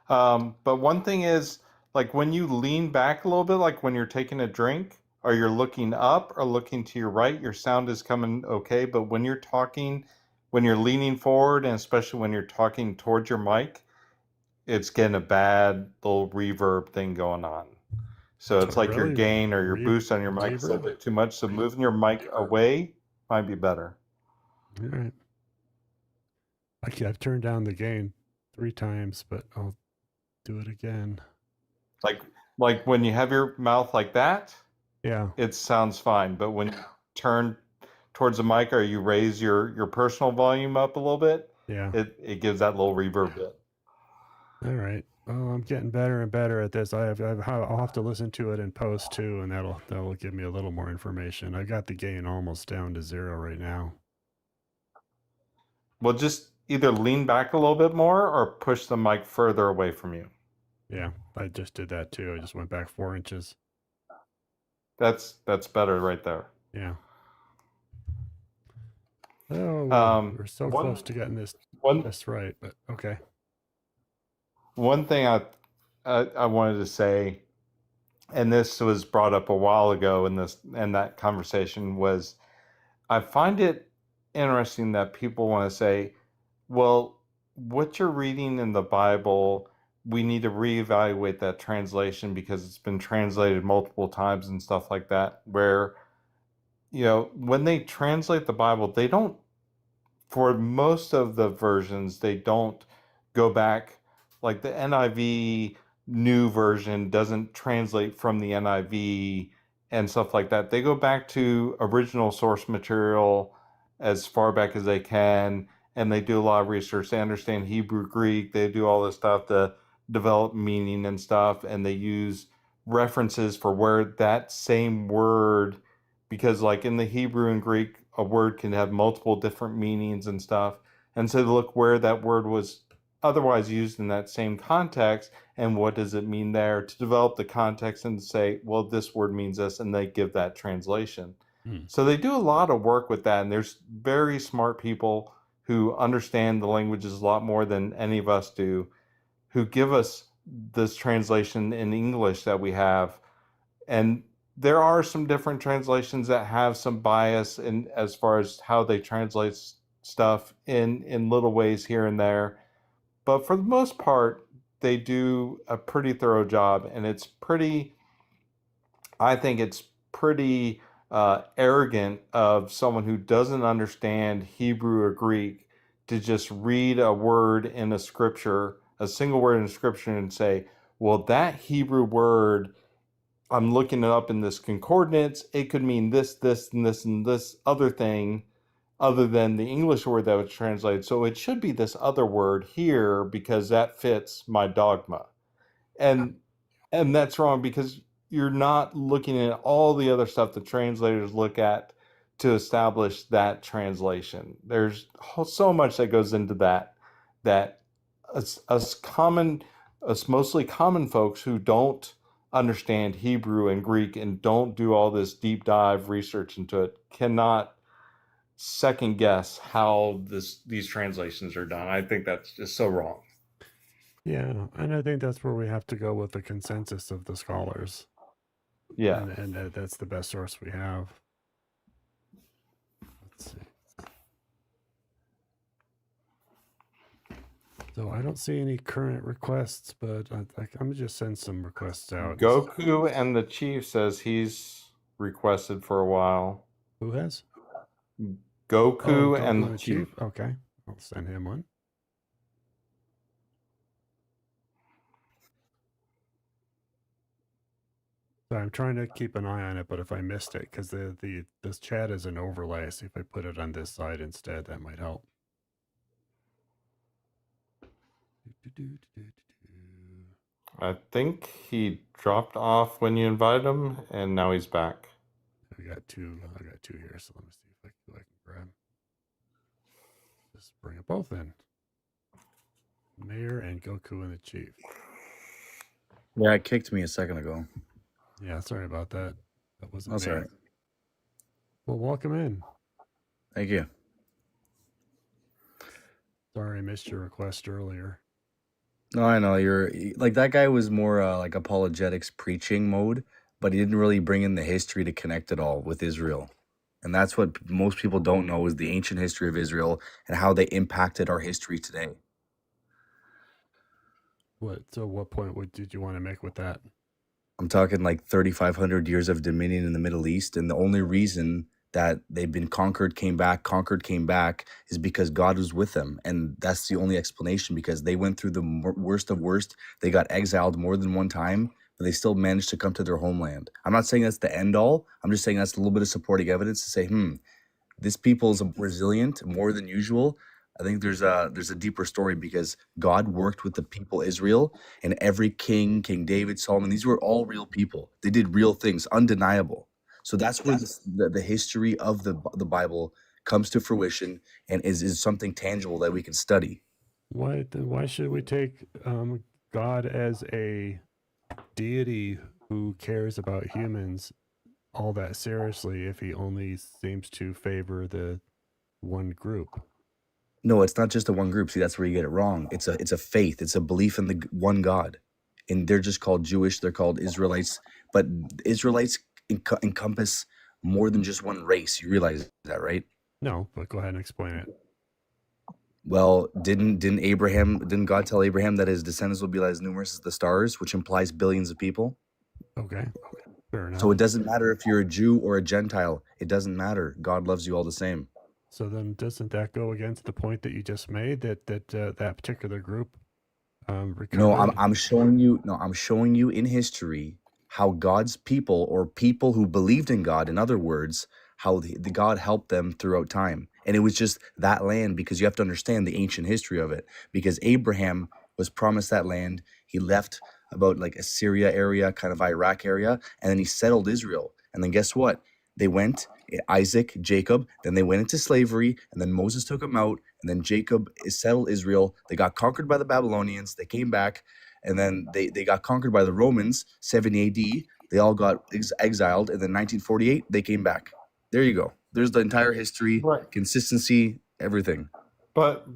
But one thing is, like when you lean back a little bit, like when you're taking a drink, or you're looking up or looking to your right, your sound is coming okay. But when you're talking, when you're leaning forward, and especially when you're talking towards your mic, it's getting a bad little reverb thing going on. So it's like your
really,
gain or your boost on your mic is a little
reverb.
bit too much. So moving your mic away might be better.
All right. Actually, I've turned down the gain 3 times, but I'll do it again.
Like like when you have your mouth like that,
Yeah.
it sounds fine. But when you turn towards the mic or you raise your personal volume up a little bit,
Yeah.
it gives that little reverb bit.
All right. Oh, I'm getting better and better at this. I'll have to listen to it in post too, and that'll give me a little more information. I got the gain almost down to 0 right now.
Well, just either lean back a little bit more or push the mic further away from you.
Yeah, I just did that too. I just went back 4 inches.
That's better right there.
Yeah. Oh, we're so
One
close to getting this
one
right, but okay.
one thing I wanted to say, and this was brought up a while ago in that conversation, was I find it interesting that people want to say, well, what you're reading in the Bible, we need to reevaluate that translation because it's been translated multiple times and stuff like that. Where, when they translate the Bible, for most of the versions, they don't go back like the NIV new version doesn't translate from the NIV and stuff like that. They go back to original source material as far back as they can, and they do a lot of research. They understand Hebrew, Greek, they do all this stuff to develop meaning and stuff, and they use references for where that same word, because like in the Hebrew and Greek, a word can have multiple different meanings and stuff. And so they look where that word was otherwise used in that same context and what does it mean there to develop the context and say, well, this word means this, and they give that translation. So they do a lot of work with that, and there's very smart people who understand the languages a lot more than any of us do, who give us this translation in English that we have. And there are some different translations that have some bias in as far as how they translate stuff in little ways here and there. But for the most part, they do a pretty thorough job, and I think it's pretty arrogant of someone who doesn't understand Hebrew or Greek to just read a word in a scripture, a single word in a scripture, and say, well, that Hebrew word, I'm looking it up in this concordance, it could mean this, this, and this, and this other thing other than the English word that was translated. So it should be this other word here because that fits my dogma. And that's wrong because you're not looking at all the other stuff the translators look at to establish that translation. There's so much that goes into that us mostly common folks who don't understand Hebrew and Greek and don't do all this deep dive research into it cannot second guess how these translations are done. I think that's just so wrong.
Yeah, and I think that's where we have to go with the consensus of the scholars.
Yeah.
And that's the best source we have. Let's see. So I don't see any current requests, but I'm gonna just send some requests out.
Goku and the Chief says he's requested for a while.
Who has?
Goku and the Chief.
Okay, I'll send him one. So I'm trying to keep an eye on it, but if I missed it, because this chat is an overlay, so if I put it on this side instead, that might help.
I think he dropped off when you invited him, and now he's back.
I got two here, so let me see if I can grab. Just bring them both in. Mayor and Goku and the Chief.
Yeah, it kicked me a second ago.
Yeah, sorry about that. That wasn't
That's
me.
all right.
Well, welcome in.
Thank you.
Sorry I missed your request earlier.
No, I know you're like that guy was more like apologetics preaching mode, but he didn't really bring in the history to connect it all with Israel. And that's what most people don't know is the ancient history of Israel and how they impacted our history today.
What point did you want to make with that?
I'm talking like 3,500 years of dominion in the Middle East, and the only reason that they've been conquered, came back, is because God was with them. And that's the only explanation, because they went through the worst of worst. They got exiled more than one time, but they still managed to come to their homeland. I'm not saying that's the end all. I'm just saying that's a little bit of supporting evidence to say, this people is resilient more than usual. I think there's a deeper story, because God worked with the people Israel, and every king, King David, Solomon, these were all real people. They did real things, undeniable. So that's where the history of the Bible comes to fruition and is something tangible that we can study.
Why should we take God as a deity who cares about humans all that seriously if he only seems to favor the one group?
No, it's not just the one group. See, that's where you get it wrong. It's a faith. It's a belief in the one God. And they're just called Jewish. They're called Israelites. But Israelites encompass more than just one race. You realize that, right?
No, but go ahead and explain it.
Well, didn't God tell Abraham that his descendants will be as numerous as the stars, which implies billions of people?
Okay, fair enough.
So it doesn't matter if you're a Jew or a Gentile. It doesn't matter. God loves you all the same.
So then doesn't that go against the point that you just made, that particular group
No,
recovered.
I'm showing you. No, I'm showing you in history how God's people, or people who believed in God, in other words, how the God helped them throughout time, and it was just that land, because you have to understand the ancient history of it. Because Abraham was promised that land, he left about like Assyria area, kind of Iraq area, and then he settled Israel. And then guess what? They went Isaac, Jacob, then they went into slavery, and then Moses took them out, and then Jacob settled Israel. They got conquered by the Babylonians. They came back, and then they got conquered by the Romans, 70 AD. They all got exiled, and then 1948 they came back. There you go. There's the entire history,
Right.
consistency, everything.
But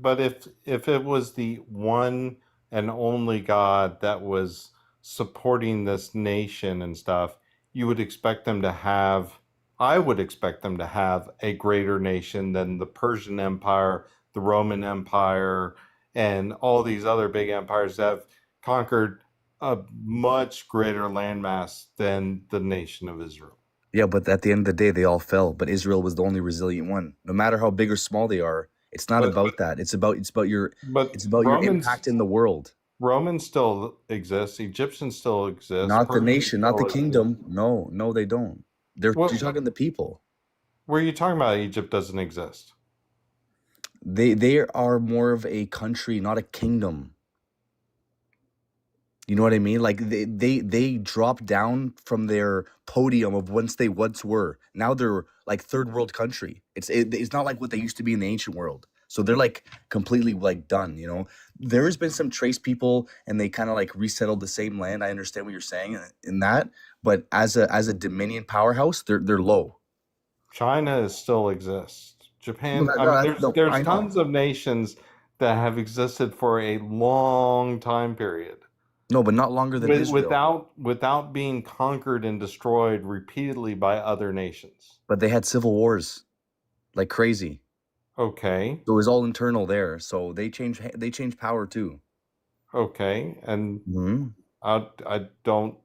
if it was the one and only God that was supporting this nation and stuff, you would expect them to have, I would expect them to have a greater nation than the Persian Empire, the Roman Empire, and all these other big empires that have conquered a much greater landmass than the nation of Israel.
Yeah, but at the end of the day, they all fell. But Israel was the only resilient one. No matter how big or small they are, it's not
But
about that. It's about your
but
your
Romans
impact in the world.
Romans still exists. Egyptians still exist.
Not the
Persians
nation, not the
still exist.
kingdom. No, they don't. You're
Well,
talking the people.
where are you talking about? Egypt doesn't exist.
They are more of a country, not a kingdom. You know what I mean? Like they dropped down from their podium of once they once were. Now they're like third world country. It's not like what they used to be in the ancient world. So they're like completely like done, you know. There has been some trace people, and they kind of like resettled the same land. I understand what you're saying in that, but as a dominion powerhouse, they're low.
China still exists.
No,
Japan. I mean,
no,
there's
I know.
tons of nations that have existed for a long time period
No, but not longer than Israel.
without being conquered and destroyed repeatedly by other nations.
But they had civil wars like crazy.
Okay,
So it was all internal there. So they changed power too.
okay, and
Hmm.
I don't.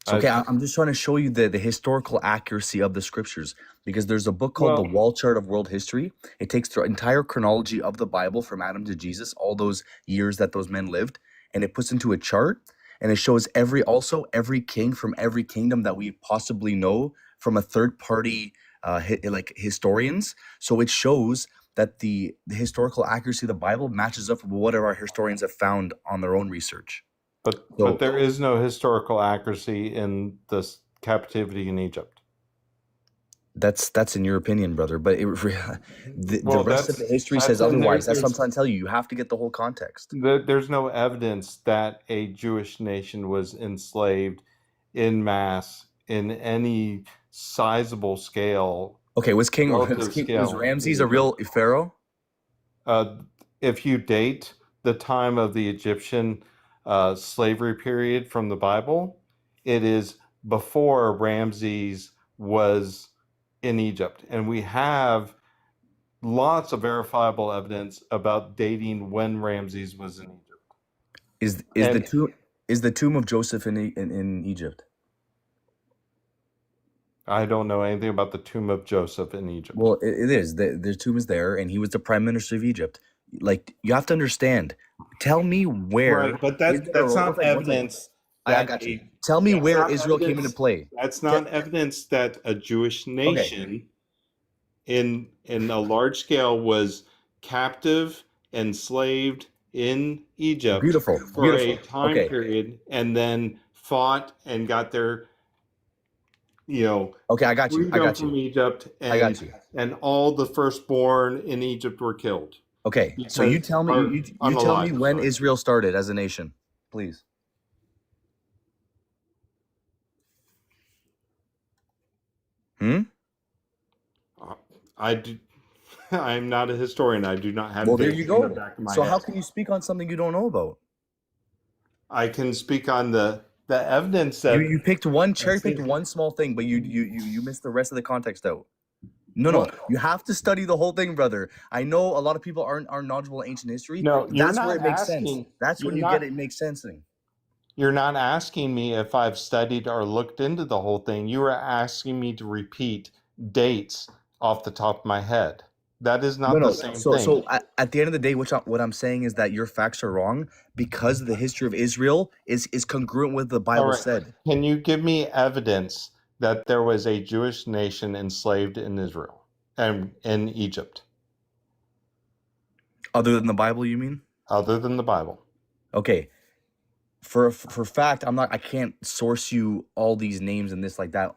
It's okay. I'm just trying to show you the historical accuracy of the scriptures, because there's a book called
Well,
The Wall Chart of World History. It takes the entire chronology of the Bible from Adam to Jesus, all those years that those men lived, and it puts into a chart, and it shows every king from every kingdom that we possibly know from a third party like historians. So it shows that the historical accuracy of the Bible matches up with what our historians have found on their own research.
but there is no historical accuracy in this captivity in Egypt.
That's in your opinion, brother. But the rest of the history says
in there.
otherwise. That's what I'm trying to tell you. You have to get the whole context.
There's no evidence that a Jewish nation was enslaved in mass in any sizable scale.
Okay, was
scale.
Ramses a real pharaoh?
If you date the time of the Egyptian slavery period from the Bible, it is before Ramses was in Egypt, and we have lots of verifiable evidence about dating when Ramses was in Egypt.
Is the tomb of Joseph in Egypt?
I don't know anything about the tomb of Joseph in Egypt.
Well, it is. The tomb is there, and he was the prime minister of Egypt. Like, you have to understand. Tell me where.
Right, but that's not evidence.
I got you. Tell me where Israel came into play.
That's not evidence that a Jewish nation in a large scale was captive, enslaved in Egypt for a time period, and then fought and got their
Okay, I got you.
from Egypt, and
I got you.
And all the firstborn in Egypt were killed.
Okay, so you tell me when Israel started as a nation, please.
I'm not a historian. I do not have.
Well, there you go. So how can you speak on something you don't know about?
I can speak on the evidence that
you picked cherry-picked one small thing, but you missed the rest of the context out. No, you have to study the whole thing, brother. I know a lot of people aren't knowledgeable in ancient history.
No,
that's where it makes sense. That's when you get it makes sense.
You're not asking me if I've studied or looked into the whole thing. You were asking me to repeat dates off the top of my head. That is
No,
not the
no.
same
So,
thing.
at the end of the day, what I'm saying is that your facts are wrong because the history of Israel is congruent with the
All
Bible
right.
said.
Can you give me evidence that there was a Jewish nation enslaved in Israel and in Egypt,
Other than the Bible, you mean?
other than the Bible?
Okay. For fact, I can't source you all these names and this like that.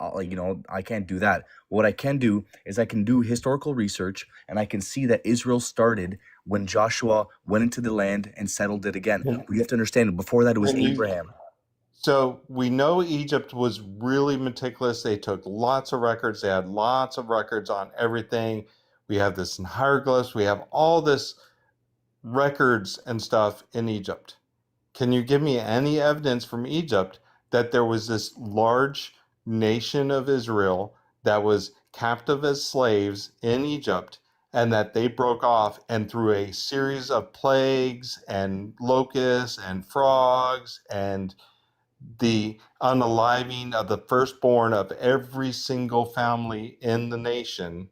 I can't do that. What I can do is I can do historical research and I can see that Israel started when Joshua went into the land and settled it again.
Can,
We have to understand before that it was
can you?
Abraham.
So we know Egypt was really meticulous. They took lots of records. They had lots of records on everything. We have this in hieroglyphs. We have all this records and stuff in Egypt. Can you give me any evidence from Egypt that there was this large nation of Israel that was captive as slaves in Egypt and that they broke off and through a series of plagues and locusts and frogs and the unaliving of the firstborn of every single family in the nation,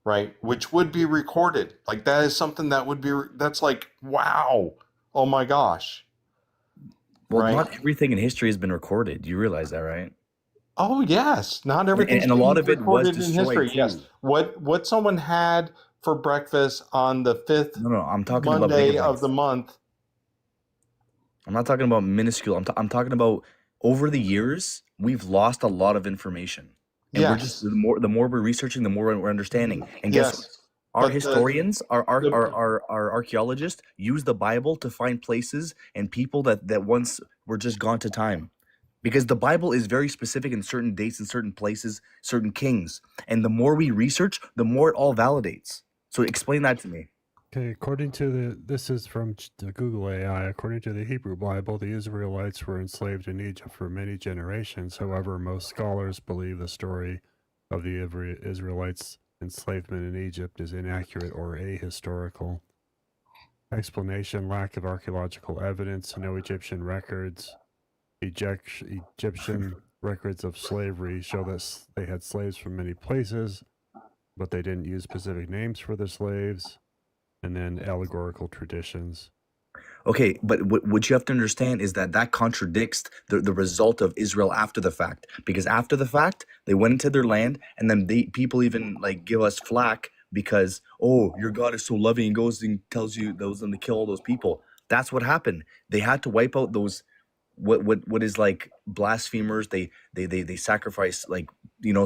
right? Which would be recorded. Like that is something that would be, that's like, wow, oh my gosh.
Well,
Right?
not everything in history has been recorded. You realize that, right?
Oh yes, not
And,
everything's
and a lot
being
of it was
recorded in
destroyed
history. Yes,
too.
what someone had for breakfast on the fifth
No, I'm talking about big
Monday of
events.
the month.
I'm not talking about minuscule. I'm talking about over the years, we've lost a lot of information. And we're just
Yes,
the more we're researching, the more we're understanding. And guess what?
yes,
Our
but
historians,
the
our archaeologists use the Bible to find places and people that once were just gone to time. Because the Bible is very specific in certain dates and certain places, certain kings. And the more we research, the more it all validates. So explain that to me.
Okay, according to this is from the Google AI. According to the Hebrew Bible, the Israelites were enslaved in Egypt for many generations. However, most scholars believe the story of the Israelites' enslavement in Egypt is inaccurate or ahistorical. Explanation: lack of archaeological evidence, no Egyptian records. Egyptian records of slavery show that they had slaves from many places, but they didn't use specific names for the slaves. And then allegorical traditions.
Okay, but what you have to understand is that contradicts the result of Israel after the fact. Because after the fact, they went into their land, and then people even like give us flack because, oh, your God is so loving and goes and tells you those them to kill all those people. That's what happened. They had to wipe out those what is like blasphemers. They sacrifice like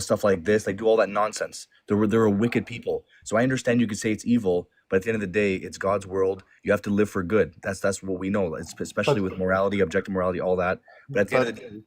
stuff like this. They do all that nonsense. They were wicked people. So I understand you could say it's evil, but at the end of the day, it's God's world. You have to live for good. That's what we know. It's especially with morality, objective morality, all that. But at the end of the day,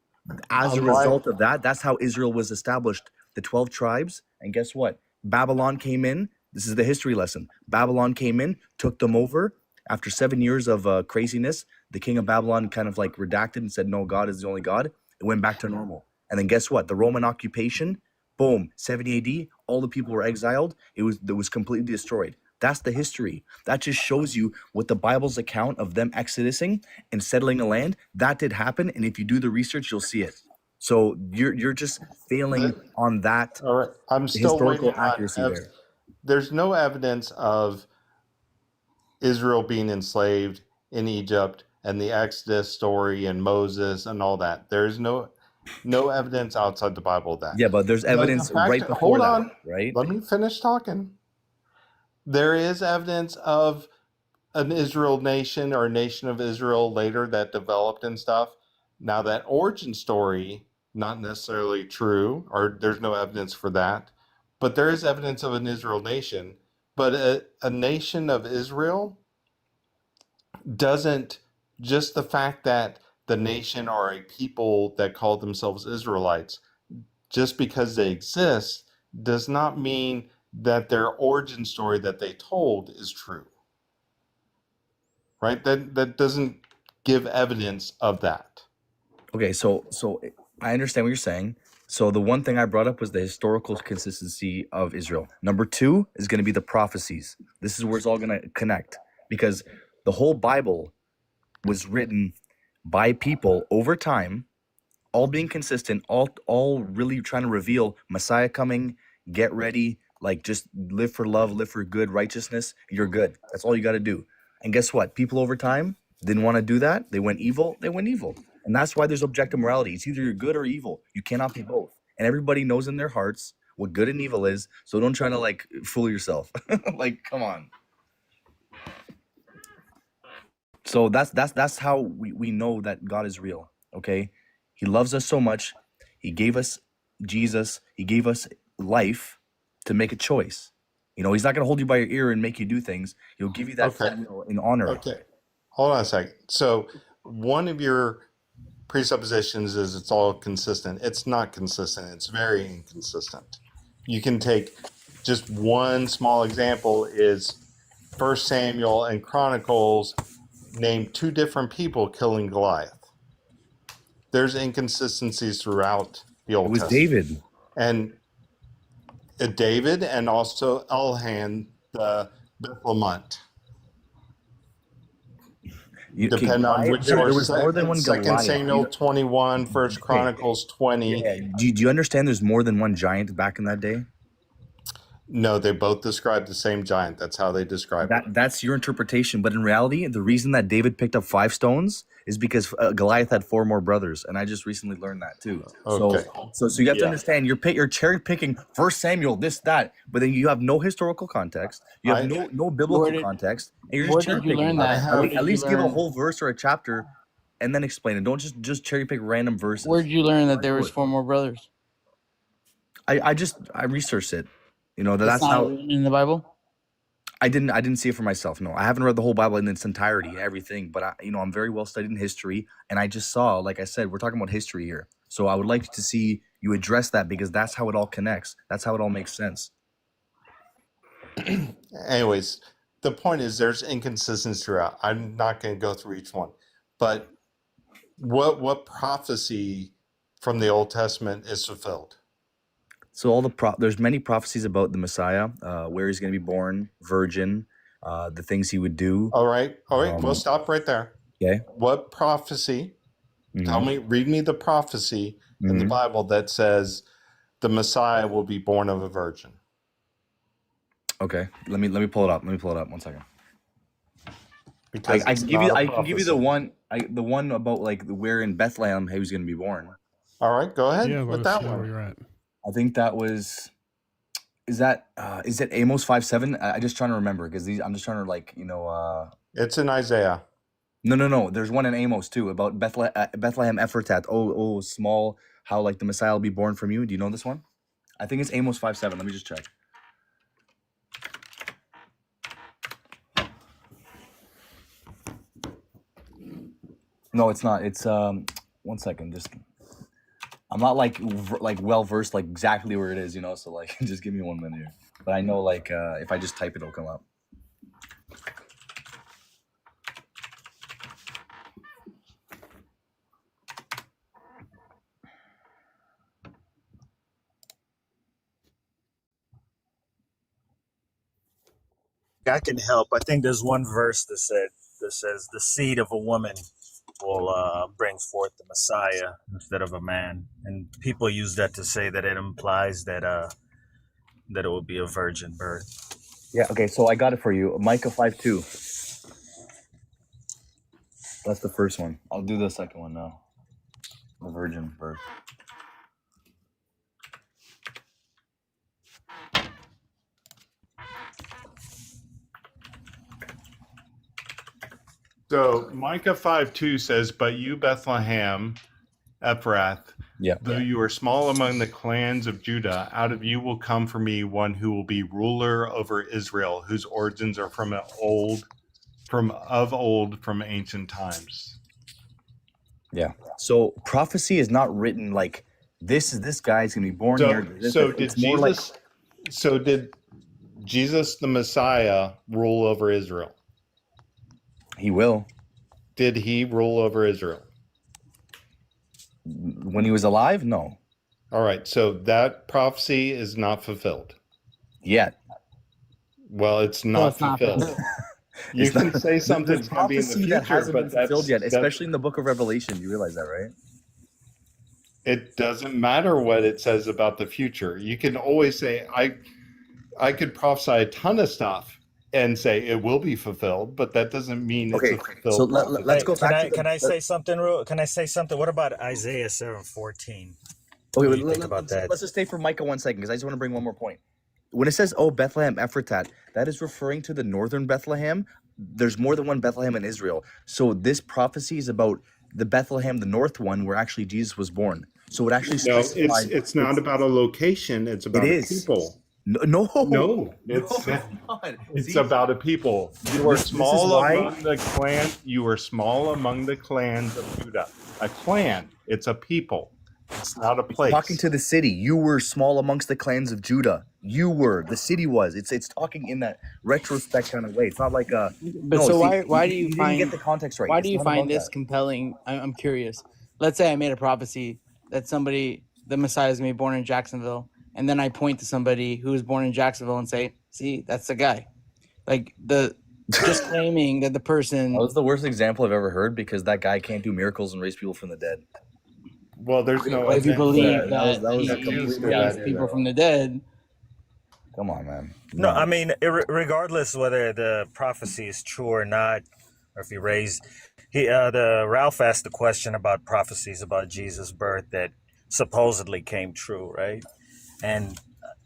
as a
unlike
result of that, that's how Israel was established. The 12 tribes, and guess what? Babylon came in. This is the history lesson. Babylon came in, took them over. After 7 years of craziness, the king of Babylon kind of like redacted and said, no, God is the only God. It went back to normal. And then guess what? The Roman occupation, boom, 70 AD, all the people were exiled. It was completely destroyed. That's the history. That just shows you what the Bible's account of them exodusing and settling a land, that did happen. And if you do the research, you'll see it. So you're just failing
the,
on that
all right, I'm still
historical
waiting on
accuracy there.
there's no evidence of Israel being enslaved in Egypt and the Exodus story and Moses and all that. There's no evidence outside the Bible of that.
Yeah, but there's evidence right before
Hold
that,
on,
right?
let me finish talking. There is evidence of an Israel nation or a nation of Israel later that developed and stuff. Now that origin story, not necessarily true, or there's no evidence for that, but there is evidence of an Israel nation. But a nation of Israel doesn't, just the fact that the nation or a people that call themselves Israelites, just because they exist, does not mean that their origin story that they told is true. Right? That doesn't give evidence of that.
Okay, so I understand what you're saying. So the one thing I brought up was the historical consistency of Israel. Number 2 is going to be the prophecies. This is where it's all going to connect because the whole Bible was written by people over time, all being consistent, all really trying to reveal Messiah coming, get ready, Like, just live for love, live for good, righteousness. You're good. That's all you got to do. And guess what? People over time didn't want to do that. They went evil. They went evil. And that's why there's objective morality. It's either you're good or evil. You cannot be both. And everybody knows in their hearts what good and evil is. So don't try to like fool yourself. Like, come on. So that's how we know that God is real. Okay. He loves us so much. He gave us Jesus. He gave us life to make a choice. You know, he's not going to hold you by your ear and make you do things. He'll give you that
Okay.
free will in honor.
Okay. Hold on a second. So one of your presuppositions is it's all consistent. It's not consistent. It's very inconsistent. You can take just one small example is 1 Samuel and Chronicles name two different people killing Goliath. There's inconsistencies throughout the
It
Old
was
Testament.
David.
And David and also Elhan the Bethlehemite. Depending on which
there
source.
was more than one
2
Goliath.
Samuel 21, 1 Chronicles 20.
Yeah. Do you understand there's more than one giant back in that day?
No, they both describe the same giant. That's how they describe it.
That's your interpretation. But in reality, the reason that David picked up 5 stones is because Goliath had 4 more brothers, and I just recently learned that too.
Okay.
So you have to
Yeah.
understand you're cherry picking 1 Samuel, this, that, but then you have no historical context. You have no biblical context, and you're just
Where
cherry
did you
picking.
learn that?
At least give a whole verse or a chapter, and then explain it. Don't just cherry pick random verses.
Where did you learn that there was 4 more brothers?
I researched it. You know, that's
not
how
written in the Bible.
I didn't see it for myself. No, I haven't read the whole Bible in its entirety and everything, but I'm very well studied in history, and I just saw, like I said, we're talking about history here. So I would like to see you address that because that's how it all connects. That's how it all makes sense.
Anyways, the point is there's inconsistencies throughout. I'm not going to go through each one, but what prophecy from the Old Testament is fulfilled?
So there's many prophecies about the Messiah, where he's going to be born, virgin, the things he would do.
All right. We'll stop right there.
Okay.
What prophecy? Read me the prophecy in the Bible that says the Messiah will be born of a virgin.
Okay. Let me pull it up. 1 second.
Because
I can give you the one about like where in Bethlehem he was going to be born.
All right, go ahead
Yeah,
with
let us
that
know where
one.
you're at.
I think that was. Is it Amos 5:7? I just trying to remember because I'm just trying to
It's in Isaiah.
No. There's one in Amos too about Bethlehem Ephratat. Oh, small, how like the Messiah will be born from you. Do you know this one? I think it's Amos 5:7. Let me just check. No, it's not. It's 1 second. Just I'm not like well versed like exactly where it is, so like just give me 1 minute here. But I know like if I just type it, it'll come up.
I can help. I think there's one verse that says the seed of a woman will bring forth the Messiah instead of a man, and people use that to say that it implies that it will be a virgin birth.
Yeah. Okay. So I got it for you. Micah 5:2. That's the first one. I'll do the second one now. The virgin birth.
So Micah 5:2 says, "But you, Bethlehem, Ephrath,
Yeah.
though you are small among the clans of Judah, out of you will come for me one who will be ruler over Israel, whose origins are from ancient times."
Yeah. So prophecy is not written like this guy's gonna be born here.
Did Jesus the Messiah rule over Israel?
He will.
Did he rule over Israel?
When he was alive? No.
All right, so that prophecy is not fulfilled.
Yet.
Well, it's not fulfilled. You can say something's going to be in the future,
that hasn't
but
been fulfilled yet, especially in the book of Revelation. You realize that, right?
It doesn't matter what it says about the future. You can always say, prophesy a ton of stuff and say it will be fulfilled, but that doesn't mean it's
Okay,
a fulfilled
so
prophecy.
let's go
Can
back
I
to
can I say something real? Can I say something? What about Isaiah 7:14?
Okay,
What do you think about that?
let's just stay for Micah 1 second, because I just want to bring one more point. When it says, "Oh, Bethlehem Ephratat," that is referring to the northern Bethlehem. There's more than one Bethlehem in Israel. So this prophecy is about the Bethlehem, the north one, where actually Jesus was born. So it actually
No,
specifies.
it's not about a location. It's about
It
a
is.
people.
No,
No, it's
not.
it's
See?
about a people. You are
This is
small
why-
among the clan. You are small among the clans of Judah. A clan. It's a people. It's not a place.
Talking to the city, you were small amongst the clans of Judah. You were. The city was. It's talking in that retrospect kind of way. It's not like a.
But
no,
so
see,
why do you
didn't
find
get the context right?
why
It's
do you
not
find
about
this
that.
compelling? I'm curious. Let's say I made a prophecy that the Messiah is going to be born in Jacksonville, and then I point to somebody who was born in Jacksonville and say, "See, that's the guy." Like just claiming that the person.
That was the worst example I've ever heard, because that guy can't do miracles and raise people from the dead.
Well, there's no.
If you
event-
believe
that was
he
completely
raised
bad.
people from the dead,
Come on, man.
No, I mean, regardless whether the prophecy is true or not, or if he raised, the Ralph asked the question about prophecies about Jesus' birth that supposedly came true, right? And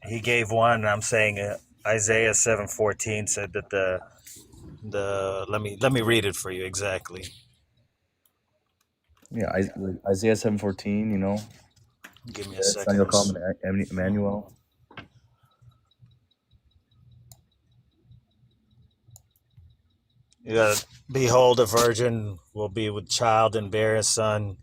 he gave one, and I'm saying Isaiah 7:14 said that the let me read it for you exactly.
Yeah, Isaiah 7:14. You know,
Give me a
son
second.
you'll call him Emmanuel.
You got, behold, a virgin will be with child and bear a son,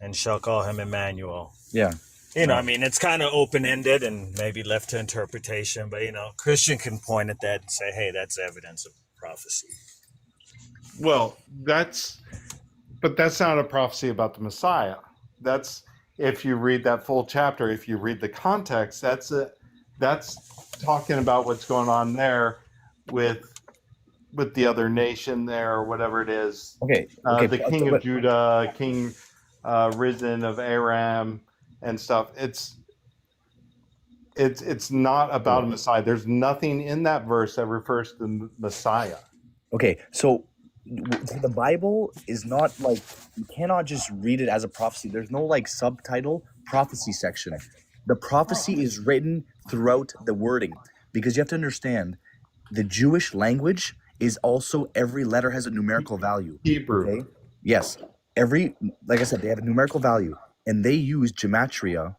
and shall call him Emmanuel.
Yeah.
You know, I mean, it's kind of open-ended and maybe left to interpretation, but, you know, Christian can point at that and say, hey, that's evidence of prophecy.
Well, that's not a prophecy about the Messiah. That's, if you read that full chapter, if you read the context, that's talking about what's going on there with the other nation there, or whatever it is.
Okay.
The king of Judah, king risen of Aram and stuff. It's not about a Messiah. There's nothing in that verse that refers to the Messiah.
Okay, so the Bible is not like, you cannot just read it as a prophecy. There's no like subtitle prophecy section. The prophecy is written throughout the wording, because you have to understand the Jewish language is also, every letter has a numerical value.
Hebrew.
Okay? Yes. Like I said, they have a numerical value, and they use gematria.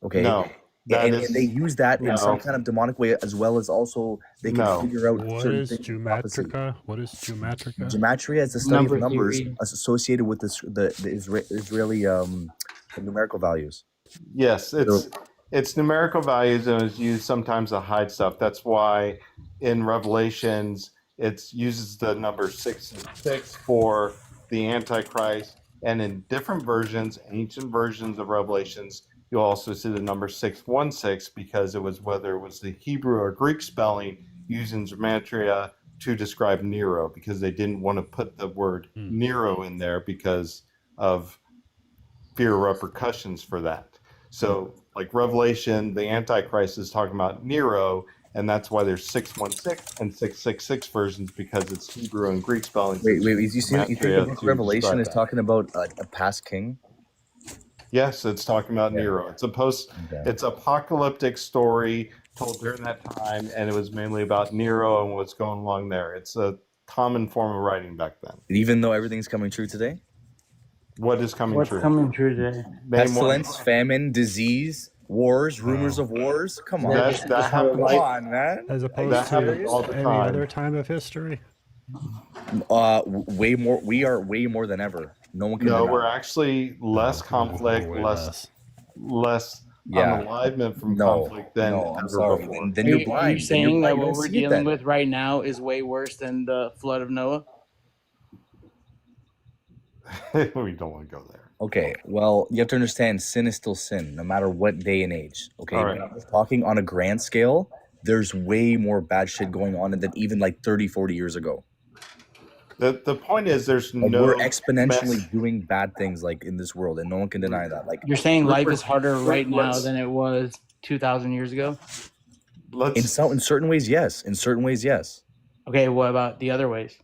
Okay.
No.
And they use that in some kind of demonic way, as well as also they can figure out
What
certain
is
things.
geometrica? What is geometrica?
Gematria is the study
Number
of numbers
theory.
associated with the Israeli numerical values.
Yes, it's numerical values, and it's used sometimes to hide stuff. That's why in Revelations it uses the number 666 for the Antichrist, and in different versions, ancient versions of Revelations, you'll also see the number 616, because it was, whether it was the Hebrew or Greek spelling, using gematria to describe Nero, because they didn't want to put the word Nero in there because of fear repercussions for that. So, like Revelation, the Antichrist is talking about Nero, and that's why there's 616 and 666 versions, because it's Hebrew and Greek spellings.
Wait, you think the book of Revelation is talking about a past king?
Yes, it's talking about Nero. It's it's apocalyptic story told during that time, and it was mainly about Nero and what's going along there. It's a common form of writing back then.
Even though everything's coming true today?
What is coming true?
what's coming true today?
Pestilence, famine, disease, wars, rumors of wars. Come on,
That happens.
come on, man.
As opposed
That happens all
to
the
any
time.
other time of history?
Way more. We are way more than ever. No one can.
No,
deny.
we're actually less conflict,
way
less
Yeah.
unalivement from conflict than
I'm
ever
sorry.
before.
Then you're blind.
Are you saying that
You
what
don't
we're
see it
dealing
then.
with right now is way worse than the flood of Noah?
We don't want to go there.
Okay, well, you have to understand, sin is still sin, no matter what day and age. Okay,
All right.
But I'm just talking on a grand scale. There's way more bad shit going on than even like 30, 40 years ago.
The point is, there's
Like,
no
we're exponentially
mess.
doing bad things like in this world, and no one can deny that. Like,
You're saying life is harder right now
let's-
than it was 2,000 years ago?
In certain ways, yes. In certain ways, yes.
Okay, what about the other ways?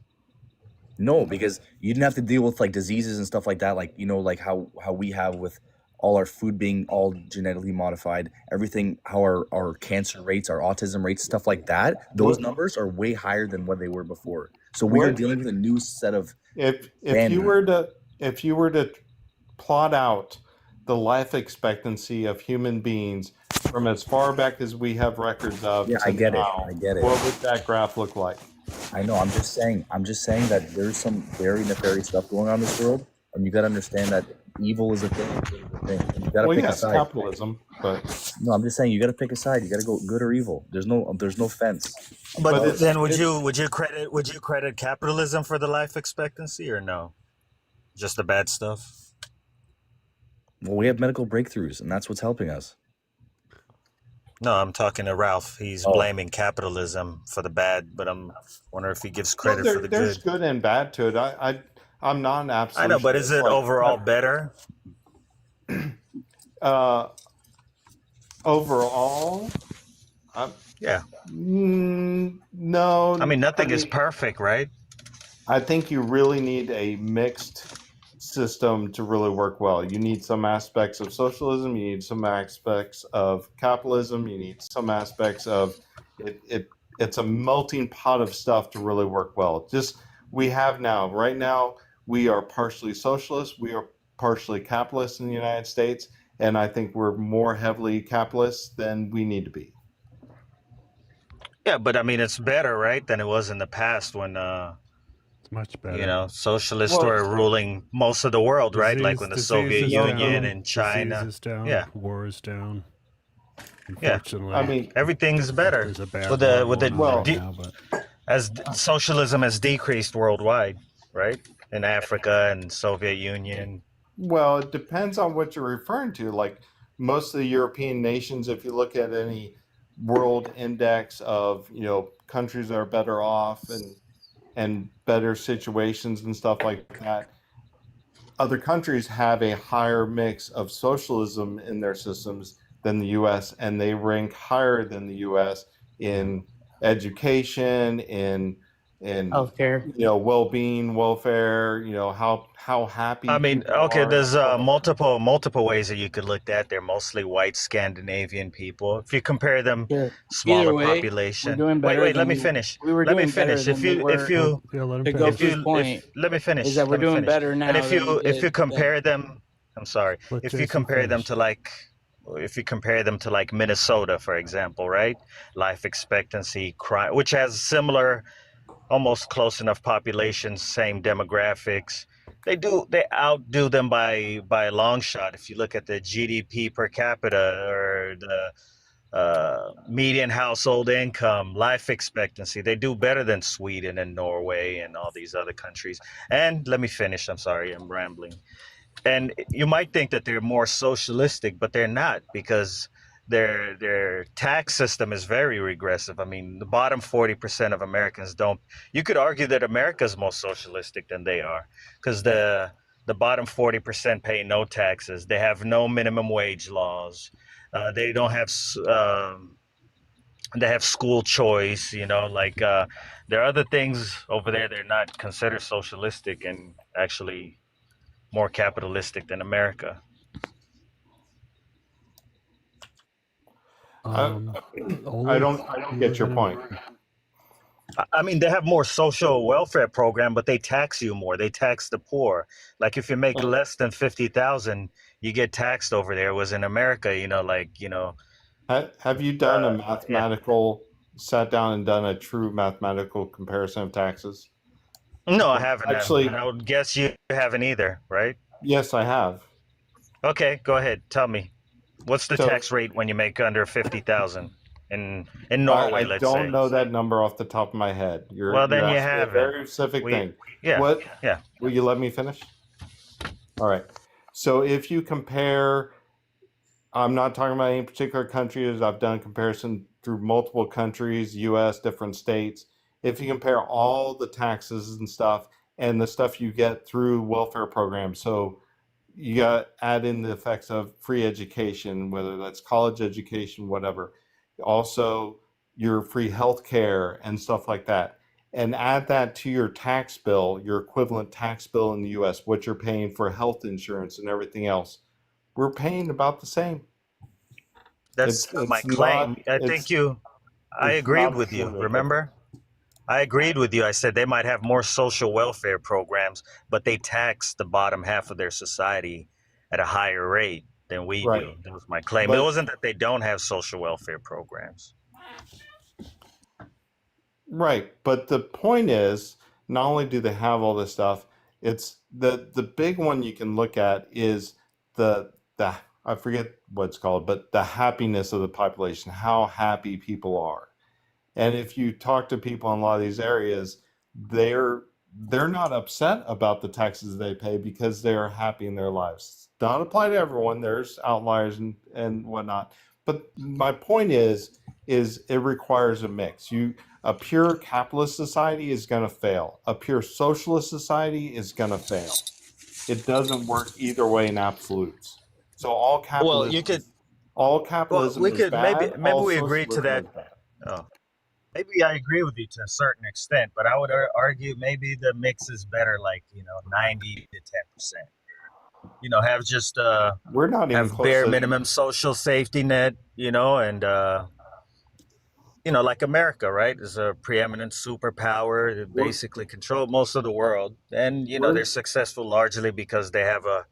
No, because you didn't have to deal with like diseases and stuff like that, like like how we have with all our food being all genetically modified, everything, how our cancer rates, our autism rates, stuff like that. Those
What
numbers are way higher than what they were before. So we are
what
dealing with a new set of
if
standard.
you were to plot out the life expectancy of human beings from as far back as we have records of
Yeah,
to
I get it.
now,
I get it.
what would that graph look like?
I know. I'm just saying that there's some very nefarious stuff going on in this world, and you got to understand that evil is a thing. Good is a thing. And you got to
Well,
pick a
yes,
side.
capitalism, but
No, I'm just saying you got to pick a side. You got to go good or evil. There's no fence.
but
But
it's
then would
it's
you credit capitalism for the life expectancy or no? Just the bad stuff?
Well, we have medical breakthroughs, and that's what's helping us.
No, I'm talking to Ralph. He's
Oh,
blaming capitalism for the bad, but I'm wondering if he gives
well,
credit for the
there's
good.
good and bad to it. I'm not an
I know, but is
absolutist.
it
Like
overall better?
uh, overall, I,
Yeah.
no.
I mean, nothing is
mean,
perfect, right?
I think you really need a mixed system to really work well. You need some aspects of socialism, you need some aspects of capitalism, you need some aspects of it's a melting pot of stuff to really work well. Just right now, we are partially socialist, we are partially capitalist in the United States, and I think we're more heavily capitalist than we need to be.
Yeah, but I mean, it's better, right, than it was in the past when,
It's much better.
socialists
Well,
were ruling most of the world, right? Like when the
Disease
Soviet
is
no,
Union
down.
and
Disease
China.
is down.
Yeah,
War is down.
yeah.
Unfortunately,
I mean,
Everything's better
there's a bad
with
war
the
going on
well,
right now, but
as socialism has decreased worldwide, right? In Africa and Soviet Union.
well, it depends on what you're referring to. Like most of the European nations, if you look at any world index of, countries that are better off and better situations and stuff like that, other countries have a higher mix of socialism in their systems than the US, and they rank higher than the US in education, in
Healthcare.
well-being, welfare, how happy
I mean,
people
okay,
are and
there's
stuff like that.
multiple ways that you could look at. They're mostly white Scandinavian people. If you compare them,
Sure. Either
smaller
way, we're
population.
doing
Wait,
better
let
than
me finish.
we were
Let me
doing better
finish.
than we
If
were.
you
yeah, let him
To go
if
finish.
Goku's
you if
point
let me
is
finish.
that we're
Let me
doing
finish.
better
And
now than we
if you
did then.
compare them, I'm sorry.
Let
If you
Jason
compare them
finish.
to if you compare them to like Minnesota, for example, right? Life expectancy, crime, which has similar, almost close enough populations, same demographics. They outdo them by a long shot. If you look at the GDP per capita or the median household income, life expectancy, they do better than Sweden and Norway and all these other countries. And let me finish. I'm sorry, I'm rambling. And you might think that they're more socialistic, but they're not, because their tax system is very regressive. I mean, the bottom 40% of Americans don't. You could argue that America's more socialistic than they are, because the bottom 40% pay no taxes. They have no minimum wage laws. They don't have they have school choice. There are other things over there. They're not considered socialistic and actually more capitalistic than America.
I, I
Olaf,
don't
you
get
were
your point.
gonna.
I mean, they have more social welfare program, but they tax you more. They tax the poor. Like if you make less than 50,000, you get taxed over there. Was in America,
Have you done a
yeah.
sat down and done a true mathematical comparison of taxes?
No, I
Like,
haven't.
actually,
And I would guess you haven't either, right?
yes, I have.
Okay, go ahead. Tell me, what's the
So
tax rate when you make under 50,000 in
I
Norway, let's
don't
say?
know that number off the top of my head.
Well,
You're
then you
asking me a
haven't.
very specific
We,
thing.
yeah,
What?
yeah.
Will you let me finish? All right. So if you compare, I'm not talking about any particular countries. I've done comparison through multiple countries, U.S., different states. If you compare all the taxes and stuff and the stuff you get through welfare programs, so you got add in the effects of free education, whether that's college education, whatever. Also, your free health care and stuff like that, and add that to your tax bill, your equivalent tax bill in the US, what you're paying for health insurance and everything else, we're paying about the same.
That's not my
It's
claim.
not
I think I
it's
agreed
not a
with you.
true
Remember? I agreed with you. I said they might have more social welfare programs, but they tax the bottom half of their society at a higher rate than we
right.
do. That was my claim. It
But
wasn't that they don't have social welfare programs.
right, but the point is, not only do they have all this stuff, it's the big one you can look at is the I forget what it's called, but the happiness of the population, how happy people are. And if you talk to people in a lot of these areas, they're not upset about the taxes they pay because they're happy in their lives. Not apply to everyone. There's outliers and whatnot. But my point is it requires a mix. A pure capitalist society is going to fail. A pure socialist society is going to fail. It doesn't work either way in absolutes. So all
Well, you
capitalism,
could.
all
Well,
capitalism
we
is
could maybe
bad. All
we agree to
socialism
that.
is bad.
Oh, maybe I agree with you to a certain extent, but I would argue maybe the mix is better, like 90 to 10%. Have just
We're not even
have
close
bare
to.
minimum social safety net, and like America, right, is a preeminent superpower. They
We're,
basically control most of the world, and
we're
they're successful largely because they have a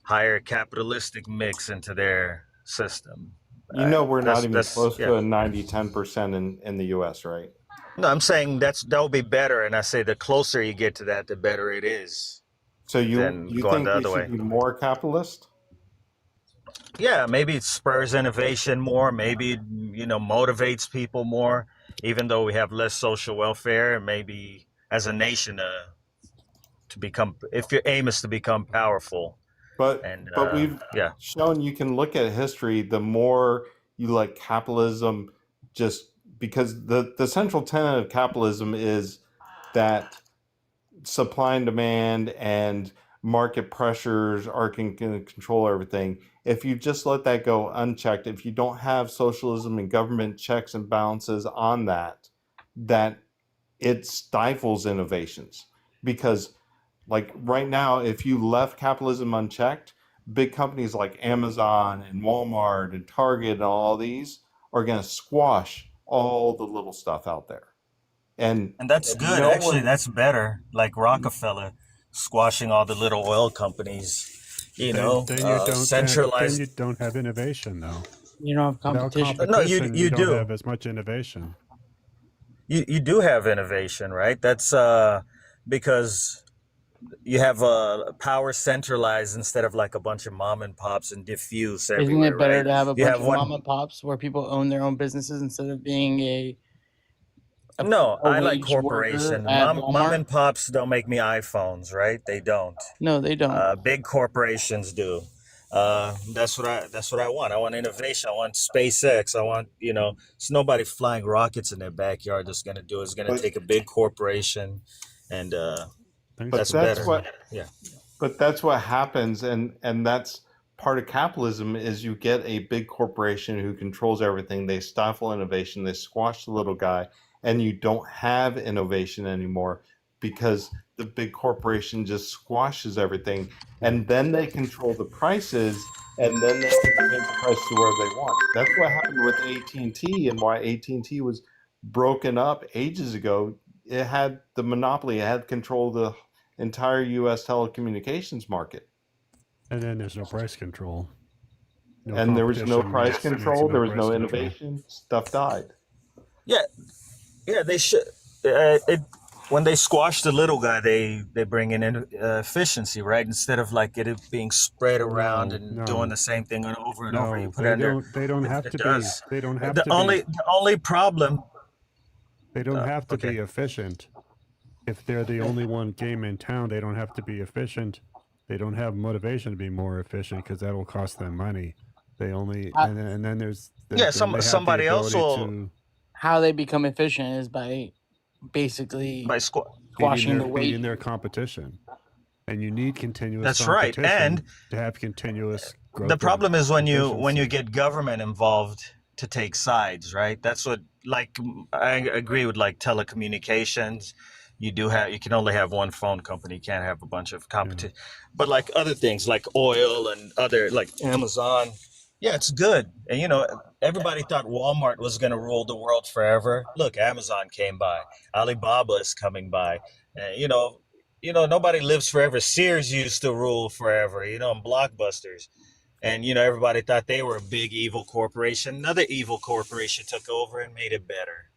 higher capitalistic mix into their system.
we're not even close
Yeah.
to a 90-10% in the US, right?
No, I'm saying that would be better, and I say the closer you get to that, the better it is
So
than
you
going the
think we
other
should
way.
be more capitalist?
Yeah, maybe it spurs innovation more. Maybe motivates people more, even though we have less social welfare. Maybe as a nation, to become, if your aim is to become powerful,
But
and
we've
yeah,
shown you can look at history, the more you let capitalism just because the central tenet of capitalism is that supply and demand and market pressures are can control everything. If you just let that go unchecked, if you don't have socialism and government checks and balances on that it stifles innovations. Because like right now, if you left capitalism unchecked, big companies like Amazon and Walmart and Target and all these are going to squash all the little stuff out there. And
and that's good.
no
Actually,
one,
that's better. Like Rockefeller squashing all the little oil companies.
Then you
Centralized.
don't have innovation though.
You don't have
Without
competition.
No,
competition,
you
you don't
do.
have as much innovation.
You do have innovation, right? That's because you have power centralized instead of like a bunch of mom and pops and diffuse
Isn't
everywhere,
it better
right?
to have a
You
bunch
have
of mom
one.
and pops where people own their own businesses instead of being a
No, I like
wage worker
corporation.
at
Mom
Walmart?
and pops don't make me iPhones, right? They don't.
No, they don't.
Big corporations do. That's what I want. I want innovation. I want SpaceX. I want it's nobody flying rockets in their backyard that's gonna do it. It's gonna
but
take a big corporation, and
Thanks,
but
that's
Tom.
that's
better.
what
Yeah.
but that's what happens, and that's part of capitalism is you get a big corporation who controls everything. They stifle innovation, they squash the little guy, and you don't have innovation anymore because the big corporation just squashes everything, and then they control the prices, and then they can change the price to where they want. That's what happened with AT&T and why AT&T was broken up ages ago. It had the monopoly, it had control of the entire US telecommunications market.
And then there's no price control. No
And there was no
competition
price
means
control,
no
there was
price
no
control.
innovation, stuff died.
Yeah, yeah. They should. When they squash the little guy, they bring in efficiency, right? Instead of like it being spread around and doing the same thing over and over. You
No,
put it under.
they don't have
It
to be.
does.
They don't have
The
to be.
only problem.
They don't have to
Okay.
be efficient. If they're the only one game in town, they don't have to be efficient. They don't have motivation to be more efficient because that'll cost them money. They only and then there's
Yeah,
then they have
somebody
the
else
ability
will
to
How they become efficient is by basically
by
squashing the
beating
weight.
their competition. And you need continuous
That's right.
competition
And
to have continuous growth.
the problem is when you
efficiency.
get government involved to take sides, right? That's what like I agree with like telecommunications. You can only have one phone company. You can't have a bunch of competition. But like other things like oil and other like Amazon, yeah, it's good. And everybody thought Walmart was going to rule the world forever. Look, Amazon came by. Alibaba is coming by. And, nobody lives forever. Sears used to rule forever, and Blockbusters. And, everybody thought they were a big evil corporation. Another evil corporation took over and made it better.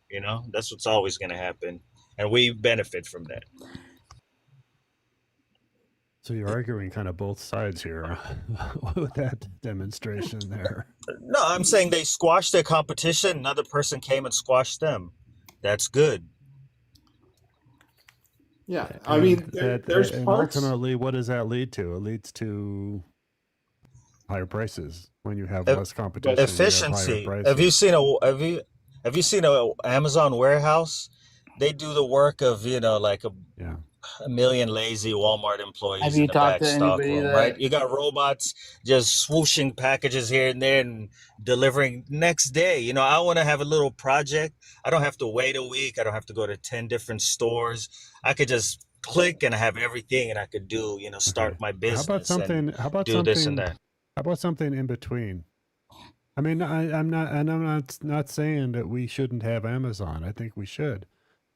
That's what's always going to happen. And we benefit from that.
So you're arguing kind of both sides here with that demonstration there.
No, I'm saying they squashed their competition. Another person came and squashed them. That's good.
Yeah, I mean, there's
and
parts.
ultimately, what does that lead to? It leads to higher prices when you have less competition.
Efficiency. Have you seen a Amazon warehouse? They do the work of like a million lazy Walmart employees
Have
in
you
the
talked
back
to
stock
anybody
room,
that-
right? You got robots just swooshing packages here and there and delivering next day. I want to have a little project. I don't have to wait a week. I don't have to go to 10 different stores. I could just click and have everything, and I could do, start my business.
How about
do this and that.
How about something in between? I mean, I'm not saying that we shouldn't have Amazon. I think we should.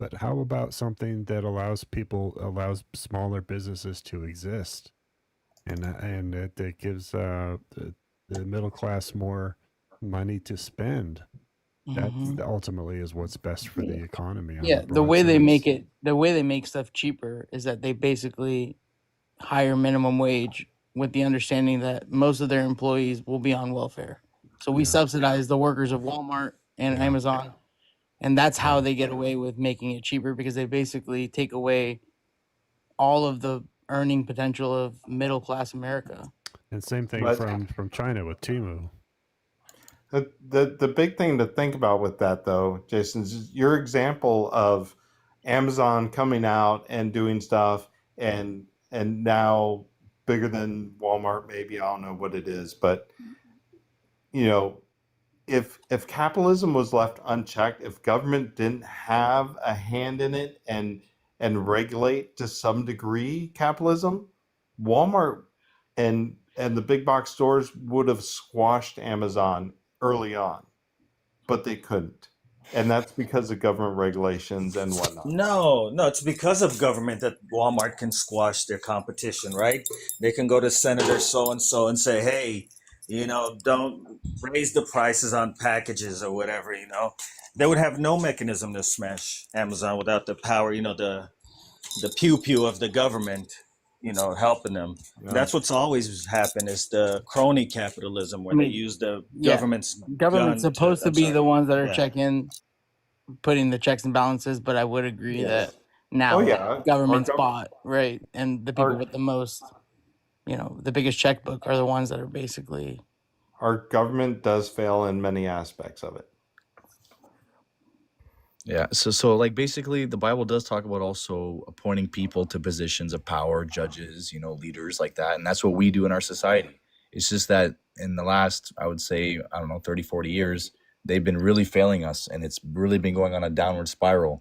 But how about something that allows smaller businesses to exist, and that gives the middle class more money to spend? That ultimately is what's best for the economy.
Yeah, the way they make stuff cheaper is that they basically hire minimum wage with the understanding that most of their employees will be on welfare. So we subsidize the workers of Walmart and Amazon, and that's how they get away with making it cheaper, because they basically take away all of the earning potential of middle class America.
And same thing from China with Temu.
The big thing to think about with that, though, Jason, is your example of Amazon coming out and doing stuff and now bigger than Walmart, maybe. I don't know what it is, but if capitalism was left unchecked, if government didn't have a hand in it and regulate to some degree capitalism, Walmart and the big box stores would have squashed Amazon early on, but they couldn't. And that's because of government regulations and whatnot.
No, it's because of government that Walmart can squash their competition, right? They can go to Senator so-and-so and say, hey, don't raise the prices on packages or whatever, They would have no mechanism to smash Amazon without the power, the pew-pew of the government, helping them. Yeah. That's what's always happened, is the crony capitalism, where they use the government's
supposed to be the ones that are putting the checks and balances, but I would agree that now government's bought, right? And the people with the most, the biggest checkbook are the ones that are basically...
Our government does fail in many aspects of it.
Yeah, so like basically the Bible does talk about also appointing people to positions of power, judges, leaders like that. And that's what we do in our society. It's just that in the last, I would say, 30, 40 years, they've been really failing us, and it's really been going on a downward spiral.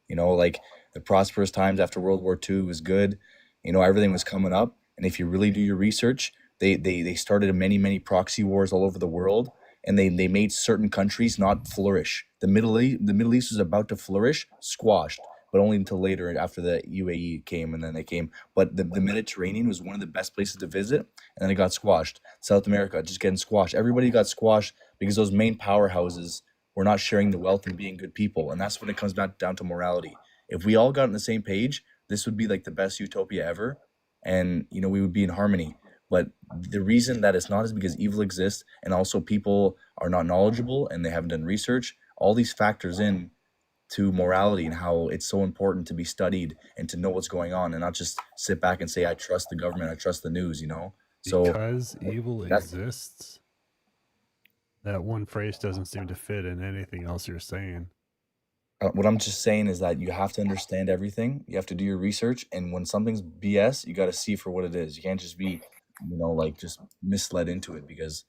Like the prosperous times after World War II was good. Everything was coming up. And if you really do your research, they started many proxy wars all over the world. And they made certain countries not flourish. The Middle East was about to flourish, squashed, but only until later, after the UAE came, and then they came. But the Mediterranean was one of the best places to visit, and then it got squashed. South America just getting squashed. Everybody got squashed because those main powerhouses were not sharing the wealth and being good people. And that's when it comes back down to morality. If we all got on the same page, this would be like the best utopia ever, and we would be in harmony. But the reason that it's not is because evil exists, and also people are not knowledgeable and they haven't done research. All these factors in to morality and how it's so important to be studied and to know what's going on, and not just sit back and say, I trust the government, I trust the news, So
because evil exists, that one phrase doesn't seem to fit in anything else you're saying.
What I'm just saying is that you have to understand everything. You have to do your research, and when something's BS, you got to see for what it is. You can't just be just misled into it, because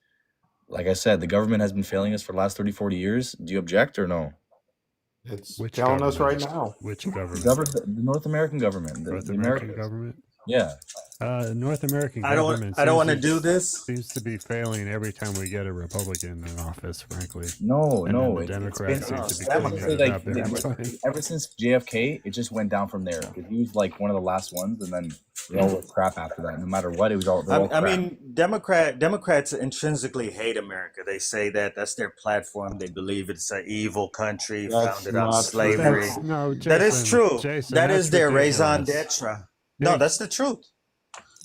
like I said, the government has been failing us for the last 30, 40 years. Do you object or no?
It's
Which
telling us right
government?
now.
Which government?
The North American government,
North
the
American
Americas.
government?
Yeah.
North American
I
government
don't want to do this.
seems to be failing every time we get a Republican in office, frankly.
No,
And then
no,
the
it's been
Democrats seem to be
honestly
cleaning it
like
up every time.
ever since JFK, it just went down from there. Because he was like one of the last ones, and then they all were crap after that. No matter what, they're all
I
crap.
mean, Democrats intrinsically hate America. They say that's their platform. They believe it's an evil country
That's
founded on
not
slavery.
true.
No, Jason,
That is true.
Jason,
That
that's
is their raison
ridiculous.
d'etre. No, that's the truth.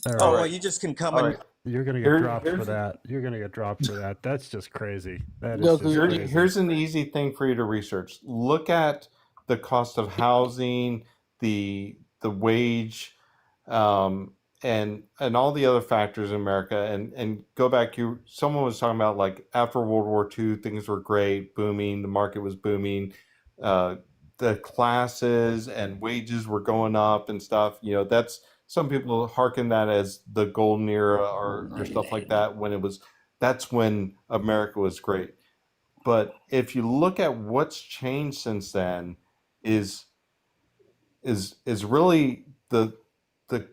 All
Oh,
right.
well, you just can come
All
and
right.
You're gonna get dropped for that. You're gonna get dropped for that. That's just crazy. That is
Goku,
just crazy.
Here's an easy thing for you to research. Look at the cost of housing, the wage, and all the other factors in America, and go back. Someone was talking about like after World War II, things were great, booming. The market was booming. The classes and wages were going up and stuff. You know, that's some people hearken that as the golden era or stuff like that. That's when America was great. But if you look at what's changed since then, is really the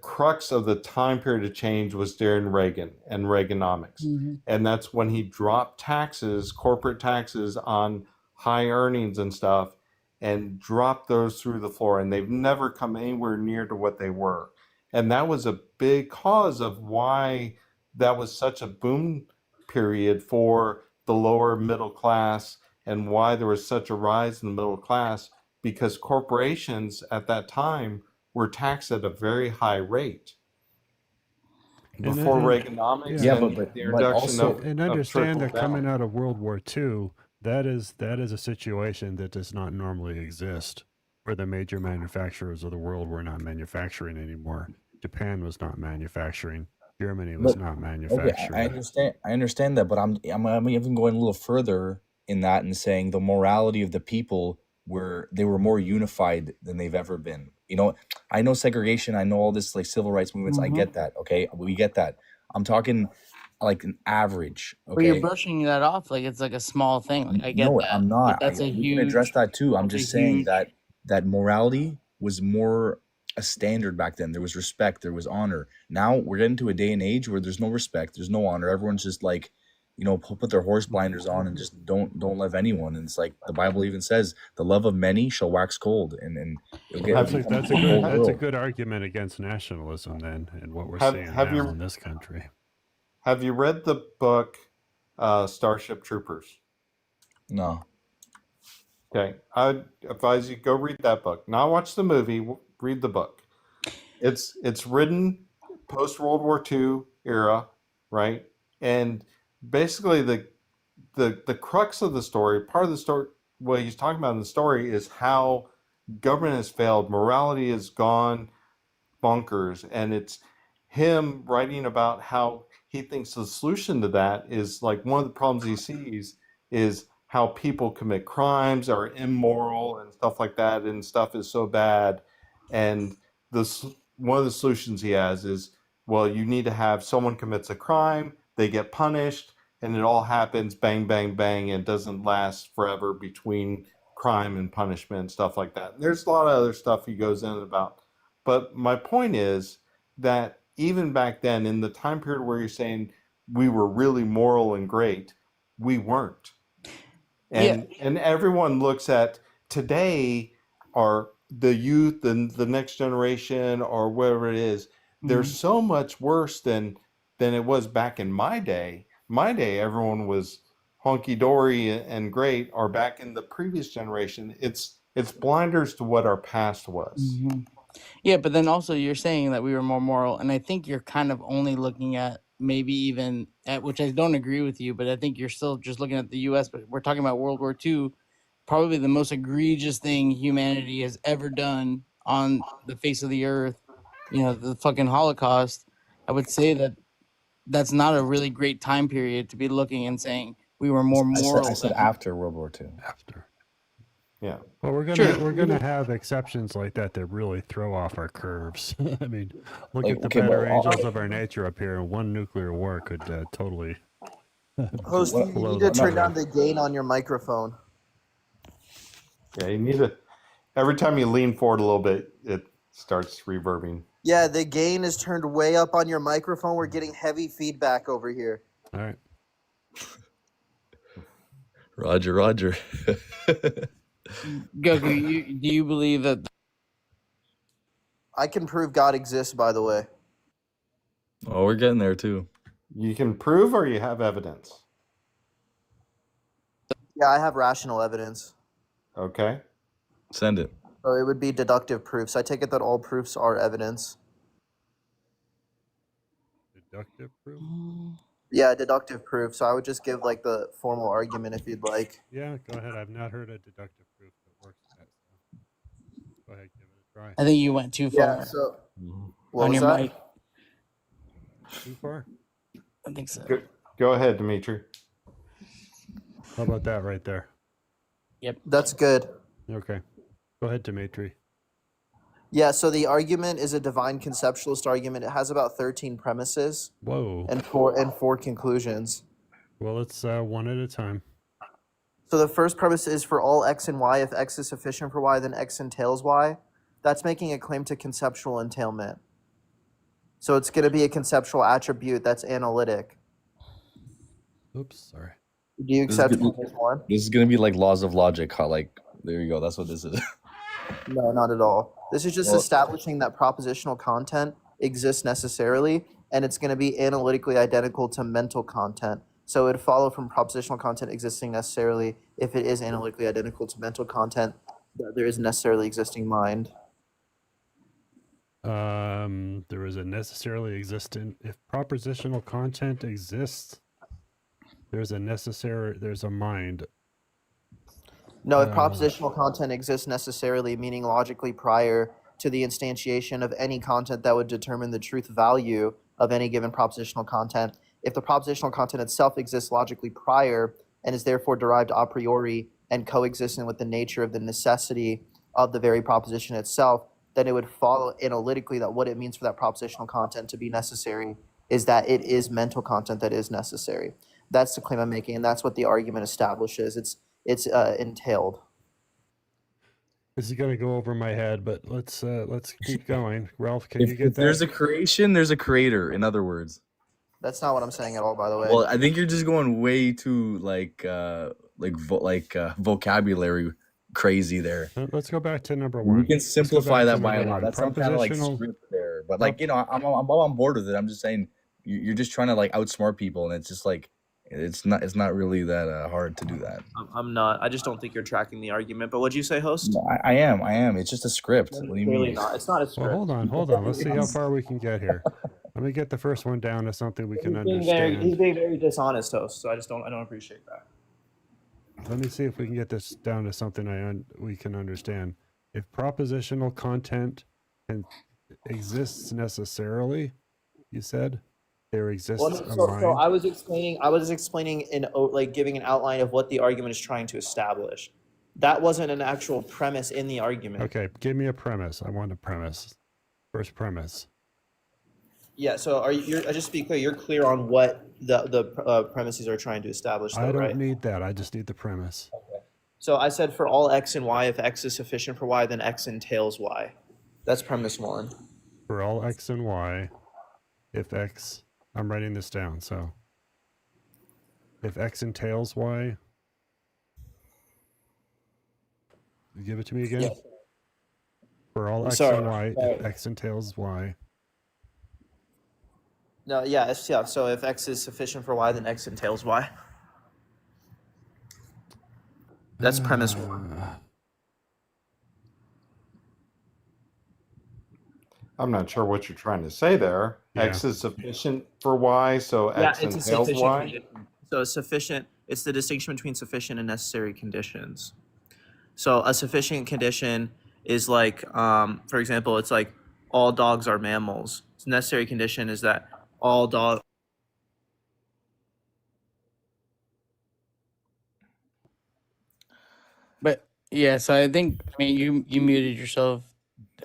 crux of the time period of change was during Reagan and Reaganomics. And that's when he dropped taxes, corporate taxes on high earnings and stuff, and dropped those through the floor. And they've never come anywhere near to what they were. And that was a big cause of why that was such a boom period for the lower middle class, and why there was such a rise in the middle class, because corporations at that time were taxed at a very high rate. Before Reaganomics and the introduction of
and understand that
trickle-down.
coming out of World War II, that is a situation that does not normally exist, where the major manufacturers of the world were not manufacturing anymore. Japan was not manufacturing. Germany was not manufacturing.
Okay, I understand that, but I'm even going a little further in that and saying the morality of the people were more unified than they've ever been. You know, I know segregation, I know all this like civil rights movements. I get that. Okay, we get that. I'm talking like an average. Okay,
but you're brushing that off like it's like a small thing. Like I get
no,
that.
I'm not.
But that's a
we
huge.
can address that too. I'm just saying
huge...
that morality was more a standard back then. There was respect, there was honor. Now we're getting to a day and age where there's no respect, there's no honor. Everyone's just like, you know, put their horse blinders on and just don't love anyone. And it's like the Bible even says, the love of many shall wax cold. And
that's a good argument against nationalism then, and what we're seeing now in this country.
Have you read the book Starship Troopers?
No.
Okay, I'd advise you go read that book. Not watch the movie. Read the book. It's written post World War II era, right? And basically the crux of the story, part of the story, what he's talking about in the story, is how government has failed, morality has gone bonkers, and it's him writing about how he thinks the solution to that is like one of the problems he sees is how people commit crimes, are immoral and stuff like that, and stuff is so bad. And one of the solutions he has is, well, you need to have someone commits a crime, they get punished, and it all happens bang, bang, bang, and doesn't last forever between crime and punishment and stuff like that. And there's a lot of other stuff he goes in about. But my point is that even back then, in the time period where you're saying we were really moral and great, we weren't. And everyone looks at today, or the youth and the next generation or whatever it is, they're so much worse than it was back in my day. My day, everyone was honky-dory and great, or back in the previous generation, it's blinders to what our past was.
Yeah, but then also you're saying that we were more moral, and I think you're kind of only looking at maybe even at, which I don't agree with you, but I think you're still just looking at the U.S., but we're talking about World War II, probably the most egregious thing humanity has ever done on the face of the earth, you know, the fucking Holocaust. I would say that that's not a really great time period to be looking and saying we were more moral.
I said after World War II.
After.
Yeah.
Well, we're gonna have exceptions like that that really throw off our curves. I mean, look at the better angels of our nature up here, and one nuclear war could totally.
Host, you need to turn down the gain on your microphone.
Yeah, you need to. Every time you lean forward a little bit, it starts reverbing.
Yeah, the gain is turned way up on your microphone. We're getting heavy feedback over here.
All right.
Roger, Roger.
Goku, do you believe that?
I can prove God exists, by the way.
Oh, we're getting there too.
You can prove or you have evidence.
Yeah, I have rational evidence.
Okay.
Send it.
So it would be deductive proofs. I take it that all proofs are evidence.
Deductive proof?
Yeah, deductive proof. So I would just give like the formal argument if you'd like.
Yeah, go ahead. I've not heard a deductive proof that works yet. So go ahead, give it a try.
I think you went too far
Yeah, so what
on
was
your
that?
mic.
Too far?
I think so.
Go ahead, Dimitri.
How about that right there?
That's good.
Okay. Go ahead, Dimitri.
Yeah, so the argument is a divine conceptualist argument. It has about 13 premises
Whoa.
and four conclusions.
Well, it's one at a time.
So the first premise is for all x and y, if x is sufficient for y, then x entails y. That's making a claim to conceptual entailment. So it's going to be a conceptual attribute that's analytic.
Oops, sorry.
Do you
This is
accept
good.
premise one?
This is gonna be like laws of logic. How like there you go. That's what this is.
No, not at all. This is just
Well-
establishing that propositional content exists necessarily, and it's going to be analytically identical to mental content. So it would follow from propositional content existing necessarily, if it is analytically identical to mental content, that there is necessarily existing mind.
There is a necessarily existent. If propositional content exists, there's a mind.
No, if propositional content exists necessarily, meaning logically prior to the instantiation of any content that would determine the truth value of any given propositional content, if the propositional content itself exists logically prior and is therefore derived a priori and coexistent with the nature of the necessity of the very proposition itself, then it would follow analytically that what it means for that propositional content to be necessary is that it is mental content that is necessary. That's the claim I'm making, and that's what the argument establishes. It's entailed.
This is gonna go over my head, but let's keep going. Ralph, can you
If
get that?
there's a creation, there's a creator. In other words.
That's not what I'm saying at all, by the way.
Well, I think you're just going way too vocabulary crazy there.
Let's go back to number one.
You can
Let's go
simplify
back
that
to
by a
number
lot.
one.
That's some kind of like
Propositional-
script there. But like, you know, I'm on board with it. I'm just saying you're just trying to like outsmart people, and it's just like it's not really that hard to do that.
I'm not. I just don't think you're tracking the argument. But what'd you say, host?
No, I am. It's just a script. What do you
Clearly
mean?
not. It's not a script.
Well, hold on. Let's see how far we can get here. Let me get the first one down to something we can
He's
understand.
being very dishonest, host. So I don't appreciate that.
Let me see if we can get this down to something we can understand. If propositional content exists necessarily, you said there exists
Well,
a
so
mind.
I was explaining in like giving an outline of what the argument is trying to establish. That wasn't an actual premise in the argument.
Okay, give me a premise. I want a premise. First premise.
Yeah. So just to be clear, you're clear on what the premises are trying to establish, though,
I don't
right?
need that. I just need the premise.
So I said for all x and y, if x is sufficient for y, then x entails y. That's premise one.
For all x and y, if x, I'm writing this down. So if x entails y, give it to me again.
Yes.
For all x
Sorry.
and y,
Sorry.
if x entails y.
No, yeah. So if x is sufficient for y, then x entails y. That's premise one.
I'm not sure what you're trying to say there.
Yeah.
X is sufficient for Y, so X
it's a
entails
sufficient
Y.
condition. So sufficient. It's the distinction between sufficient and necessary conditions. So a sufficient condition is like, for example, it's like all dogs are mammals. So necessary condition is that all dogs.
But yeah, so I think you muted yourself.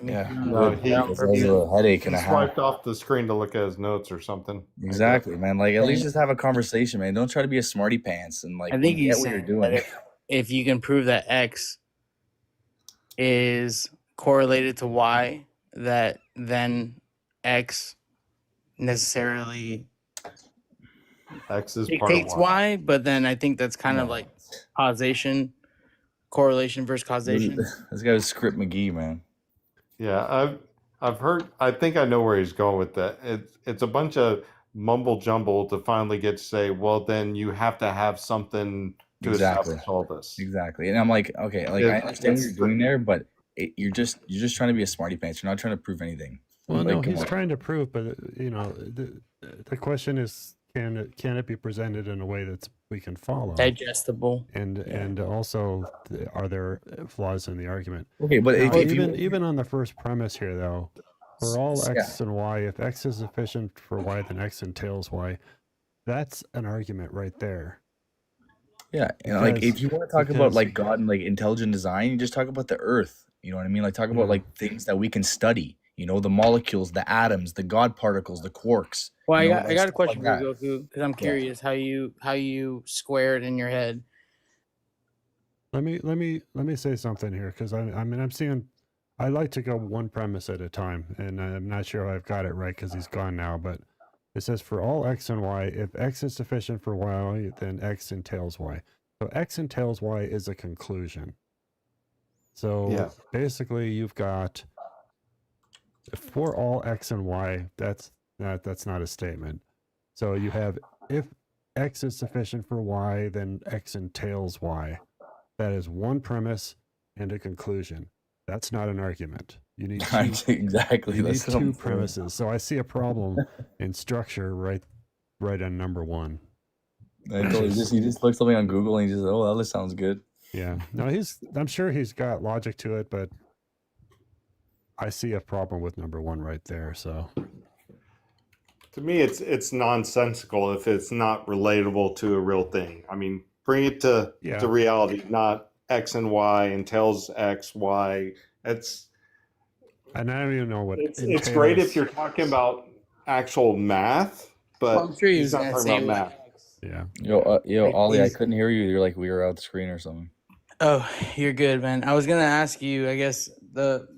Yeah.
No, he-
It's also a headache and a
He
half.
swiped off the screen to look at his notes or something.
Exactly, man. Like at least just have a conversation, man. Don't try to be a smarty pants and like
I think
get
he's
what you're
saying
doing.
that if you can prove that X is correlated to Y, that then X necessarily
X is part of
dictates
Y.
Y, but then I think that's kind of like causation, correlation versus causation.
This guy was Script McGee, man.
Yeah, I've heard. I think I know where he's going with that. It's a bunch of mumble jumble to finally get to say, well, then you have to have something to
Exactly.
establish all this.
Exactly. And I'm like, okay, like I understand what you're doing there, but you're just trying to be a smarty pants. You're not trying to prove anything.
Well,
Like,
no,
come
he's
on.
trying to prove, but the question is, can it be presented in a way that we can follow,
Digestible.
and also are there flaws in the argument?
Okay, but
Now,
if you
even on the first premise here, though, for all X and Y, if X is sufficient for Y, then X entails Y. That's an argument right there.
yeah, and like
Because-
if you want to talk about
because-
like God and like intelligent design, you just talk about the earth. You know what I mean? Like talk about like things that we can study. You know, the molecules, the atoms, the God particles, the quarks.
Well,
you know,
I
like
got a
stuff
question
like
for you, Goku, because I'm curious how you square it in your head.
Let me say something here, because I'm seeing. I like to go one premise at a time, and I'm not sure I've got it right because he's gone now. But it says for all X and Y, if X is sufficient for Y, then X entails Y. So X entails Y is a conclusion. So
Yeah.
basically, you've got for all X and Y. That's not a statement. So you have if X is sufficient for Y, then X entails Y. That is one premise and a conclusion. That's not an argument. You need two,
exactly.
you need
That's what I'm
two
saying.
premises. So I see a problem in structure right on number one.
I told you, he just looked something on Google and he just, oh, that sounds good.
Yeah. No, I'm sure he's got logic to it, but I see a problem with number one right there. So
To me, it's nonsensical if it's not relatable to a real thing. I mean, bring it to reality, not X and Y entails X, Y.
and I don't even know what
It's great if you're talking about actual math, but
Well, I'm sure he
he's
was
not
gonna
talking
say
about math.
Yeah.
Yo, Ollie, I
he's-
couldn't hear you. You're like we were out the screen or something.
Oh, you're good, man. I was gonna ask you. I guess the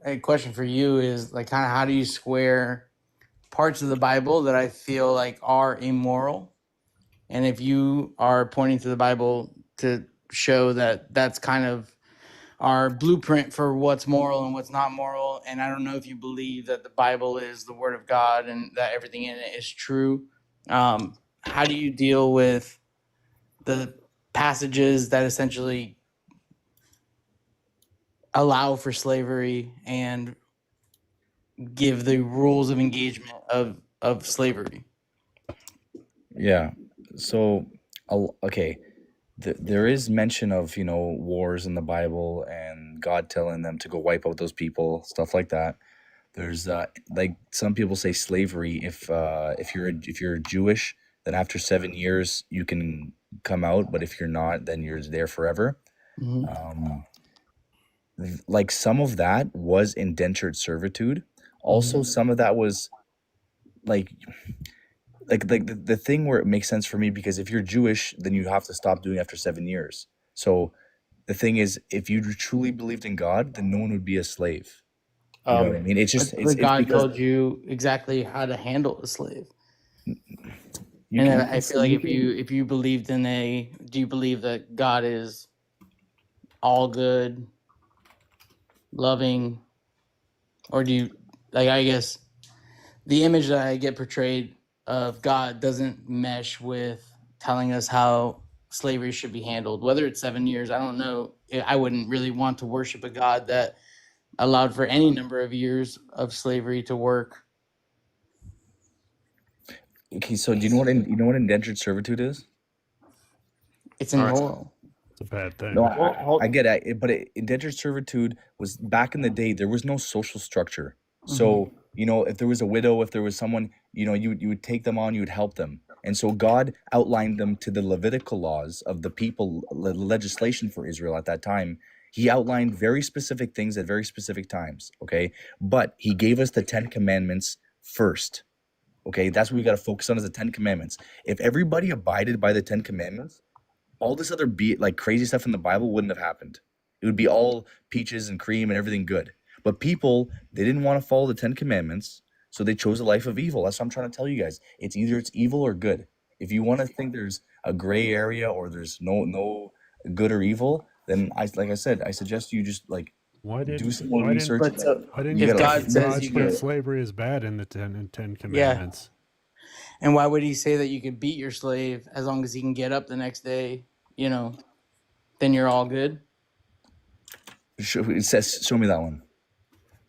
a question for you is like kind of how do you square parts of the Bible that I feel like are immoral, and if you are pointing to the Bible to show that that's kind of our blueprint for what's moral and what's not moral, and I don't know if you believe that the Bible is the Word of God and that everything in it is true. How do you deal with the passages that essentially allow for slavery and give the rules of engagement of slavery?
Yeah. So, okay, there is mention of wars in the Bible and God telling them to go wipe out those people, stuff like that. There's like some people say slavery. If you're Jewish, then after 7 years you can come out, but if you're not, then you're there forever. Like some of that was indentured servitude. Also, some of that was like the thing where it makes sense for me, because if you're Jewish, then you have to stop doing it after 7 years. So the thing is, if you truly believed in God, then no one would be a slave. You know what I mean? It's just
But God told you exactly how to handle a slave. And I feel like if you believed in do you believe that God is all good, loving, or do you I guess the image that I get portrayed of God doesn't mesh with telling us how slavery should be handled, whether it's 7 years. I don't know. I wouldn't really want to worship a God that allowed for any number of years of slavery to work.
Okay, so do you know what indentured servitude is?
It's immoral.
It's a bad thing.
No, I get it, but indentured servitude was back in the day. There was no social structure. So, if there was a widow, if there was someone, you would take them on, you would help them. And so God outlined them to the Levitical laws of the people, legislation for Israel at that time. He outlined very specific things at very specific times, okay? But he gave us the 10 Commandments first, okay? That's what we got to focus on, is the 10 Commandments. If everybody abided by the 10 Commandments, all this other crazy stuff in the Bible wouldn't have happened. It would be all peaches and cream and everything good. But people, they didn't want to follow the 10 Commandments, so they chose a life of evil. That's what I'm trying to tell you guys. It's either it's evil or good. If you want to think there's a gray area or there's no good or evil, then like I said, I suggest you just like do some more research.
But
Why didn't
You
if
gotta-
God says you
put
can,
slavery is bad in the 10 Commandments?
and why would he say that you can beat your slave as long as he can get up the next day? You know, then you're all good.
It says, show me that one.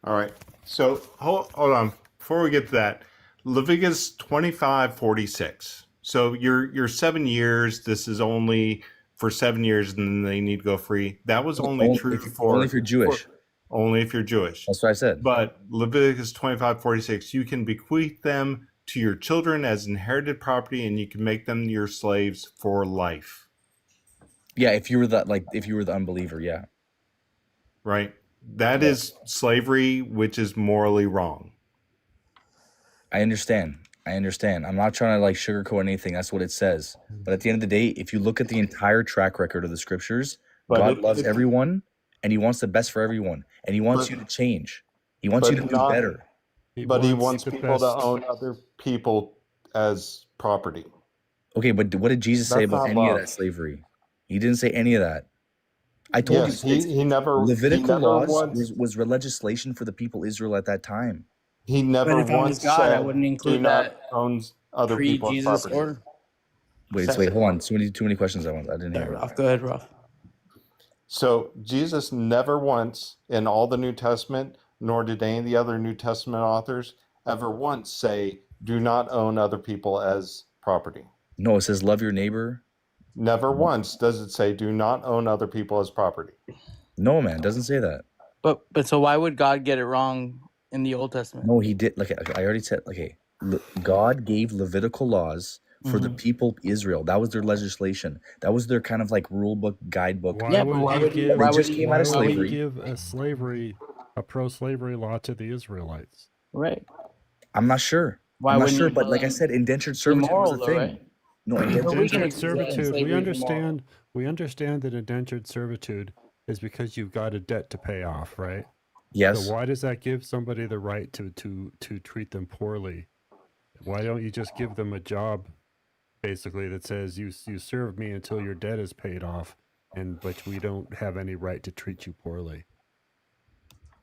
All right. So hold on. Before we get to that, Leviticus 25:46. So your 7 years. This is only for 7 years, and then they need to go free. That was only true
Only if you're Jewish.
only if you're Jewish.
That's what I said.
But Leviticus 25:46, you can bequeath them to your children as inherited property, and you can make them your slaves for life.
Yeah, if you were the unbeliever, yeah.
Right? That is slavery, which is morally wrong.
I understand. I'm not trying to like sugarcoat anything. That's what it says. But at the end of the day, if you look at the entire track record of the scriptures,
But
God
if-
loves
if-
everyone, and He wants the best for everyone, and He wants
But-
you to change. He wants you
but
to do
not-
better.
But he wants
the
people to
best.
own other people as property.
Okay, but what did Jesus say
That's
about
not
any of
love.
that slavery? He didn't say any of that. I told
Yes,
you,
he never.
Levitical
he never
laws
once,
was legislation for the people Israel at that time.
He never
But if I was
once
God, I
said,
wouldn't include
"Do not
that
own other people's
pre-Jesus
property."
order.
Wait, hold on. Too many questions. I didn't
Sorry,
hear.
Ralph. Go ahead, Ralph.
So Jesus never once in all the New Testament, nor did any of the other New Testament authors ever once say, "Do not own other people as property."
No, it says love your neighbor.
Never once does it say, "Do not own other people as property."
No, man, it doesn't say that.
But so why would God get it wrong in the Old Testament?
No, He did. Like I already said. Okay, God gave Levitical laws for the people Israel. That was their legislation. That was their kind of like rule book, guidebook.
Why
Yeah, but why would he? Why would he?
came out of
why would
slavery.
he give a pro-slavery law to the Israelites?
Right.
I'm not sure.
Why
I'm not
wouldn't
sure,
he
but like I
let
said, indentured servitude was
immoral,
the
though,
thing.
right?
No,
But we can
Indentured
accept
servitude.
slavery
We
is immoral.
understand that indentured servitude is because you've got a debt to pay off, right?
yes.
So why does that give somebody the right to treat them poorly? Why don't you just give them a job, basically, that says you serve me until your debt is paid off, but we don't have any right to treat you poorly?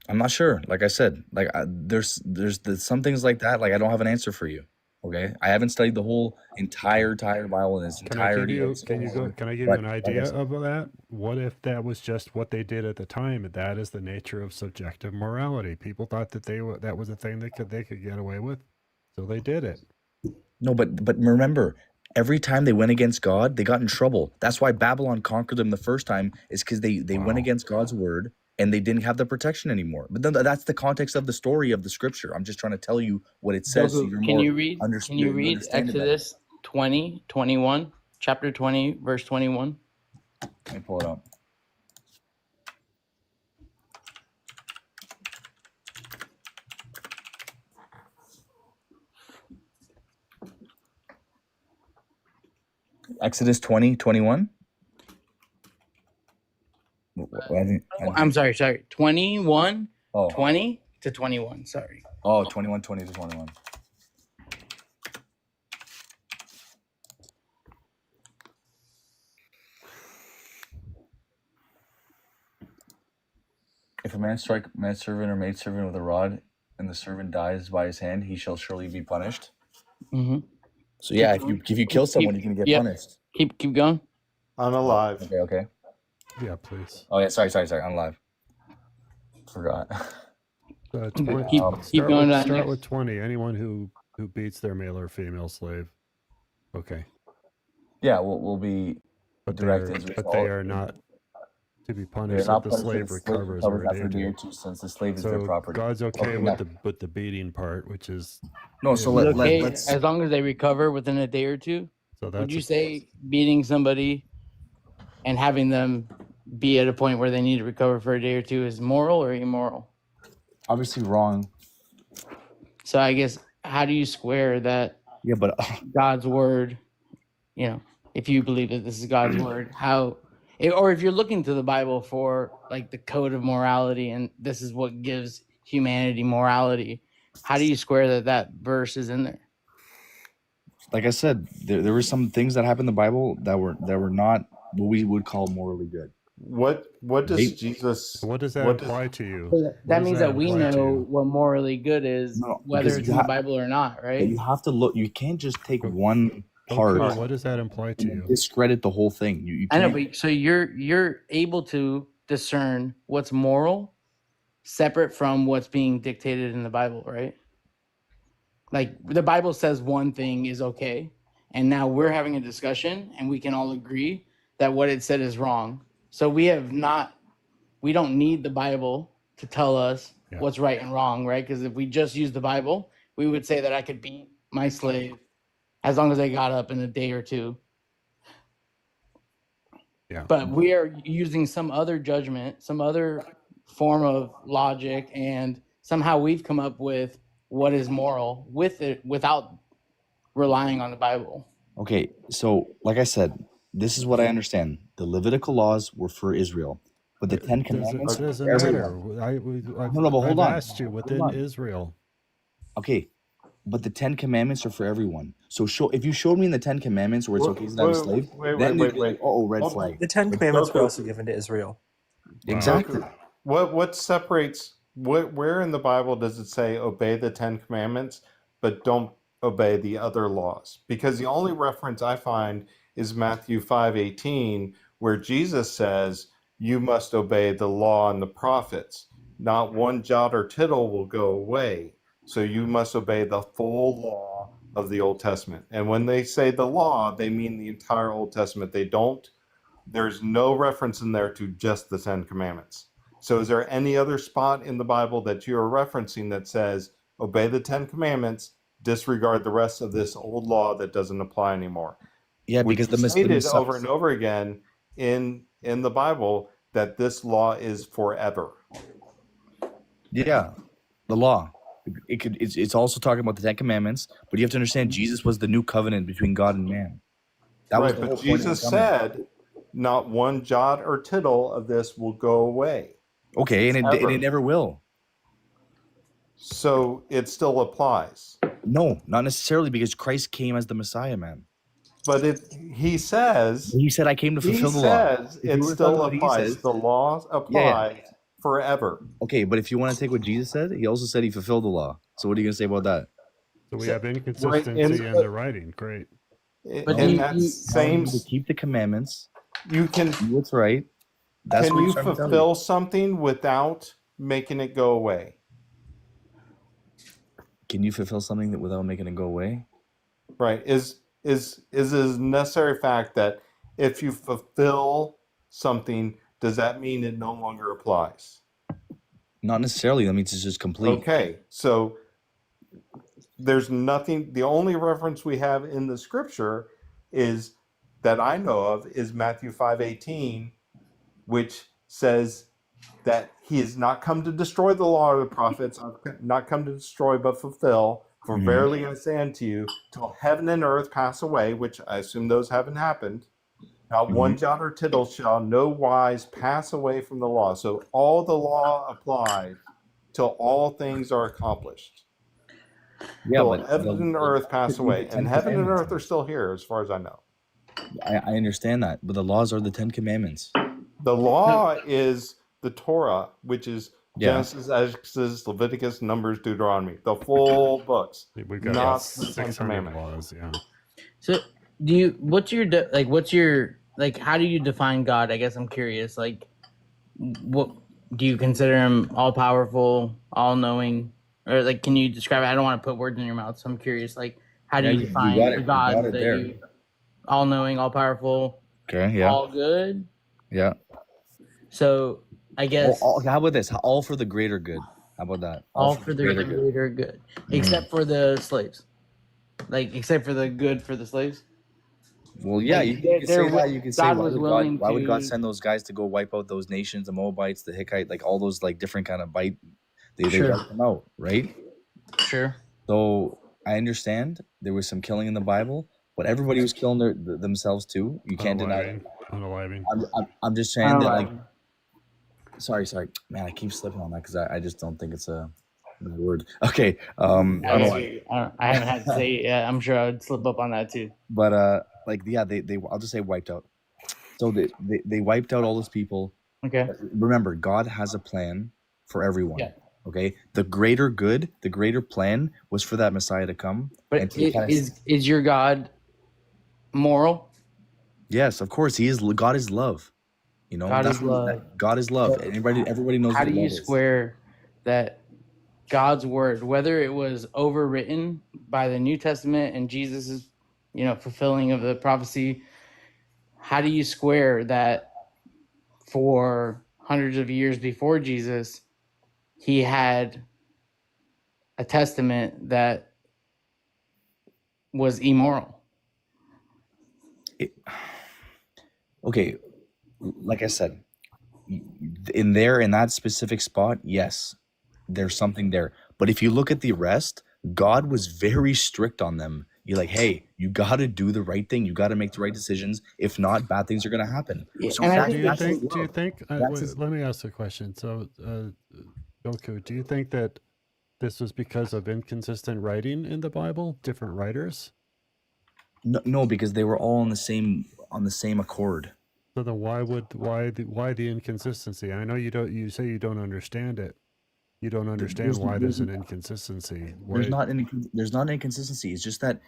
I'm not sure. Like I said, like there's some things like that. Like I don't have an answer for you. Okay, I haven't studied the whole entire Bible in its
Can I give
entirety.
you an idea of that? What if that was just what they did at the time? That is the nature of subjective morality. People thought that that was a thing they could get away with, so they did it.
No, but remember, every time they went against God, they got in trouble. That's why Babylon conquered them the first time, is because they went against God's word and they didn't have the protection anymore. But then that's the context of the story of the scripture. I'm just trying to tell you what it says. So
Can you read Exodus 20:21, chapter 20, verse 21?
Let me pull it up. Exodus 20:21.
I'm sorry, 21,
Oh.
20 to 21. Sorry.
Oh, 20 to 21. If a man strike manservant or maidservant with a rod, and the servant dies by his hand, he shall surely be punished.
Mm-hmm.
So yeah, if you kill someone, you can get punished.
Keep going.
Unalive.
Okay.
Yeah, please.
Oh yeah, sorry. I'm live. Forgot.
20,
Keep going.
Start with 20. Anyone who beats their male or female slave. Okay.
Yeah, we'll be directed.
But they are not to be punished if the slave recovers or
after a day or two, since the slave is their
So
property.
God's okay with the beating part, which is
No, so let's
as long as they recover within a day or two.
so that's
Would you say beating somebody and having them be at a point where they need to recover for a day or two is moral or immoral?
obviously wrong.
So I guess how do you square that
Yeah, but
God's word, if you believe that this is God's word, how or if you're looking to the Bible for like the code of morality and this is what gives humanity morality, how do you square that verse is in there?
Like I said, there were some things that happened in the Bible that were not what we would call morally good.
What does
Right?
Jesus?
What does that
What does
imply to you?
So
What
that
does
means
that
that we
imply to
know
you?
what morally good is,
No,
whether
because
it's
you
in the
have,
Bible or not,
but
right?
you have to look. You can't just take
Go-
one part
Goku,
Alright.
what does that imply to
and
you?
discredit the whole thing. You
I know,
can't.
but so you're able to discern what's moral separate from what's being dictated in the Bible, right? Like the Bible says one thing is okay, and now we're having a discussion and we can all agree that what it said is wrong. So we don't need the Bible to tell us
Yeah.
what's right and wrong, right? Because if we just use the Bible, we would say that I could beat my slave as long as I got up in a day or two.
Yeah.
But we are using some other judgment, some other form of logic, and somehow we've come up with what is moral with it without relying on the Bible.
Okay, so like I said, this is what I understand. The Levitical laws were for Israel, but the Ten Commandments were
Doesn't
for
matter.
everyone.
I've,
No, no, but
I've
hold on.
asked you
Hold
within
on.
Israel.
Okay, but the Ten Commandments are for everyone. So if you showed me in the Ten Commandments where it's okay to have a slave, then you'd be like, oh, red
Hold on.
flag.
The Ten
But
Commandments were
Goku,
also given to Israel.
exactly.
Goku, what separates? Where in the Bible does it say obey the Ten Commandments, but don't obey the other laws? Because the only reference I find is Matthew 5:18, where Jesus says you must obey the law and the prophets. Not one jot or tittle will go away. So you must obey the full law of the Old Testament. And when they say the law, they mean the entire Old Testament. There's no reference in there to just the Ten Commandments. So is there any other spot in the Bible that you're referencing that says obey the Ten Commandments, disregard the rest of this old law that doesn't apply anymore?
Yeah,
Which
because the
is stated
Messiah.
over and over again in the Bible that this law is forever.
Yeah, the law. It's also talking about the Ten Commandments, but you have to understand Jesus was the new covenant between God and man. That was
Right,
the whole
but
point of the
Jesus
covenant.
said not one jot or tittle of this will go away.
Okay, and
Ever.
it never will.
So it still applies.
No, not necessarily, because Christ came as the Messiah, man.
But he says
He said, "I came to
he
fulfill the law."
says
If you
it
were to
still
talk about what he
applies.
says,
The law applies forever.
Okay, but if you want to take what Jesus said, he also said he fulfilled the law. So what are you going to say about that?
So we
So-
have
right,
inconsistency in the writing. Great.
But
in
you-
that
you-
same,
To keep the commandments,
you can
do what's right. That's
can
what
you
he's trying to tell
fulfill something without making it go away?
Can you fulfill something that without making it go away?
Right? Is a necessary fact that if you fulfill something, does that mean it no longer applies?
Not necessarily. That means it's just complete.
Okay, so there's nothing. The only reference we have in the scripture is that I know of is Matthew 5:18, which says that he has not come to destroy the law or the prophets, not come to destroy but fulfill. For
Mhm.
verily I say unto you, till heaven and earth pass away, which I assume those haven't happened, not one jot or tittle shall no wise pass away from the law. So all the law applies till all things are accomplished.
Yeah,
Till
but
heaven and earth pass away. And heaven and earth are still here, as far as I know.
I understand that, but the laws are the Ten Commandments.
The law is the Torah, which is
Yeah.
Genesis, Exodus, Leviticus, Numbers, Deuteronomy, the full books,
We've got
not
about
the Ten
600
Commandments.
laws. Yeah.
So what's your how do you define God? I guess I'm curious. Like, what do you consider him? All powerful, all knowing, or like, can you describe it? I don't want to put words in your mouth, so I'm curious. Like, how do
Yeah,
you
you
define
got
the
it. You
God
got it
that
there.
you all knowing, all powerful,
Okay. Yeah.
all good?
Yeah.
So I guess
How about this? All for the greater good. How about that?
all for the greater good, except for the slaves. Like, except for the good for the slaves.
Well, yeah,
Like,
you can say
they're
that. You can say
God was willing
why would God
to-
send those guys to go wipe out those nations, the Moabites, the Hittite, like all those like different kind of bite. They
Sure.
wiped them out, right?
Sure.
So I understand there was some killing in the Bible, but everybody was killing themselves too. You can't deny that.
Unaliving.
I'm just saying that, like,
Unalive.
sorry, man, I keep slipping on that because I just don't think it's a bad word. Okay,
I haven't had to say it yet. I'm sure I would slip up on that too.
but like, yeah, they I'll just say wiped out. So they wiped out all those people.
Okay.
Remember, God has a plan for everyone.
Yeah.
Okay, the greater good, the greater plan was for that Messiah to come.
But
and to kind of,
is your God moral?
yes, of course, he is. God is love. You know,
God is love.
God is love. And everybody knows
How
what
do you
love is.
square that God's word, whether it was overwritten by the New Testament and Jesus' fulfilling of the prophecy, how do you square that for hundreds of years before Jesus, he had a testament that was immoral?
Okay, like I said, in that specific spot, yes, there's something there. But if you look at the rest, God was very strict on them. You're like, hey, you got to do the right thing. You got to make the right decisions. If not, bad things are going to happen.
Yeah,
So
and I
Do
think
you think? Let me ask a question. So, Goku, do you think that this was because of inconsistent writing in the Bible, different writers?
no, because they were all on the same accord.
So then, why the inconsistency? I know you don't. You say you don't understand it. You don't understand why there's an inconsistency.
There's not an inconsistency. It's just that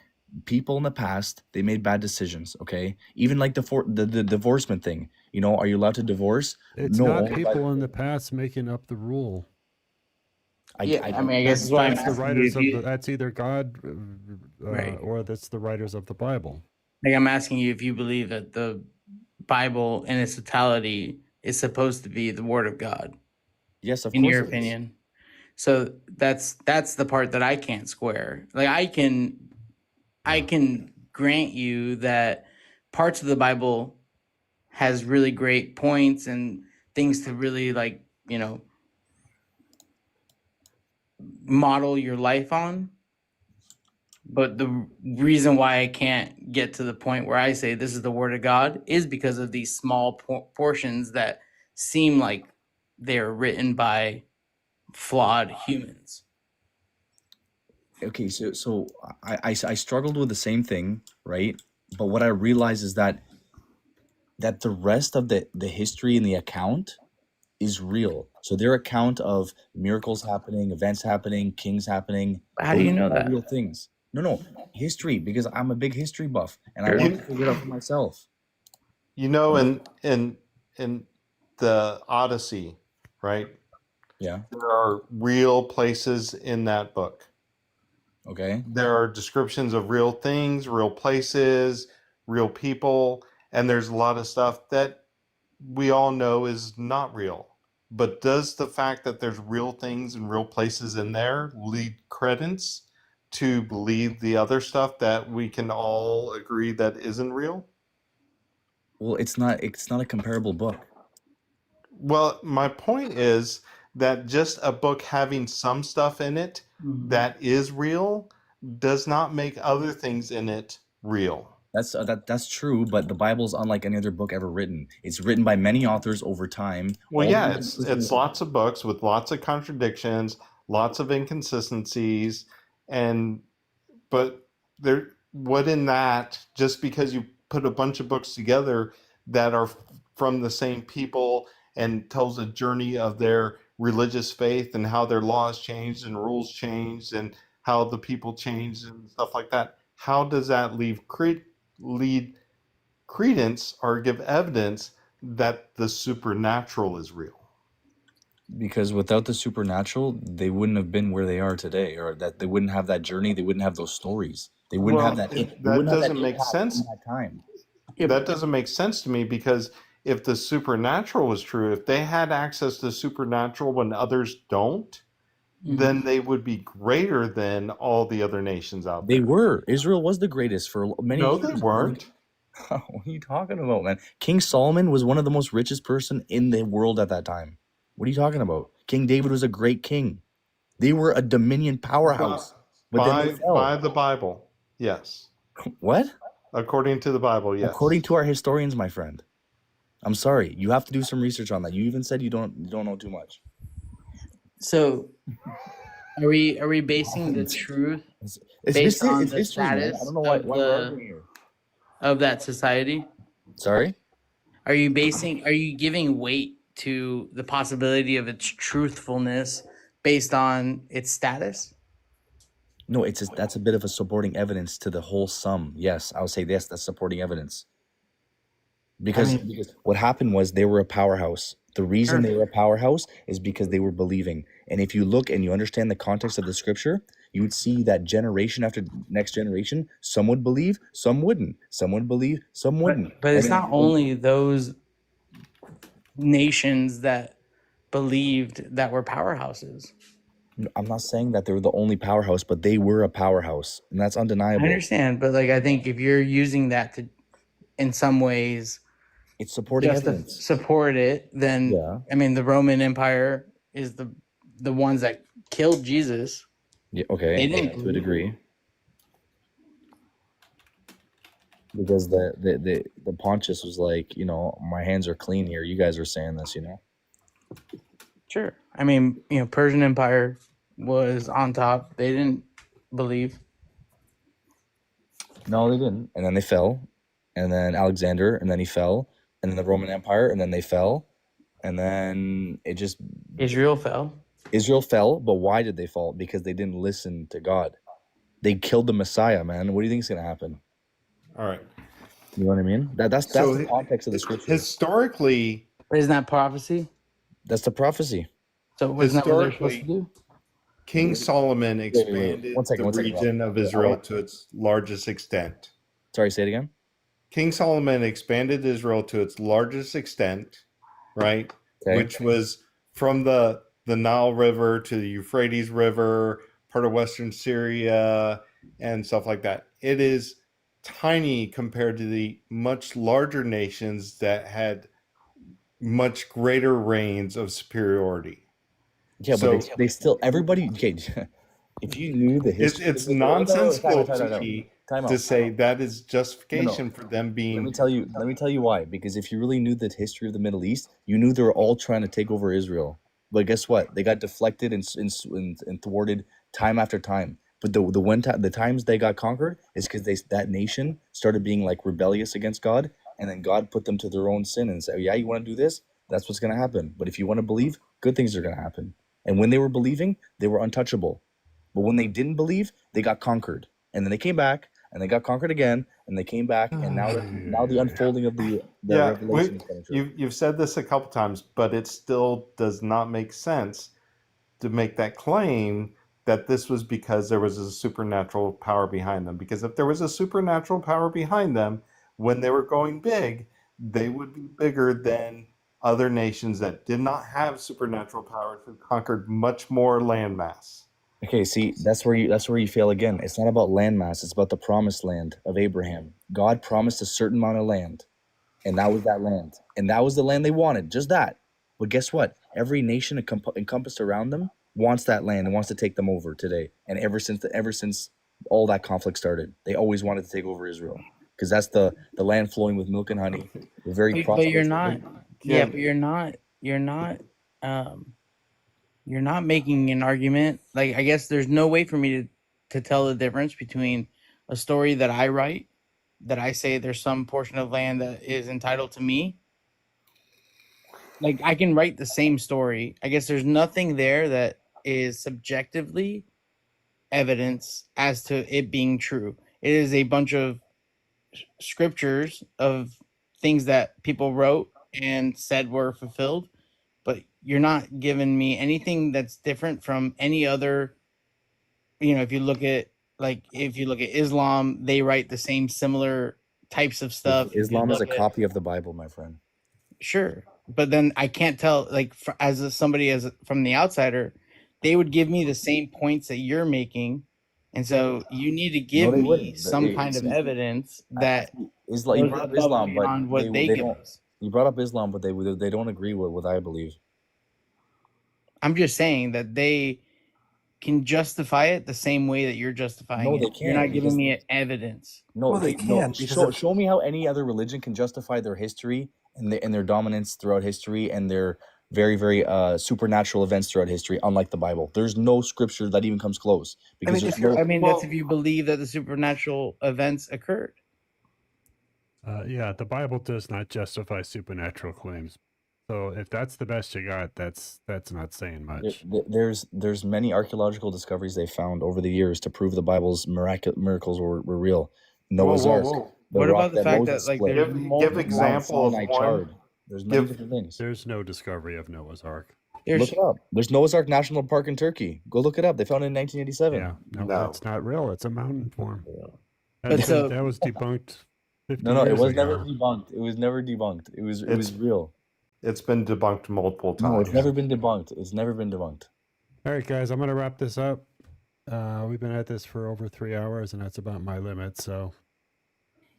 people in the past, they made bad decisions. Okay, even like the divorcement thing. Are you allowed to divorce?
It's
No,
not
only by-
people in the past making up the rule.
I guess that's why I'm
That's the
asking
writers
you.
that's either God,
Right.
or that's the writers of the Bible.
Like, I'm asking you if you believe that the Bible in its totality is supposed to be the Word of God,
yes, of
in
course.
your
it is.
opinion. So that's the part that I can't square. Like, I can grant you that parts of the Bible has really great points and things to really model your life on. But the reason why I can't get to the point where I say this is the Word of God is because of these small portions that seem like they're written by flawed humans.
Okay, so I struggled with the same thing, right? But what I realized is that the rest of the history and the account is real. So their account of miracles happening, events happening, kings happening.
How do you know
are
that?
real things? No, history, because I'm a big history buff and I want to figure it out for myself.
In the Odyssey, right?
Yeah.
There are real places in that book.
Okay.
There are descriptions of real things, real places, real people, and there's a lot of stuff that we all know is not real. But does the fact that there's real things and real places in there lead credence to believe the other stuff that we can all agree that isn't real?
Well, it's not a comparable book.
Well, my point is that just a book having some stuff in it that is real does not make other things in it real.
That's true, but the Bible's unlike any other book ever written. It's written by many authors over time.
Well, yeah, it's lots of books with lots of contradictions, lots of inconsistencies, but what in that, just because you put a bunch of books together that are from the same people and tells a journey of their religious faith and how their laws changed and rules changed and how the people changed and stuff like that, how does that lead credence or give evidence that the supernatural is real?
Because without the supernatural, they wouldn't have been where they are today, or that they wouldn't have that journey. They wouldn't have those stories. They wouldn't have that.
That doesn't make sense.
That time.
That doesn't make sense to me, because if the supernatural was true, if they had access to supernatural when others don't, then they would be greater than all the other nations out there.
They were. Israel was the greatest for many years.
No, they weren't.
What are you talking about, man? King Solomon was one of the most richest person in the world at that time. What are you talking about? King David was a great king. They were a dominion powerhouse.
By the Bible, yes.
What?
According to the Bible, yes.
According to our historians, my friend. I'm sorry. You have to do some research on that. You even said you don't know too much.
So are we basing the truth based on
It's
the
history, man. I
status
don't know why
of
we're arguing here.
that society?
Sorry?
Are you giving weight to the possibility of its truthfulness based on its status?
No, that's a bit of a supporting evidence to the whole sum. Yes, I would say yes, that's supporting evidence. Because what happened was they were a powerhouse. The reason they were a powerhouse is because they were believing. And if you look and you understand the context of the scripture, you would see that generation after next generation, some would believe, some wouldn't. Some would believe, some wouldn't.
But it's not only those nations that believed that were powerhouses.
I'm not saying that they were the only powerhouse, but they were a powerhouse, and that's
I
undeniable.
understand, but I think if you're using that to, in some ways,
It's supporting
just to
evidence.
support it, then the Roman Empire is the ones that killed Jesus.
Yeah, okay,
They didn't
to a degree. Because the Pontius was like, my hands are clean here. You guys are saying this,
Sure. Persian Empire was on top. They didn't believe.
No, they didn't. And then they fell. And then Alexander, and then he fell. And then the Roman Empire, and then they fell. And then it just...
Israel fell.
Israel fell, but why did they fall? Because they didn't listen to God. They killed the Messiah, man. What do you think is going to happen?
All right.
You know what I mean? That's the context of the scripture.
Historically...
But isn't that prophecy?
That's the prophecy.
So wasn't that what they're supposed to do?
King Solomon expanded the region of Israel to its largest extent.
Sorry, say it again.
King Solomon expanded Israel to its largest extent, right? Okay. Which was from the Nile River to the Euphrates River, part of Western Syria, and stuff like that. It is tiny compared to the much larger nations that had much greater reigns of superiority.
Yeah, so, but they still, everybody, okay, if you knew the history...
It's nonsensical to me to say that is justification for them being...
Let me tell you why. Because if you really knew the history of the Middle East, you knew they were all trying to take over Israel. But guess what? They got deflected and thwarted time after time. But the times they got conquered is because that nation started being rebellious against God, and then God put them to their own sin and said, yeah, you want to do this? That's what's going to happen. But if you want to believe, good things are going to happen. And when they were believing, they were untouchable. But when they didn't believe, they got conquered. And then they came back, and they got conquered again, and they came back, and now the unfolding of the revelation is coming true.
You've said this a couple times, but it still does not make sense to make that claim that this was because there was a supernatural power behind them. Because if there was a supernatural power behind them, when they were going big, they would be bigger than other nations that did not have supernatural powers who conquered much more landmass.
Okay, see, that's where you fail again. It's not about landmass, it's about the promised land of Abraham. God promised a certain amount of land, and that was that land. And that was the land they wanted, just that. But guess what? Every nation encompassed around them wants that land and wants to take them over today. And ever since all that conflict started, they always wanted to take over Israel. Because that's the land flowing with milk and honey. Very prosperous.
But you're not. Yeah, but you're not making an argument. I guess there's no way for me to tell the difference between a story that I write, that I say there's some portion of land that is entitled to me. I can write the same story. I guess there's nothing there that is subjectively evidence as to it being true. It is a bunch of scriptures of things that people wrote and said were fulfilled, but you're not giving me anything that's different from any other. If you look at Islam, they write the same similar types of stuff.
Islam is a copy of the Bible, my friend.
Sure, but then I can't tell. Somebody from the outsider, they would give me the same points that you're making. And so you need to give me some kind of evidence that
you brought up Islam, but they don't. You brought up Islam, but they don't agree with what I believe.
I'm just saying that they can justify it the same way that you're justifying it.
No, they can't.
You're not giving me evidence.
No, they can't. Show me how any other religion can justify their history and their dominance throughout history, and their very, very supernatural events throughout history, unlike the Bible. There's no scripture that even comes close. Because
if you're,
that's if you believe that the supernatural events occurred.
Yeah, the Bible does not justify supernatural claims. So if that's the best you got, that's not saying much.
There's many archaeological discoveries they found over the years to prove the Bible's miracles were real. Noah's Ark.
What about the fact that like
split,
there's
give example of one.
There's many different things.
There's no discovery of Noah's Ark.
Look it up. There's Noah's Ark National Park in Turkey. Go look it up. They found it in 1987.
Yeah, no, it's not real. It's a mountain form.
But
That was debunked. 50
No, it
years
was
ago.
never debunked. It was never debunked. It was real.
It's been debunked multiple times.
No, it's never been debunked. It's never been debunked.
All right, guys, I'm gonna wrap this up. We've been at this for over 3 hours, and that's about my limit. So,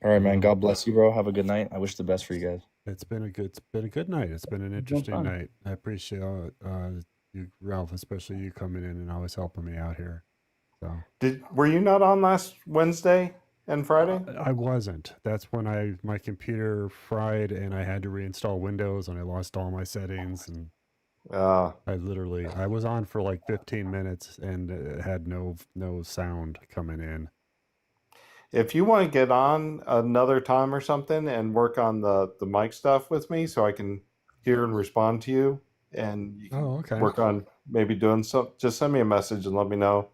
all right, man. God bless you, bro. Have a good night. I wish the best for you guys.
It's been a good night. It's been an interesting night. I appreciate you, Ralph, especially you coming in and always helping me out here. So,
were you not on last Wednesday and Friday?
I wasn't. That's when my computer fried and I had to reinstall Windows and I lost all my settings and I was on for like 15 minutes and it had no sound coming in.
If you want to get on another time or something and work on the mic stuff with me so I can hear and respond to you, and you can work on maybe doing so, just send me a message and let me know.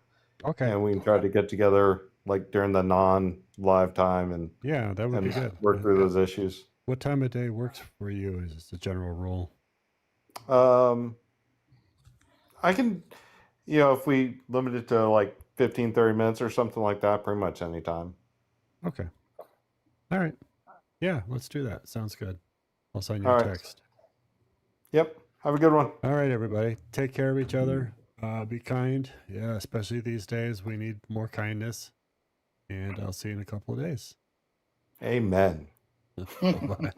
Okay.
And we can try to get together like during the non-live time and
that would be good.
Work through those issues.
What time of day works for you is the general rule?
I can, if we limit it to like 15, 30 minutes or something like that, pretty much any time.
Okay. All right. Yeah, let's do that. Sounds good. I'll send you a text.
Yep. Have a good one.
All right, everybody. Take care of each other. Be kind. Yeah, especially these days. We need more kindness. And I'll see you in a couple of days.
Amen.
Bye.